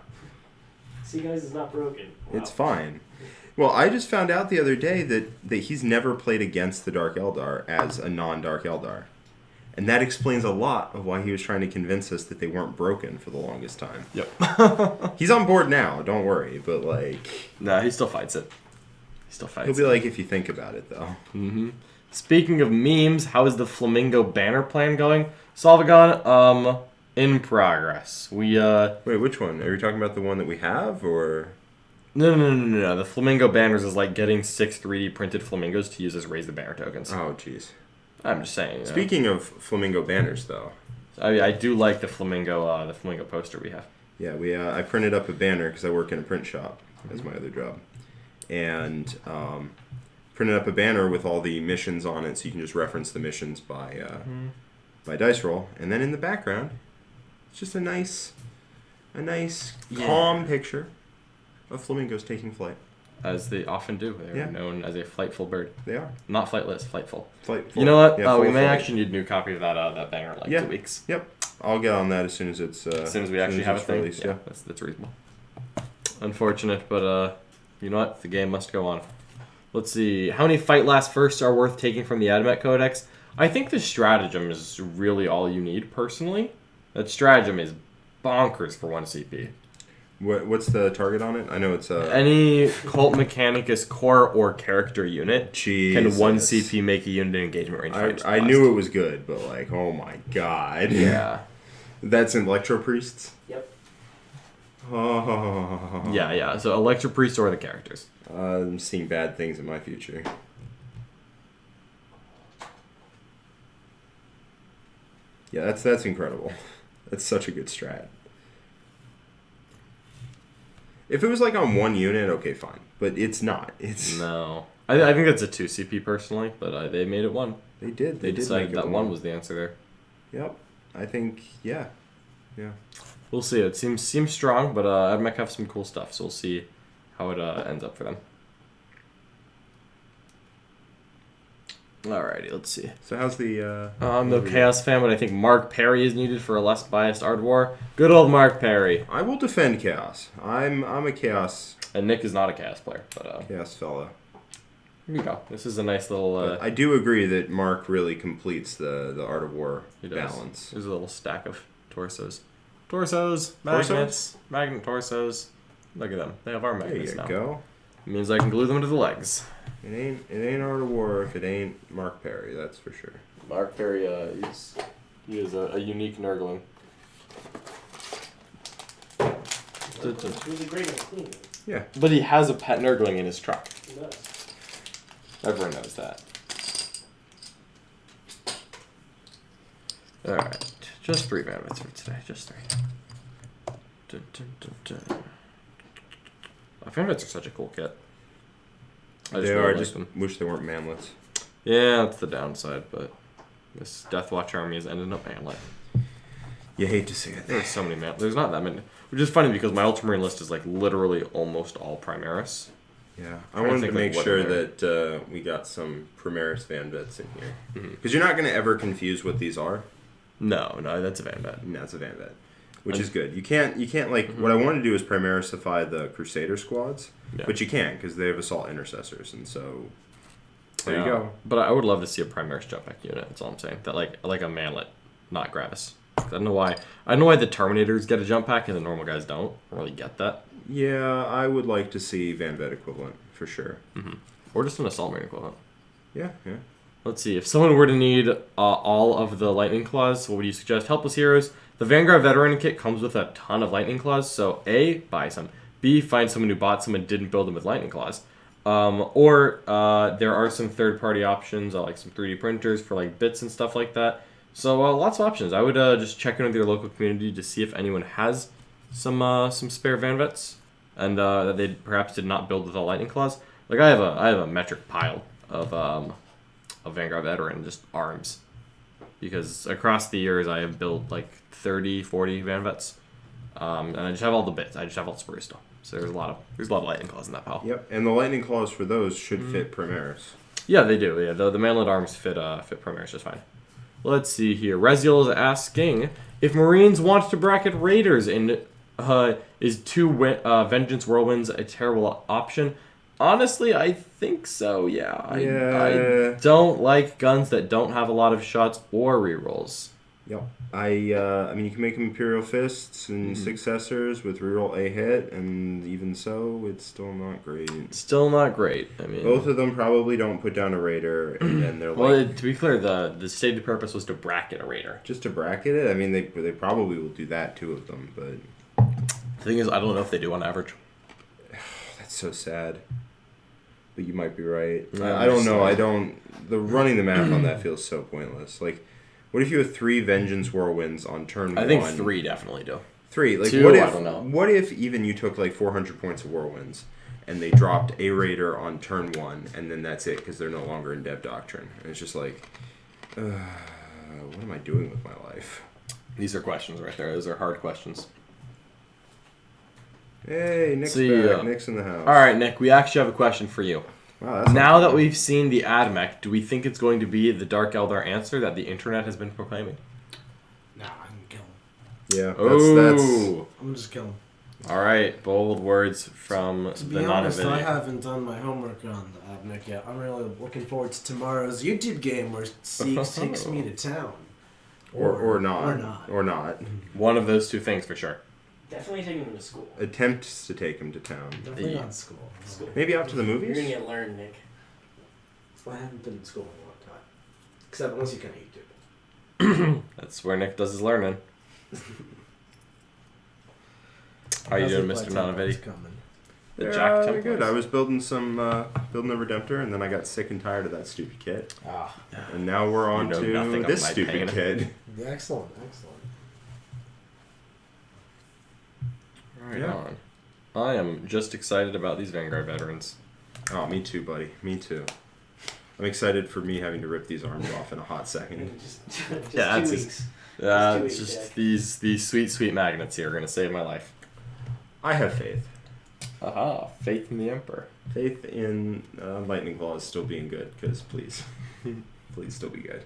S2: See, guys, it's not broken. Wow.
S4: It's fine. Well, I just found out the other day that he's never played against the Dark Eldar as a non-Dark Eldar. And that explains a lot of why he was trying to convince us that they weren't broken for the longest time.
S3: Yep.
S4: He's on board now, don't worry, but like...
S3: Nah, he still fights it. He still fights
S4: He'll be like, if you think about it, though.
S3: Mm-hmm. Speaking of memes, how is the Flamingo banner plan going? Solvagon, in progress. We,
S4: Wait, which one? Are you talking about the one that we have, or...
S3: No. The Flamingo banners is like getting 6 3D printed flamingos to use as raise the banner tokens.
S4: Oh, jeez.
S3: I'm just saying. You know.
S4: Speaking of flamingo banners, though.
S3: I do like the flamingo poster we have.
S4: Yeah, I printed up a banner because I work in a print shop as my other job. And printed up a banner with all the missions on it, so you can just reference the missions by dice roll. And then in the background, it's just a nice calm picture of flamingos taking flight.
S3: As they often do. They're
S4: Yeah.
S3: known as a flightful bird.
S4: They are.
S3: Not flightless, flightful.
S4: Flightful.
S3: You know what?
S4: Yeah,
S3: we
S4: full
S3: may
S4: flight.
S3: actually need a new copy of that banner in like 2 weeks.
S4: Yep. I'll get on that as soon as it's
S3: As soon as we actually have a thing.
S4: released,
S3: Yeah, that's reasonable. Unfortunate, but you know what? The game must go on. Let's see. How many fight last firsts are worth taking from the Ad Mech Codex? I think the stratagem is really all you need, personally. That stratagem is bonkers for 1 CP.
S4: What's the target on it? I know it's
S3: Any Cult Mechanicus core or character unit can 1
S4: Jesus.
S3: CP make a unit in engagement range.
S4: I knew it was good, but like, oh my god.
S3: Yeah.
S4: That's in Electro Priests?
S2: Yep.
S4: Oh.
S3: Yeah. So Electro Priest or the characters.
S4: I'm seeing bad things in my future. Yeah, that's incredible. That's such a good strat. If it was like on 1 unit, okay, fine. But it's not. It's
S3: No. I think that's a 2 CP personally, but they made it 1.
S4: They did.
S3: They
S4: did
S3: decided
S4: make it
S3: that 1 was the answer there.
S4: Yep. I think, yeah.
S3: We'll see. It seems strong, but Ad Mech have some cool stuff, so we'll see how it ends up for them. Alrighty, let's see.
S4: So how's the...
S3: I'm no Chaos fan, but I think Mark Perry is needed for a less biased Art War. Good old Mark Perry.
S4: I will defend Chaos. I'm a Chaos
S3: And Nick is not a Chaos player, but
S4: Chaos fella.
S3: here we go. This is a nice little...
S4: But I do agree that Mark really completes the Art of War
S3: he does.
S4: balance.
S3: There's a little stack of torsos. Magnets, magnet torsos. Look at them. They have our
S4: There
S3: magnets
S4: you
S3: now.
S4: go.
S3: It means I can glue them to the legs.
S4: It ain't Art of War if it ain't Mark Perry, that's for sure.
S3: Mark Perry, he is a unique nurgling.
S2: It's really great at cleaning.
S4: Yeah.
S3: But he has a pet nurgling in his truck.
S2: It does.
S3: Everyone knows that. Alright. Just 3 bandits for today. Just 3. Bandits are such a cool kit. I
S4: They
S3: really
S4: are,
S3: like
S4: just
S3: them.
S4: wish they weren't manlets.
S3: Yeah, that's the downside, but this Deathwatch army has ended up manlet.
S4: You hate to see it.
S3: There's so many there's not that many. Which is funny because my Ultramarine list is like literally almost all Primaris.
S4: Yeah, I
S3: Trying to
S4: wanted to
S3: think,
S4: make
S3: like, what
S4: sure
S3: are
S4: that we got some Primaris Van Vets in here.
S3: Mhm.
S4: Because you're not going to ever confuse what these are.
S3: No, that's a Van Vet.
S4: And that's a Van Vet. Which is good. You can't like, what I want to do is Primarisify the Crusader squads.
S3: Yeah.
S4: But you can't because they have Assault Intercessors. And so, there you go.
S3: But I would love to see a Primaris jump back unit. That's all I'm saying. That like a manlet, not Gravis. I don't know why. I know why the Terminators get a jump pack and the normal guys don't. I don't really get that.
S4: Yeah, I would like to see Van Vet equivalent for sure.
S3: Mm-hmm. Or just an Assault Marine equivalent.
S4: Yeah.
S3: Let's see. If someone were to need all of the Lightning Claws, what would you suggest? Helpless Heroes. The Vanguard Veteran Kit comes with a ton of Lightning Claws. So A, buy some. B, find someone who bought some and didn't build them with Lightning Claws. Or there are some third-party options, like some 3D printers for like bits and stuff like that. So lots of options. I would just check in with your local community to see if anyone has some spare Van Vets and that they perhaps did not build with all Lightning Claws. Like I have a metric pile of a Vanguard veteran, just arms. Because across the years, I have built like 30, 40 Van Vets. And I just have all the bits. I just have all the sprues still. So there's a lot of lightning claws in that pile.
S4: Yep, and the lightning claws for those should fit Primaris.
S3: Yeah, they do. Yeah, the manlet arms fit Primaris just fine. Let's see here. Reziel is asking if Marines want to bracket Raiders and is 2 Vengeance Whirlwinds a terrible option? Honestly, I think so. Yeah. I don't like guns that don't have a lot of shots or rerolls.
S4: Yep. I mean, you can make them Imperial Fists and Successors with reroll a hit, and even so, it's still not great.
S3: Still not great. I mean,
S4: both of them probably don't put down a Raider, and then they're
S3: well,
S4: like...
S3: to be clear, the stated purpose was to bracket a Raider.
S4: Just to bracket it? I mean, they probably will do that, 2 of them, but...
S3: The thing is, I don't know if they do on average.
S4: That's so sad. But you might be right.
S3: Yeah,
S4: I don't know. Running the math on that feels so pointless. Like, what if you have 3 Vengeance Whirlwinds on turn 1?
S3: I think 3 definitely do.
S4: 3. Like,
S3: 2,
S4: what if,
S3: I don't know.
S4: What if even you took like 400 points of Whirlwinds and they dropped a Raider on turn 1 and then that's it because they're no longer in Dev Doctrine? And it's just like, what am I doing with my life?
S3: These are questions right there. Those are hard questions.
S4: Hey, Nick's back. Nick's in the house.
S3: All right, Nick, we actually have a question for you.
S4: Wow,
S3: now that we've seen the Ad Mech, do we think it's going to be the Dark Eldar answer that the internet has been proclaiming?
S5: Nah, I can kill him.
S4: Yeah,
S3: that's...
S5: I'm just kill him.
S3: All right, bold words from
S5: To
S3: the
S5: be honest, I
S3: non-Nvidia.
S5: haven't done my homework on the Ad Mech yet. I'm really looking forward to tomorrow's YouTube game where Siege takes me to town.
S4: Or not.
S5: Or not.
S4: Or not.
S3: One of those 2 things for sure.
S2: Definitely taking them to school.
S4: Attempts to take him to town.
S5: Definitely not school.
S2: School.
S4: Maybe out to the
S2: You're
S4: movies?
S2: gonna get learned, Nick.
S5: I haven't been in school in a long time. Except unless you kind of YouTube.
S3: That's where Nick does his learning. How are you doing, Mr. Non-Nvidia? The Jack
S4: Yeah,
S3: Templars.
S4: good. I was building building a Redemptor, and then I got sick and tired of that stupid kit.
S5: Ah,
S4: And now we're on
S3: know nothing
S4: to
S3: of
S4: this
S3: my
S4: stupid
S3: pain.
S4: kid.
S5: excellent, excellent.
S3: Right
S4: Yeah.
S3: on. I am just excited about these Vanguard veterans.
S4: Oh, me too, buddy. Me too. I'm excited for me having to rip these arms off in a hot second.
S2: Just
S3: Yeah,
S2: 2
S3: that's
S2: weeks.
S3: It's
S2: weeks,
S3: just
S2: Jack.
S3: these sweet magnets here are going to save my life.
S4: I have faith.
S3: Aha, faith in the Emperor.
S4: Faith in Lightning Claws still being good, because please. Please still be good.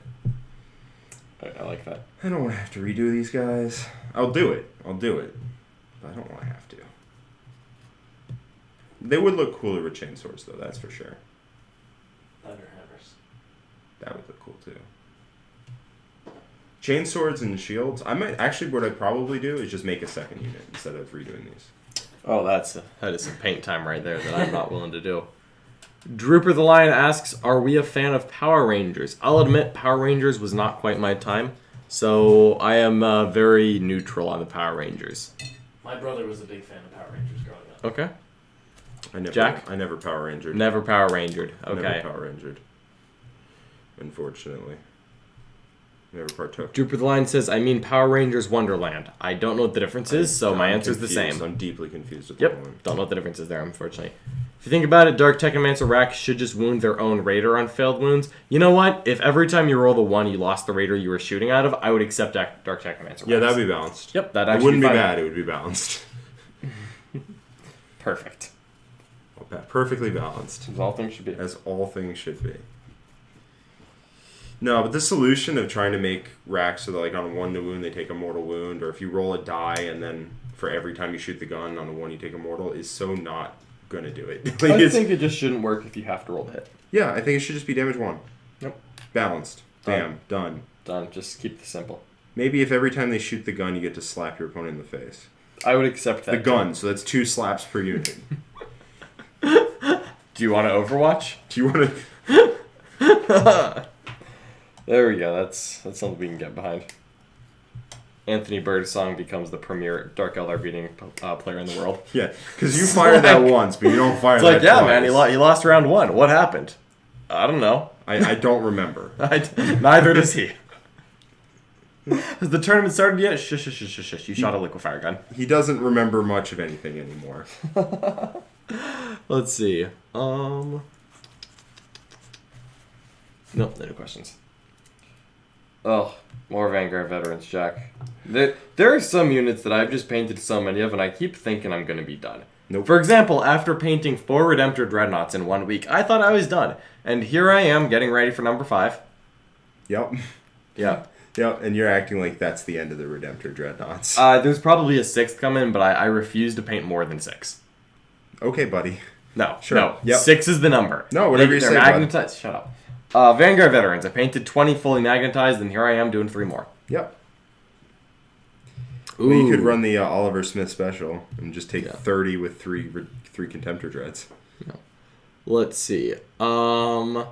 S3: I like that.
S4: I don't want to have to redo these guys. I'll do it. But I don't want to have to. They would look cooler with chainswords, though, that's for sure.
S2: Thunderhammers.
S4: That would look cool, too. Chainswords and shields. What I'd probably do is just make a second unit instead of redoing these.
S3: Oh, that is some paint time right there that I'm not willing to do. Drooper the Lion asks, are we a fan of Power Rangers? I'll admit Power Rangers was not quite my time, so I am very neutral on the Power Rangers.
S2: My brother was a big fan of Power Rangers growing up.
S3: Okay.
S4: I never Power Rangered.
S3: Never Power Rangered. Okay.
S4: Never Power Rangered. Unfortunately. Never partook.
S3: Drooper the Lion says, I mean Power Rangers Wonderland. I don't know what the difference is, so my answer is the same.
S4: I'm deeply confused with
S3: Yep,
S4: that one.
S3: don't know what the difference is there, unfortunately. If you think about it, Dark Technomancer Rack should just wound their own Raider on failed wounds. You know what? If every time you roll the 1 you lost the Raider you were shooting out of, I would accept Dark Technomancer Rack.
S4: Yeah, that'd be balanced.
S3: Yep, that
S4: It
S3: actually
S4: wouldn't be
S3: fine.
S4: bad, it would be balanced.
S3: Perfect.
S4: Perfectly balanced.
S3: As all things should be.
S4: As all things should be. No, but the solution of trying to make racks so that like on a 1 to wound they take a mortal wound, or if you roll a die and then for every time you shoot the gun on a 1 you take a mortal, is so not gonna do it. Like,
S3: I think it just shouldn't work if you have to roll the hit.
S4: Yeah, I think it should just be damage 1.
S3: Yep.
S4: Balanced. Bam. Done.
S3: Done. Just keep it simple.
S4: Maybe if every time they shoot the gun you get to slap your opponent in the face.
S3: I would accept that.
S4: The gun, so that's 2 slaps per unit.
S3: Do you want to Overwatch?
S4: Do you want to...
S3: There we go. That's something we can get behind. Anthony Birdsong becomes the premier Dark Eldar beating player in the world.
S4: Yeah, because you fired that once, but you don't fire
S3: It's
S4: that
S3: like, yeah,
S4: twice.
S3: man, he lost round 1. What happened? I don't know.
S4: I don't remember.
S3: Neither does he. Has the tournament started yet? Shush. You shot a liquefier gun.
S4: He doesn't remember much of anything anymore.
S3: Let's see. Nope, no questions. Oh, more Vanguard veterans, Jack. There are some units that I've just painted so many of, and I keep thinking I'm going to be done.
S4: Nope.
S3: For example, after painting 4 Redemptor Dreadnoughts in 1 week, I thought I was done. And here I am, getting ready for number 5.
S4: Yep.
S3: Yeah.
S4: Yep, and you're acting like that's the end of the Redemptor Dreadnoughts.
S3: There's probably a 6th coming, but I refuse to paint more than 6.
S4: Okay, buddy.
S3: No,
S4: Sure.
S3: no.
S4: Yep.
S3: 6 is the number.
S4: No, whatever you
S3: They're
S4: say, bud.
S3: magnetized. Shut up. Vanguard veterans. I painted 20 fully magnetized, and here I am doing 3 more.
S4: Yep.
S3: Ooh.
S4: Well, you could run the Oliver Smith special and just take
S3: Yeah.
S4: 30 with three Contemptor Dreads.
S3: Let's see. Dun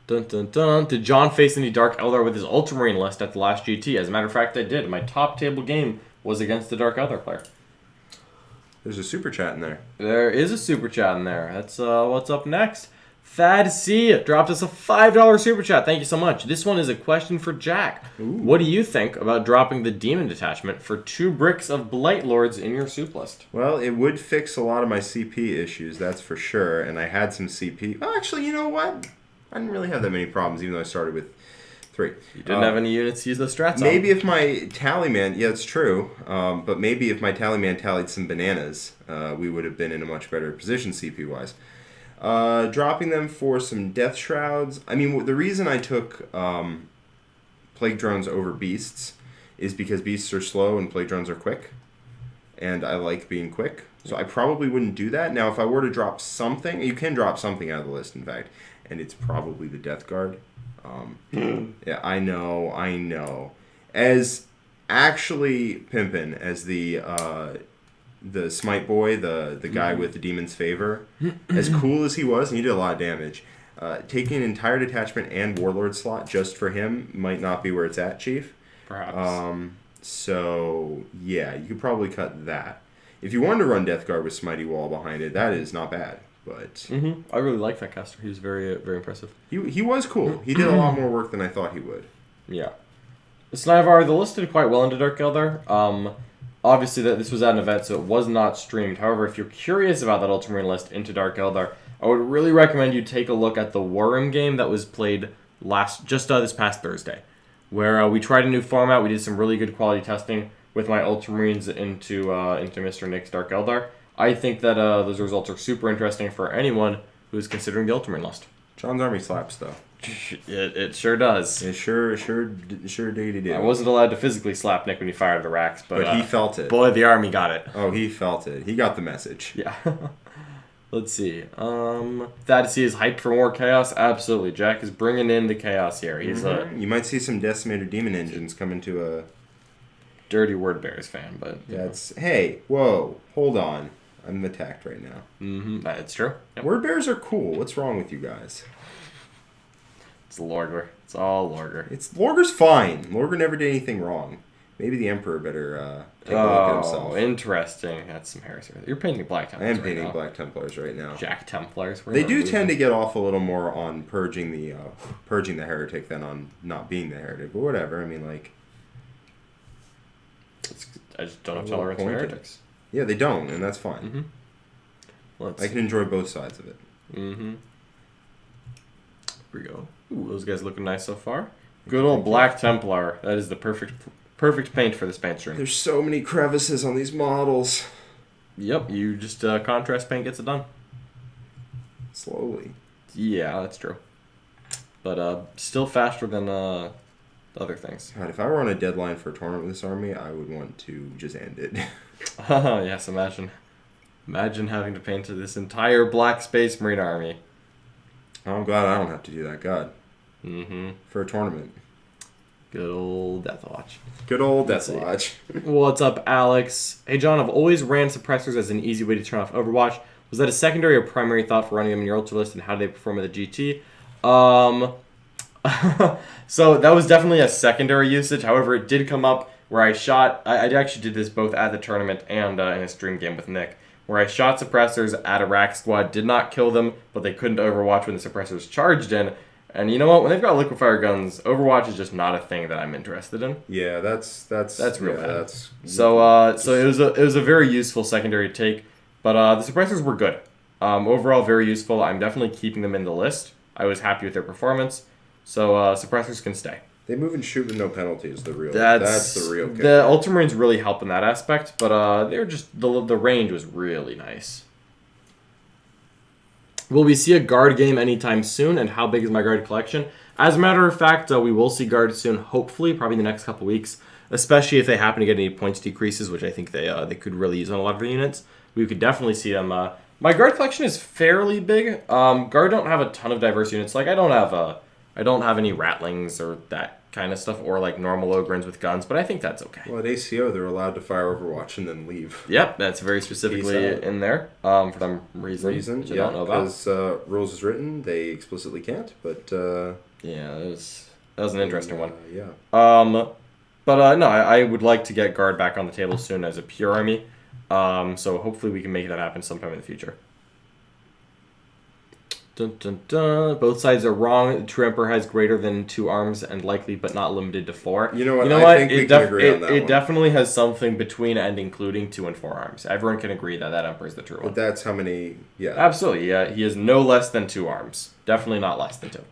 S3: dun dun. Did John face any Dark Eldar with his Ultramarine list at the last GT? As a matter of fact, I did. My top table game was against the Dark Eldar player.
S4: There's a super chat in there.
S3: There is a super chat in there. That's what's up next. Thad C dropped us a $5 super chat. Thank you so much. This one is a question for Jack.
S4: Ooh.
S3: What do you think about dropping the Demon detachment for 2 bricks of Blight Lords in your soup list?
S4: Well, it would fix a lot of my CP issues, that's for sure. And I had some CP. Oh, actually, you know what? I didn't really have that many problems, even though I started with 3.
S3: You didn't have any units to use those strats on.
S4: Maybe if my Tallyman, yeah, it's true, but maybe if my Tallyman tallied some bananas, we would have been in a much better position CP-wise. Dropping them for some Death Shrouds. I mean, the reason I took Plague Drones over Beasts is because Beasts are slow and Plague Drones are quick. And I like being quick. So I probably wouldn't do that. Now, if I were to drop something, you can drop something out of the list, in fact, and it's probably the Death Guard. Yeah, I know. As actually Pimpin', as the Smite Boy, the guy with the Demon's Favor, as cool as he was, and he did a lot of damage, taking an entire detachment and Warlord slot just for him might not be where it's at, Chief.
S3: Perhaps.
S4: So, yeah, you could probably cut that. If you wanted to run Death Guard with Smitey Wall behind it, that is not bad. But
S3: I really like that caster. He was very, very impressive.
S4: he was cool. He did a lot more work than I thought he would.
S3: Yeah. Snivar, the list did quite well into Dark Eldar. Obviously, this was at an event, so it was not streamed. However, if you're curious about that Ultramarine list into Dark Eldar, I would really recommend you take a look at the Warrim game that was played this past Thursday, where we tried a new format. We did some really good quality testing with my Ultramarines into Mr. Nick's Dark Eldar. I think that those results are super interesting for anyone who's considering the Ultramarine list.
S4: John's army slaps, though.
S3: It sure does.
S4: It sure did.
S3: I wasn't allowed to physically slap Nick when he fired the racks,
S4: But he felt it.
S3: Boy, the army got it.
S4: Oh, he felt it. He got the message.
S3: Yeah. Let's see. Thad C is hyped for more chaos. Absolutely, Jack is bringing in the chaos here. He's a
S4: You might see some Decimator Demon engines come into a...
S3: dirty Word Bears fan, but
S4: That's... Hey, whoa, hold on. I'm attacked right now.
S3: That's true. Yep.
S4: Word Bears are cool. What's wrong with you guys?
S3: It's Lorger. It's all Lorger.
S4: Lorger's fine. Lorger never did anything wrong. Maybe the Emperor better take a look at himself.
S3: Oh, interesting. That's some heresy. You're painting Black
S4: I
S3: Templars
S4: am painting
S3: right now.
S4: Black Templars right now.
S3: Jack Templars.
S4: They do tend to get off a little more on purging the heretic than on not being the heretic. But whatever. I mean, like...
S3: I just don't have
S4: A little
S3: tolerance for
S4: pointed.
S3: heretics.
S4: Yeah, they don't, and that's fine. I can enjoy both sides of it.
S3: Here we go. Ooh, those guys looking nice so far. Good old Black Templar. That is the perfect paint for this paint stream.
S4: There's so many crevices on these models.
S3: Yep, you just contrast paint gets it done.
S4: Slowly.
S3: Yeah, that's true. But still faster than other things.
S4: God, if I were on a deadline for a tournament with this army, I would want to just end it.
S3: Yes, imagine having to paint this entire Black Space Marine army.
S4: I'm glad I don't have to do that. God.
S3: Mm-hmm.
S4: For a tournament.
S3: Good old Death Watch.
S4: Good old
S3: Let's
S4: Death
S3: see.
S4: Lodge.
S3: What's up, Alex? Hey, John, I've always ran suppressors as an easy way to turn off Overwatch. Was that a secondary or primary thought for running them in your Ultra list, and how do they perform at the GT? So that was definitely a secondary usage. However, it did come up where I shot... I actually did this both at the tournament and in a stream game with Nick, where I shot suppressors at a rack squad, did not kill them, but they couldn't Overwatch when the suppressors charged in. And you know what? When they've got liquefier guns, Overwatch is just not a thing that I'm interested in.
S4: Yeah, that's
S3: real bad.
S4: That's
S3: So it was a very useful secondary take, but the suppressors were good. Overall, very useful. I'm definitely keeping them in the list. I was happy with their performance. So suppressors can stay.
S4: They move and shoot with no penalties. The real.
S3: That's
S4: That's the real. Kicker.
S3: The Ultramarines really help in that aspect, but they're just the range was really nice. Will we see a guard game anytime soon? And how big is my guard collection? As a matter of fact, we will see guards soon. Hopefully, probably in the next couple weeks. Especially if they happen to get any points decreases, which I think they could really use on a lot of their units. We could definitely see them. My guard collection is fairly big. Guard don't have a ton of diverse units. Like I don't have any ratlings or that kind of stuff, or like normal Ogrins with guns. But I think that's okay.
S4: Well, at ACO, they're allowed to fire Overwatch and then leave.
S3: Yep, that's very specifically in there for some reason. Which I don't know about.
S4: Because rules is written, they explicitly can't. But
S3: yeah, that was an interesting one.
S4: Yeah.
S3: But no, I would like to get guard back on the table soon as a pure army. So hopefully we can make that happen sometime in the future. Dun, dun, dun. Both sides are wrong. The true Emperor has greater than 2 arms and likely but not limited to 4.
S4: You know what? I think we can agree on that
S3: It
S4: one.
S3: definitely has something between and including 2 and 4 arms. Everyone can agree that Emperor is the true one.
S4: But that's how many. Yeah.
S3: Absolutely, yeah. He has no less than 2 arms. Definitely not less than 2.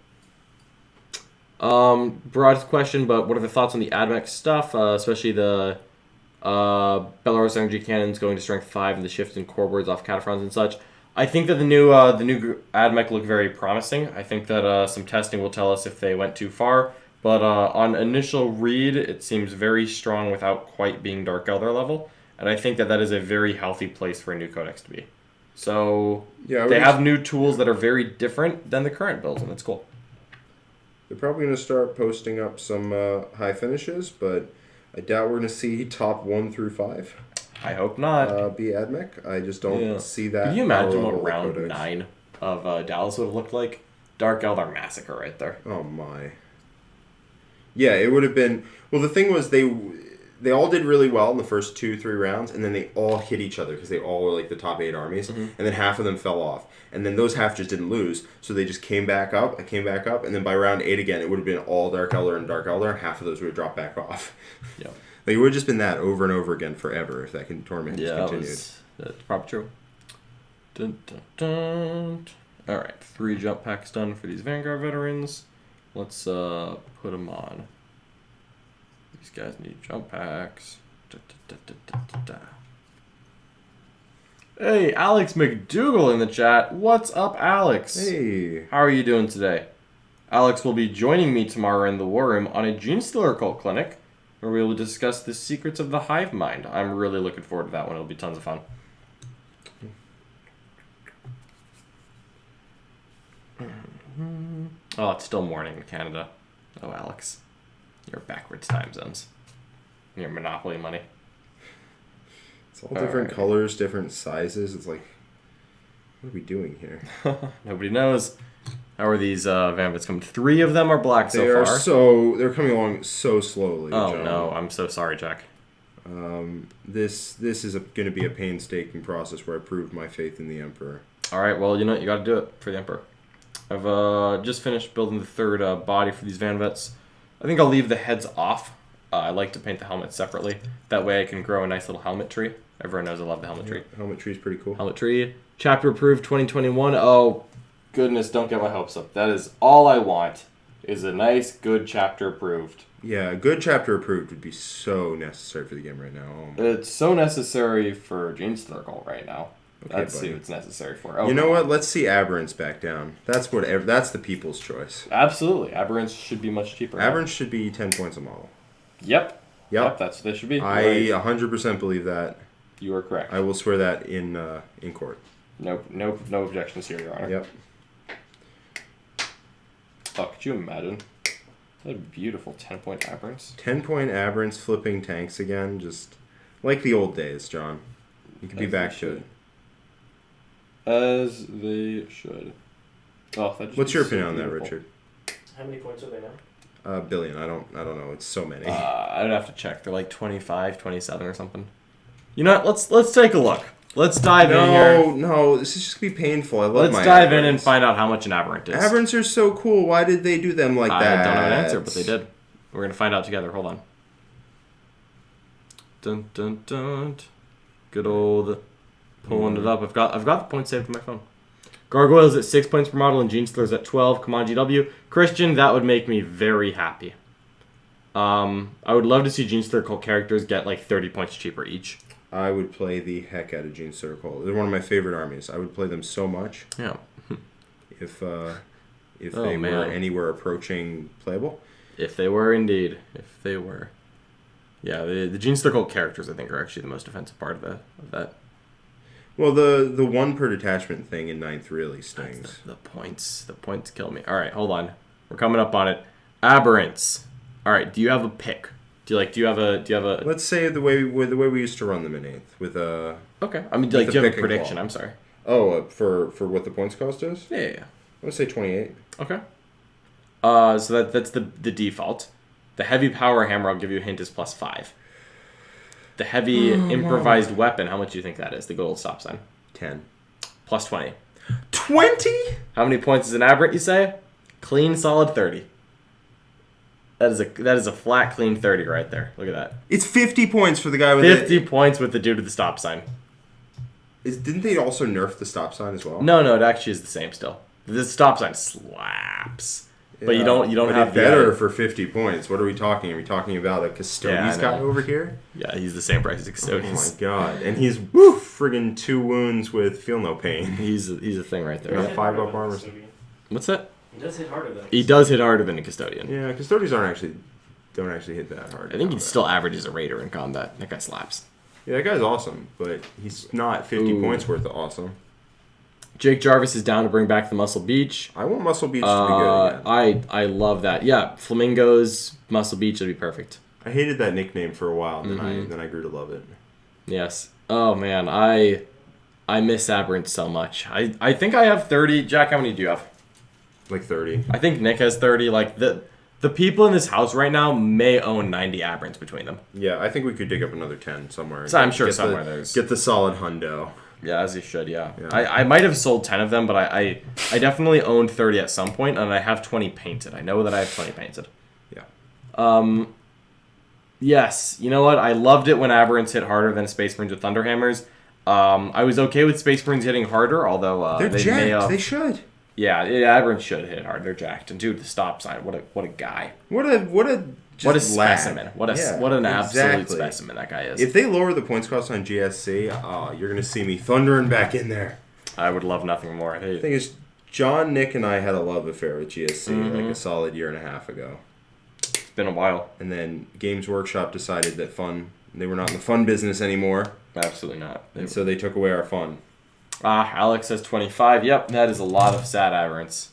S3: Broad question, but what are the thoughts on the Ad Mech stuff, especially the Belarus energy cannons going to strength 5 and the shift in core boards off cataphrons and such? I think that the new Ad Mech look very promising. I think that some testing will tell us if they went too far, but on initial read, it seems very strong without quite being Dark Eldar level, and I think that that is a very healthy place for a new codex to be. So
S4: Yeah,
S3: they have new tools that are very different than the current builds, and it's cool.
S4: They're probably going to start posting up some high finishes, but I doubt we're going to see top 1 through 5
S3: I hope not.
S4: be Ad Mech. I just don't see that.
S3: Can you imagine
S4: power
S3: what
S4: level
S3: round
S4: codex.
S3: 9 of Dallas would have looked like? Dark Eldar Massacre right there.
S4: Oh my. Yeah, it would have been. Well, the thing was they all did really well in the first 2-3 rounds, and then they all hit each other because they all were like the top 8 armies, and then half of them fell off, and then those half just didn't lose, so they just came back up, and then by round 8 again, it would have been all Dark Eldar and Dark Eldar, and half of those would have dropped back off.
S3: Yeah.
S4: Like, it would have just been that over and over again forever if that tournament just continued.
S3: That's probably true. Dun, dun, dun. All right, 3 jump packs done for these Vanguard veterans. Let's put them on. These guys need jump packs. Da, da, da, da, da, da. Hey, Alex McDougal in the chat. What's up, Alex?
S4: Hey.
S3: How are you doing today? Alex will be joining me tomorrow in the War Room on a Gene Stealer Cult clinic, where we will discuss the secrets of the hive mind. I'm really looking forward to that one. It'll be tons of fun. Oh, it's still morning in Canada. Oh, Alex. Your backwards time zones. Your Monopoly money.
S4: It's all different colors, different sizes. It's like, what are we doing here?
S3: Nobody knows. How are these Vanvits coming? 3 of them are black
S4: They
S3: so
S4: are
S3: far.
S4: they're coming along so slowly.
S3: Oh,
S4: John.
S3: no. I'm so sorry, Jack.
S4: This is going to be a painstaking process where I prove my faith in the Emperor.
S3: All right, well, you know what? You got to do it for the Emperor. I've just finished building the 3rd body for these Vanvits. I think I'll leave the heads off. I like to paint the helmets separately. That way I can grow a nice little helmet tree. Everyone knows I love the helmet tree.
S4: Helmet tree is pretty cool.
S3: Helmet tree. Chapter approved 2021. Oh, goodness, don't get my hopes up. That is all I want, is a nice, good chapter approved.
S4: Yeah, a good chapter approved would be so necessary for the game right now. Oh my.
S3: It's so necessary for Gene Stealer right now.
S4: Okay,
S3: Let's see
S4: buddy.
S3: what it's necessary for. Oh,
S4: You know what? Let's see Aberrants back down. That's the people's choice.
S3: Absolutely. Aberrants should be much cheaper.
S4: Aberrants should be 10 points a model.
S3: Yep.
S4: Yep.
S3: That's what they should be.
S4: I
S3: Right.
S4: 100% believe that.
S3: You are correct.
S4: I will swear that in court.
S3: No objections here, Your Honor.
S4: Yep.
S3: Oh, could you imagine? What a beautiful 10-point Aberrants.
S4: 10-point Aberrants flipping tanks again, just like the old days, John. You could be
S3: As
S4: back
S3: they
S4: to
S3: should.
S4: it.
S3: As they should. Oh, that just
S4: What's your
S3: looks so
S4: opinion on that,
S3: beautiful.
S4: Richard?
S2: How many points are they now?
S4: Billion. I don't know. It's so many.
S3: I'd have to check. They're like 25, 27 or something. You know what? Let's take a look. Let's dive in here.
S4: No, this is just gonna be painful. I love
S3: Let's
S4: my
S3: dive in and
S4: Aberrants.
S3: find out how much an Aberrant is.
S4: Aberrants are so cool. Why did they do them like that?
S3: I don't have an answer, but they did. We're gonna find out together. Hold on. Dun dun dun. Good old pulling it up. I've got the point saved on my phone. Gargoyles at 6 points per model and Genestealers at 12. Come on, GW. Christian, that would make me very happy. I would love to see Genestealer cult characters get like 30 points cheaper each.
S4: I would play the heck out of Genestealer Cult. They're one of my favorite armies. I would play them so much.
S3: Yeah.
S4: If they were anywhere approaching playable.
S3: If they were, indeed. If they were. Yeah, the Genestealer cult characters, I think, are actually the most offensive part of that.
S4: Well, the 1 per detachment thing in 9th really stings.
S3: The points kill me. All right, hold on. We're coming up on it. Aberrants. All right, do you have a pick? Do you have a?
S4: Let's say the way we used to run them in 8th with a.
S3: Okay. I mean, do you have a prediction? I'm sorry.
S4: Oh, for what the points cost is?
S3: Yeah.
S4: I'm gonna say 28.
S3: Okay. So that's the default. The heavy power hammer, I'll give you a hint, is +5. The heavy improvised weapon, how much do you think that is? The gold stop sign.
S4: 10.
S3: +20.
S4: 20?
S3: How many points is an aberrant, you say? Clean, solid 30. That is a flat, clean 30 right there. Look at that.
S4: It's 50 points for the guy with
S3: 50 points with the dude with the stop sign.
S4: Didn't they also nerf the stop sign as well?
S3: No, it actually is the same still. The stop sign slaps. But you don't have
S4: better for 50 points. What are we talking? Are we talking about a Custodians guy over here?
S3: Yeah, he's the same price as a Custodians.
S4: Oh my god. And he's friggin' 2 wounds with feel no pain.
S3: He's a thing right there.
S4: Yeah, 5 up armor.
S3: What's that?
S2: He does hit harder though.
S3: He does hit harder than a Custodian.
S4: Yeah, Custodians don't actually hit that hard.
S3: I think he still averages a Raider in combat. That guy slaps.
S4: Yeah, that guy's awesome, but he's not 50 points worth of awesome.
S3: Jake Jarvis is down to bring back the Muscle Beach.
S4: I want Muscle Beach to be good again.
S3: I love that. Yeah, Flamingos, Muscle Beach would be perfect.
S4: I hated that nickname for a while, and then I grew to love it.
S3: Yes. Oh man, I miss Aberrant so much. I think I have 30. Jack, how many do you have?
S4: Like 30.
S3: I think Nick has 30. Like the people in this house right now may own 90 Aberrants between them.
S4: Yeah, I think we could dig up another 10 somewhere.
S3: So I'm sure somewhere there's...
S4: Get the solid hundo.
S3: Yeah, as you should, yeah. I might have sold 10 of them, but I definitely owned 30 at some point, and I have 20 painted. I know that I have 20 painted.
S4: Yeah.
S3: Yes, you know what? I loved it when Aberrants hit harder than Space Marines with Thunderhammers. I was okay with Space Marines hitting harder, although
S4: they're jacked. They should.
S3: Yeah, Aberrants should hit hard. They're jacked. And dude, the stop sign, what a guy.
S4: What a
S3: specimen. What an absolute specimen that guy is.
S4: If they lower the points cost on GSC, you're going to see me thundering back in there.
S3: I would love nothing more.
S4: The thing is, John, Nick, and I had a love affair with GSC like a solid year and a half ago.
S3: It's been a while.
S4: And then Games Workshop decided that they were not in the fun business anymore.
S3: Absolutely not.
S4: And so they took away our fun.
S3: Alex says 25. Yep, that is a lot of sad Aberrants.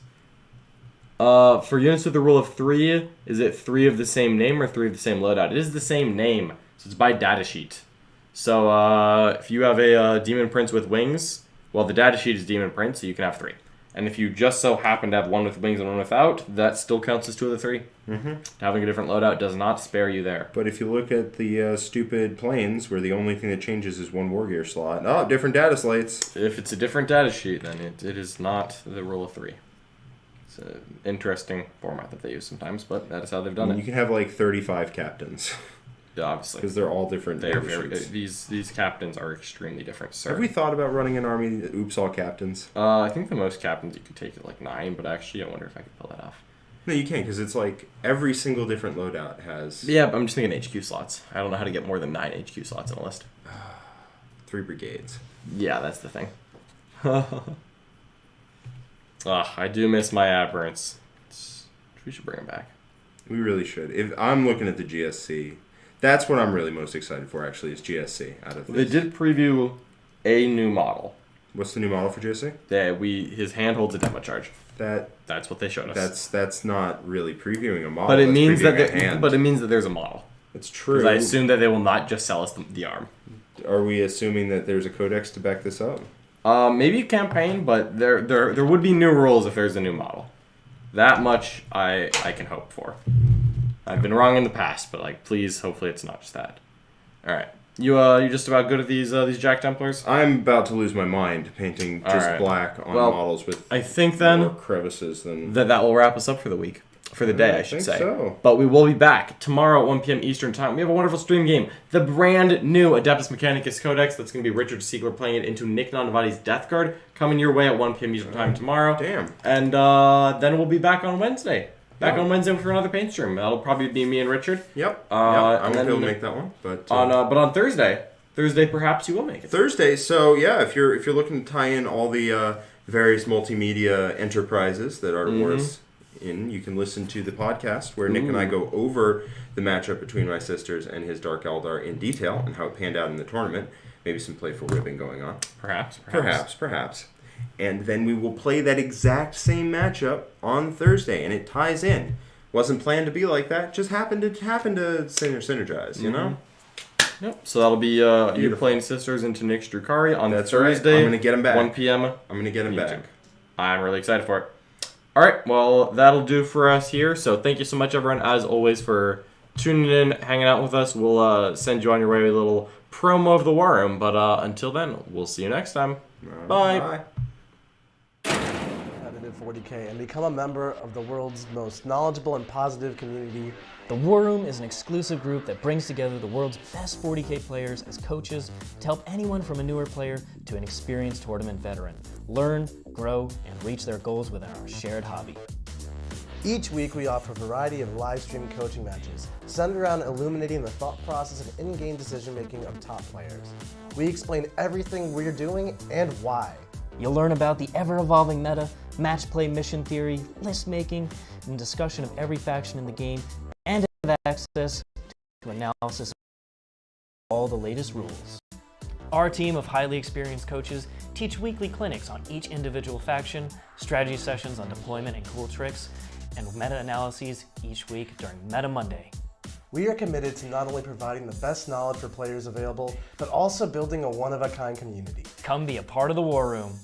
S3: For units with the rule of 3, is it 3 of the same name or 3 of the same loadout? It is the same name, so it's by datasheet. So if you have a Demon Prince with wings, well, the datasheet is Demon Prince, so you can have 3. And if you just so happen to have one with wings and one without, that still counts as 2 of the 3. Mm-hmm. Having a different loadout does not spare you there.
S4: But if you look at the stupid planes, where the only thing that changes is one war gear slot, different data slates.
S3: If it's a different datasheet, then it is not the rule of 3. It's an interesting format that they use sometimes, but that is how they've done it.
S4: You can have like 35 captains.
S3: Yeah, obviously.
S4: Because they're all different.
S3: These captains are extremely different, sir.
S4: Have we thought about running an army that oops all captains?
S3: I think the most captains you could take is like 9, but actually I wonder if I could pull that off.
S4: No, you can't, because it's like every single different loadout has...
S3: Yeah, but I'm just thinking HQ slots. I don't know how to get more than 9 HQ slots in a list.
S4: 3 brigades.
S3: Yeah, that's the thing. I do miss my Aberrants. We should bring them back.
S4: We really should. If I'm looking at the GSC, that's what I'm really most excited for, actually, is GSC out of this.
S3: They did preview a new model.
S4: What's the new model for GSC?
S3: His hand holds a demo charge. That's what they showed us.
S4: That's not really previewing a model.
S3: But it means that there's a model.
S4: It's true.
S3: Because I assume that they will not just sell us the arm.
S4: Are we assuming that there's a codex to back this up?
S3: Maybe a campaign, but there would be new rules if there's a new model. That much I can hope for. I've been wrong in the past, but please, hopefully it's not just that. All right, you just about good at these Jack Templars?
S4: I'm about to lose my mind painting just black on models with
S3: I think then
S4: more crevices than
S3: that will wrap us up for the week. For the day, I should say. So. But we will be back tomorrow at 1 p.m. Eastern Time. We have a wonderful stream game. The brand new Adeptus Mechanicus Codex. That's going to be Richard Siegler playing it into Nick Nonavati's Death Guard. Coming your way at 1 p.m. Eastern Time tomorrow.
S4: Damn.
S3: And then we'll be back on Wednesday. On Wednesday for another paint stream. That'll probably be me and Richard.
S4: Yep. I won't be able to make that one. But
S3: on Thursday perhaps you will make it.
S4: Thursday, so yeah, if you're looking to tie in all the various multimedia enterprises that Art of War's in, you can listen to the podcast where Nick and I go over the matchup between my sisters and his Dark Eldar in detail and how it panned out in the tournament. Maybe some playful ribbing going on. Perhaps. And then we will play that exact same matchup on Thursday, and it ties in. Wasn't planned to be like that, just happened to synergize, you know?
S3: Yep. So that'll be you playing sisters into Nick's Drukari on Thursday.
S4: Right. I'm going to get him back.
S3: 1 p.m.
S4: I'm going to get him back.
S3: I'm really excited for it. All right. Well, that'll do for us here. So thank you so much, everyone, as always, for tuning in, hanging out with us. We'll send you on your way with a little promo of the War Room. But until then, we'll see you next time. Bye.
S1: 40K and become a member of the world's most knowledgeable and positive community.
S6: The War Room is an exclusive group that brings together the world's best 40K players as coaches to help anyone from a newer player to an experienced tournament veteran learn, grow, and reach their goals within our shared hobby.
S1: Each week we offer a variety of live stream coaching matches centered around illuminating the thought process and in-game decision making of top players. We explain everything we're doing and why.
S6: You'll learn about the ever-evolving meta, match play mission theory, list making, and discussion of every faction in the game, and have access to analysis of all the latest rules. Our team of highly experienced coaches teach weekly clinics on each individual faction, strategy sessions on deployment and cool tricks, and meta-analyses each week during Meta Monday.
S1: We are committed to not only providing the best knowledge for players available, but also building a one-of-a-kind community.
S6: Come be a part of the War Room.